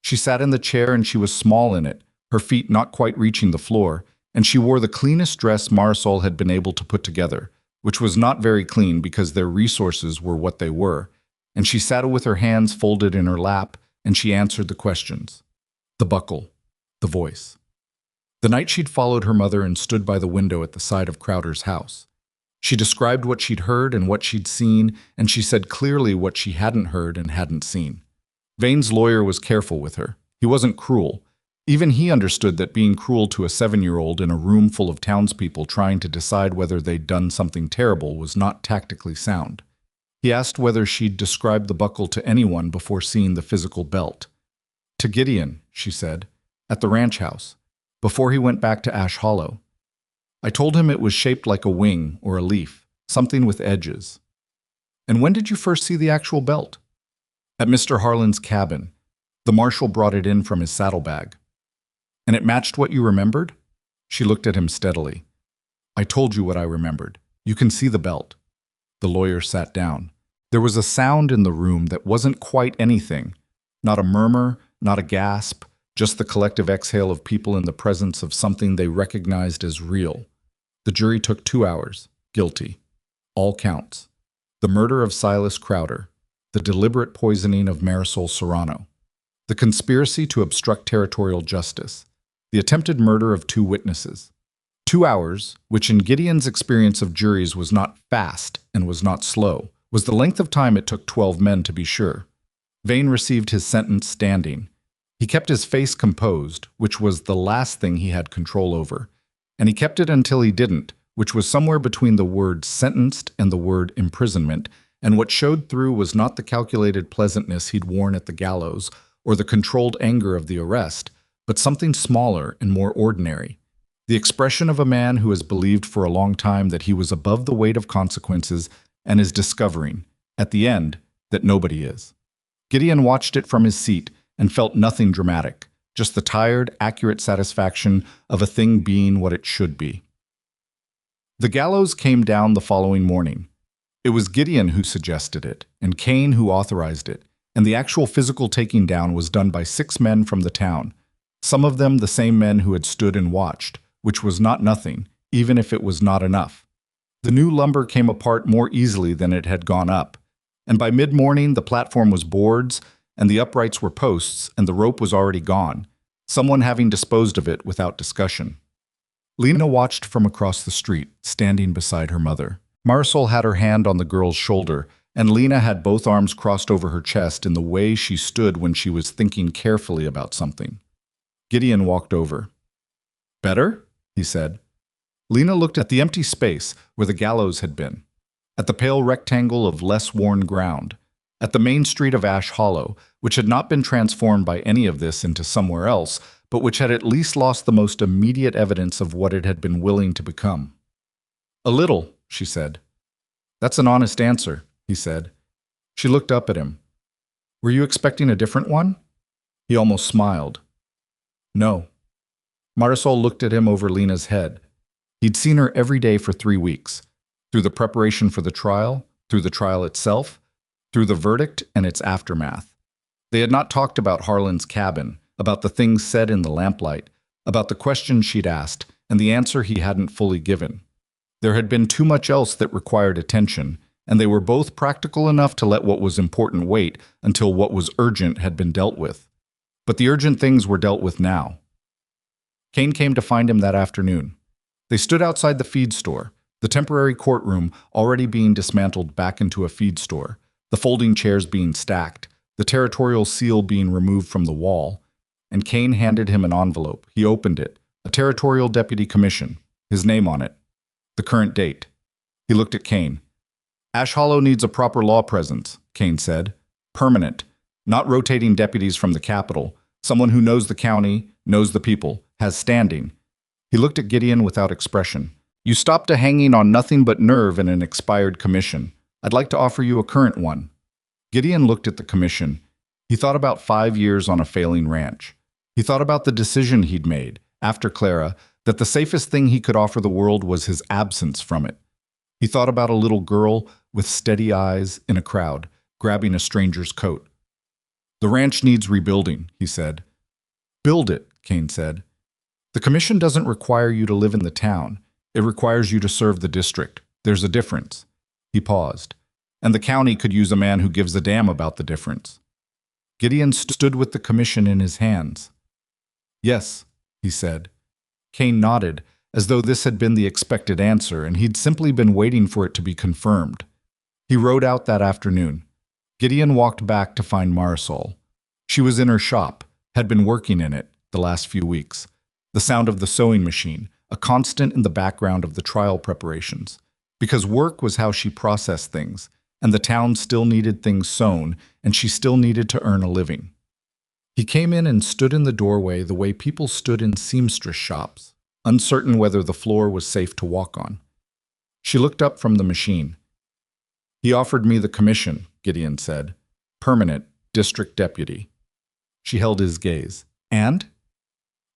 She sat in the chair and she was small in it, her feet not quite reaching the floor, and she wore the cleanest dress Marisol had been able to put together, which was not very clean because their resources were what they were, and she sat with her hands folded in her lap, and she answered the questions. The buckle, the voice. The night she'd followed her mother and stood by the window at the side of Crowder's house. She described what she'd heard and what she'd seen, and she said clearly what she hadn't heard and hadn't seen. Vane's lawyer was careful with her. He wasn't cruel. Even he understood that being cruel to a 7-year-old in a room full of townspeople trying to decide whether they'd done something terrible was not tactically sound. He asked whether she'd described the buckle to anyone before seeing the physical belt. To Gideon, she said, at the ranch house, before he went back to Ash Hollow. I told him it was shaped like a wing or a leaf, something with edges. And when did you first see the actual belt? At Mr. Harlan's cabin. The marshal brought it in from his saddlebag. And it matched what you remembered? She looked at him steadily. I told you what I remembered. You can see the belt. The lawyer sat down. There was a sound in the room that wasn't quite anything. Not a murmur, not a gasp, just the collective exhale of people in the presence of something they recognized as real. The jury took 2 hours. Guilty. All counts. The murder of Silas Crowder. The deliberate poisoning of Marisol Serrano. The conspiracy to obstruct territorial justice. The attempted murder of 2 witnesses. 2 hours, which in Gideon's experience of juries was not fast and was not slow, was the length of time it took 12 men to be sure. Vane received his sentence standing. He kept his face composed, which was the last thing he had control over, and he kept it until he didn't, which was somewhere between the word sentenced and the word imprisonment, and what showed through was not the calculated pleasantness he'd worn at the gallows or the controlled anger of the arrest, but something smaller and more ordinary. The expression of a man who has believed for a long time that he was above the weight of consequences and is discovering, at the end, that nobody is. Gideon watched it from his seat and felt nothing dramatic, just the tired, accurate satisfaction of a thing being what it should be. The gallows came down the following morning. It was Gideon who suggested it, and Cain who authorized it, and the actual physical taking down was done by 6 men from the town, some of them the same men who had stood and watched, which was not nothing, even if it was not enough. The new lumber came apart more easily than it had gone up, and by mid-morning the platform was boards, and the uprights were posts, and the rope was already gone, someone having disposed of it without discussion. Lena watched from across the street, standing beside her mother. Marisol had her hand on the girl's shoulder, and Lena had both arms crossed over her chest in the way she stood when she was thinking carefully about something. Gideon walked over. "Better?" he said. Lena looked at the empty space where the gallows had been, at the pale rectangle of less worn ground, at the main street of Ash Hollow, which had not been transformed by any of this into somewhere else, but which had at least lost the most immediate evidence of what it had been willing to become. "A little," she said. "That's an honest answer," he said. She looked up at him. "Were you expecting a different one?" He almost smiled. "No." Marisol looked at him over Lena's head. He'd seen her every day for 3 weeks, through the preparation for the trial, through the trial itself, through the verdict and its aftermath. They had not talked about Harlan's cabin, about the things said in the lamplight, about the questions she'd asked, and the answer he hadn't fully given. There had been too much else that required attention, and they were both practical enough to let what was important wait until what was urgent had been dealt with. But the urgent things were dealt with now. Cain came to find him that afternoon. They stood outside the feed store, the temporary courtroom already being dismantled back into a feed store, the folding chairs being stacked, the territorial seal being removed from the wall, and Cain handed him an envelope. He opened it, a territorial deputy commission, his name on it, the current date. He looked at Cain. "Ash Hollow needs a proper law presence," Cain said. "Permanent, not rotating deputies from the capital, someone who knows the county, knows the people, has standing." He looked at Gideon without expression. "You stopped a hanging on nothing but nerve in an expired commission. I'd like to offer you a current one." Gideon looked at the commission. He thought about 5 years on a failing ranch. He thought about the decision he'd made, after Clara, that the safest thing he could offer the world was his absence from it. He thought about a little girl with steady eyes in a crowd, grabbing a stranger's coat. "The ranch needs rebuilding," he said. "Build it," Cain said. "The commission doesn't require you to live in the town. It requires you to serve the district. There's a difference." He paused. "And the county could use a man who gives a damn about the difference." Gideon stood with the commission in his hands. "Yes," he said. Cain nodded, as though this had been the expected answer, and he'd simply been waiting for it to be confirmed. He rode out that afternoon. Gideon walked back to find Marisol. She was in her shop, had been working in it the last few weeks. The sound of the sewing machine, a constant in the background of the trial preparations. Because work was how she processed things, and the town still needed things sewn, and she still needed to earn a living. He came in and stood in the doorway the way people stood in seamstress shops, uncertain whether the floor was safe to walk on. She looked up from the machine. "He offered me the commission," Gideon said. "Permanent district deputy." She held his gaze. And?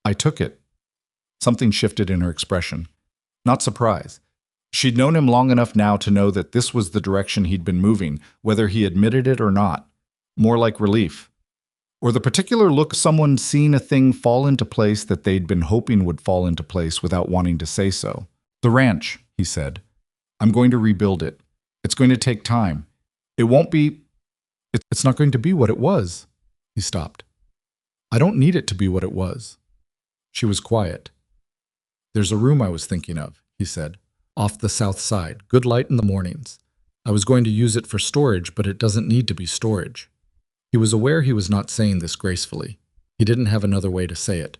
I took it. Something shifted in her expression. Not surprise. She'd known him long enough now to know that this was the direction he'd been moving, whether he admitted it or not. More like relief. Or the particular look someone seen a thing fall into place that they'd been hoping would fall into place without wanting to say so. The ranch, he said. I'm going to rebuild it. It's going to take time. It won't be... It's not going to be what it was. He stopped. I don't need it to be what it was. She was quiet. There's a room I was thinking of, he said. Off the south side. Good light in the mornings. I was going to use it for storage, but it doesn't need to be storage. He was aware he was not saying this gracefully. He didn't have another way to say it.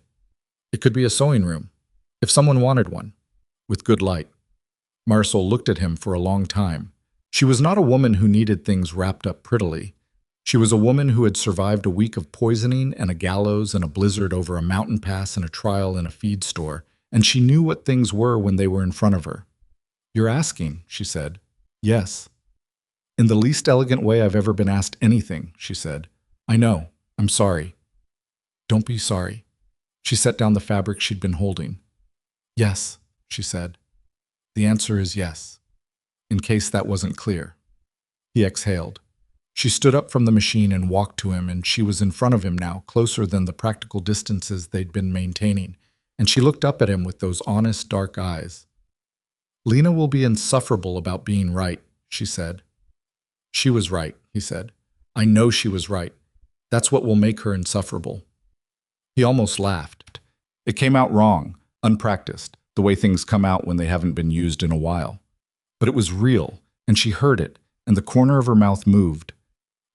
It could be a sewing room, if someone wanted one, with good light. Marisol looked at him for a long time. She was not a woman who needed things wrapped up prettily. She was a woman who had survived a week of poisoning and a gallows and a blizzard over a mountain pass and a trial in a feed store, and she knew what things were when they were in front of her. You're asking, she said. Yes. In the least elegant way I've ever been asked anything, she said. I know. I'm sorry. Don't be sorry. She set down the fabric she'd been holding. Yes, she said. The answer is yes. In case that wasn't clear. He exhaled. She stood up from the machine and walked to him, and she was in front of him now, closer than the practical distances they'd been maintaining, and she looked up at him with those honest, dark eyes. Lena will be insufferable about being right, she said. She was right, he said. I know she was right. That's what will make her insufferable. He almost laughed. It came out wrong, unpracticed, the way things come out when they haven't been used in a while. But it was real, and she heard it, and the corner of her mouth moved.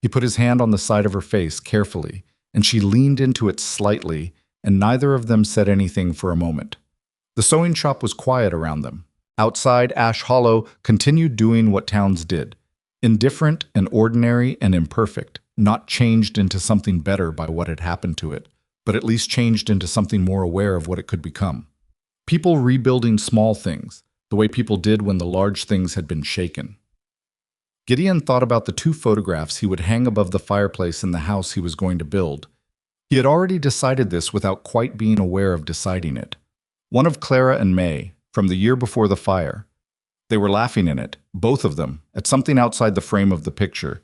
He put his hand on the side of her face carefully, and she leaned into it slightly, and neither of them said anything for a moment. The sewing shop was quiet around them. Outside, Ash Hollow continued doing what towns did. Indifferent and ordinary and imperfect, not changed into something better by what had happened to it, but at least changed into something more aware of what it could become. People rebuilding small things, the way people did when the large things had been shaken. Gideon thought about the 2 photographs he would hang above the fireplace in the house he was going to build. He had already decided this without quite being aware of deciding it. One of Clara and May, from the year before the fire. They were laughing in it, both of them, at something outside the frame of the picture,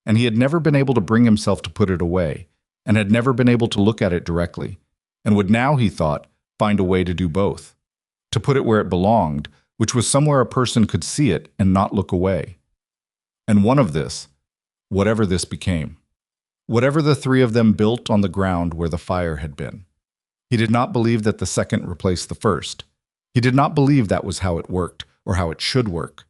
and he had never been able to bring himself to put it away, and had never been able to look at it directly, and would now, he thought, find a way to do both. To put it where it belonged, which was somewhere a person could see it and not look away. And one of this, whatever this became. Whatever the 3 of them built on the ground where the fire had been. He did not believe that the second replaced the first. He did not believe that was how it worked, or how it should work.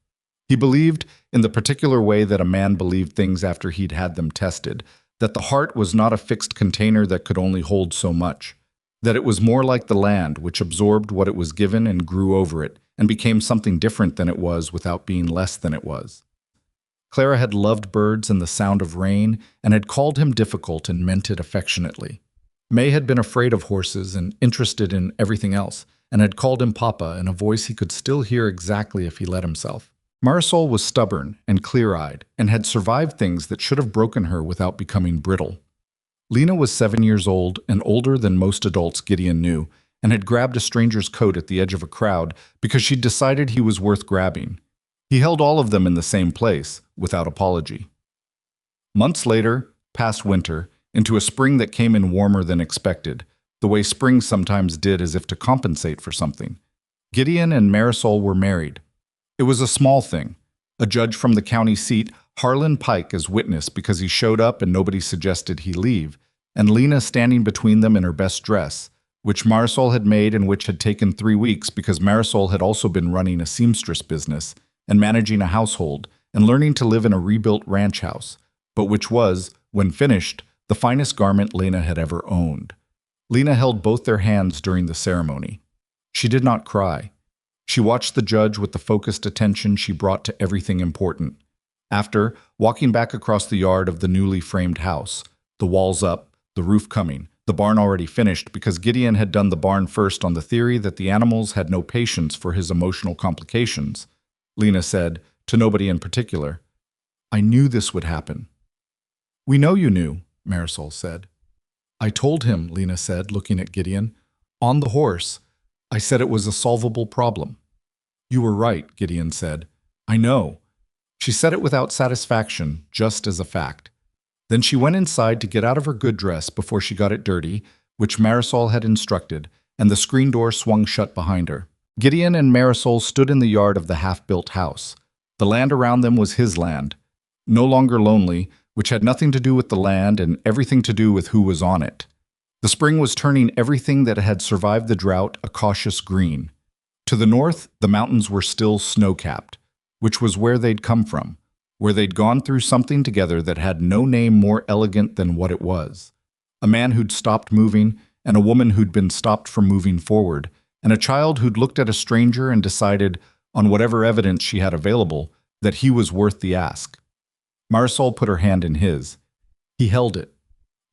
He believed, in the particular way that a man believed things after he'd had them tested, that the heart was not a fixed container that could only hold so much, that it was more like the land, which absorbed what it was given and grew over it, and became something different than it was without being less than it was. Clara had loved birds and the sound of rain, and had called him difficult and meant it affectionately. May had been afraid of horses and interested in everything else, and had called him Papa in a voice he could still hear exactly if he let himself. Marisol was stubborn and clear-eyed, and had survived things that should have broken her without becoming brittle. Lena was 7 years old and older than most adults Gideon knew, and had grabbed a stranger's coat at the edge of a crowd because she'd decided he was worth grabbing. He held all of them in the same place, without apology. Months later, past winter, into a spring that came in warmer than expected, the way spring sometimes did as if to compensate for something. Gideon and Marisol were married. It was a small thing. A judge from the county seat, Harlan Pike, as witness because he showed up and nobody suggested he leave, and Lena standing between them in her best dress, which Marisol had made and which had taken 3 weeks because Marisol had also been running a seamstress business and managing a household and learning to live in a rebuilt ranch house, but which was, when finished, the finest garment Lena had ever owned. Lena held both their hands during the ceremony. She did not cry. She watched the judge with the focused attention she brought to everything important. After, walking back across the yard of the newly framed house, the walls up, the roof coming, the barn already finished because Gideon had done the barn first on the theory that the animals had no patience for his emotional complications, Lena said, to nobody in particular, "I knew this would happen." "We know you knew," Marisol said. I told him, Lena said, looking at Gideon. On the horse. I said it was a solvable problem. You were right, Gideon said. I know. She said it without satisfaction, just as a fact. Then she went inside to get out of her good dress before she got it dirty, which Marisol had instructed, and the screen door swung shut behind her. Gideon and Marisol stood in the yard of the half-built house. The land around them was his land, no longer lonely, which had nothing to do with the land and everything to do with who was on it. The spring was turning everything that had survived the drought a cautious green. To the north, the mountains were still snow-capped, which was where they'd come from, where they'd gone through something together that had no name more elegant than what it was. A man who'd stopped moving, and a woman who'd been stopped from moving forward, and a child who'd looked at a stranger and decided, on whatever evidence she had available, that he was worth the ask. Marisol put her hand in his. He held it.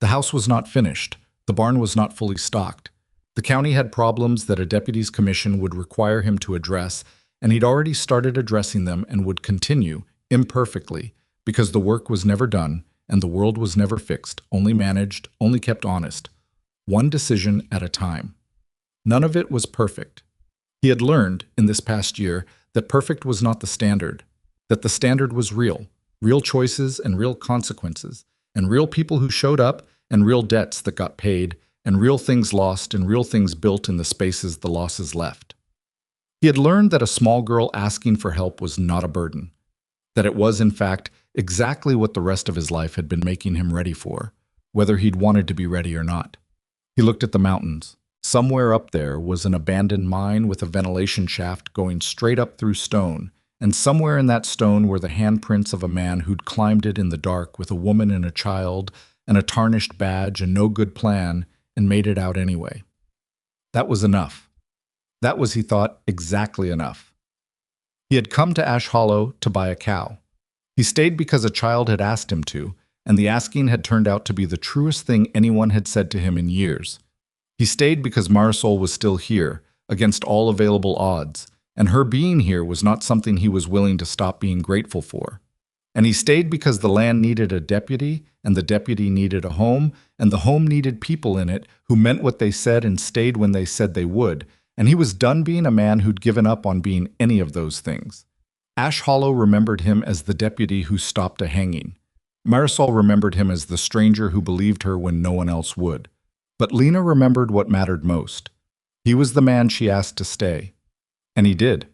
The house was not finished. The barn was not fully stocked. The county had problems that a deputy's commission would require him to address, and he'd already started addressing them and would continue, imperfectly, because the work was never done and the world was never fixed, only managed, only kept honest, one decision at a time. None of it was perfect. He had learned, in this past year, that perfect was not the standard, that the standard was real choices and real consequences, and real people who showed up, and real debts that got paid, and real things lost and real things built in the spaces the losses left. He had learned that a small girl asking for help was not a burden, that it was, in fact, exactly what the rest of his life had been making him ready for, whether he'd wanted to be ready or not. He looked at the mountains. Somewhere up there was an abandoned mine with a ventilation shaft going straight up through stone, and somewhere in that stone were the handprints of a man who'd climbed it in the dark with a woman and a child and a tarnished badge and no good plan and made it out anyway. That was enough. That was, he thought, exactly enough. He had come to Ash Hollow to buy a cow. He stayed because a child had asked him to, and the asking had turned out to be the truest thing anyone had said to him in years. He stayed because Marisol was still here, against all available odds, and her being here was not something he was willing to stop being grateful for. And he stayed because the land needed a deputy, and the deputy needed a home, and the home needed people in it who meant what they said and stayed when they said they would, and he was done being a man who'd given up on being any of those things. Ash Hollow remembered him as the deputy who stopped a hanging. Marisol remembered him as the stranger who believed her when no one else would. But Lena remembered what mattered most. He was the man she asked to stay. And he did.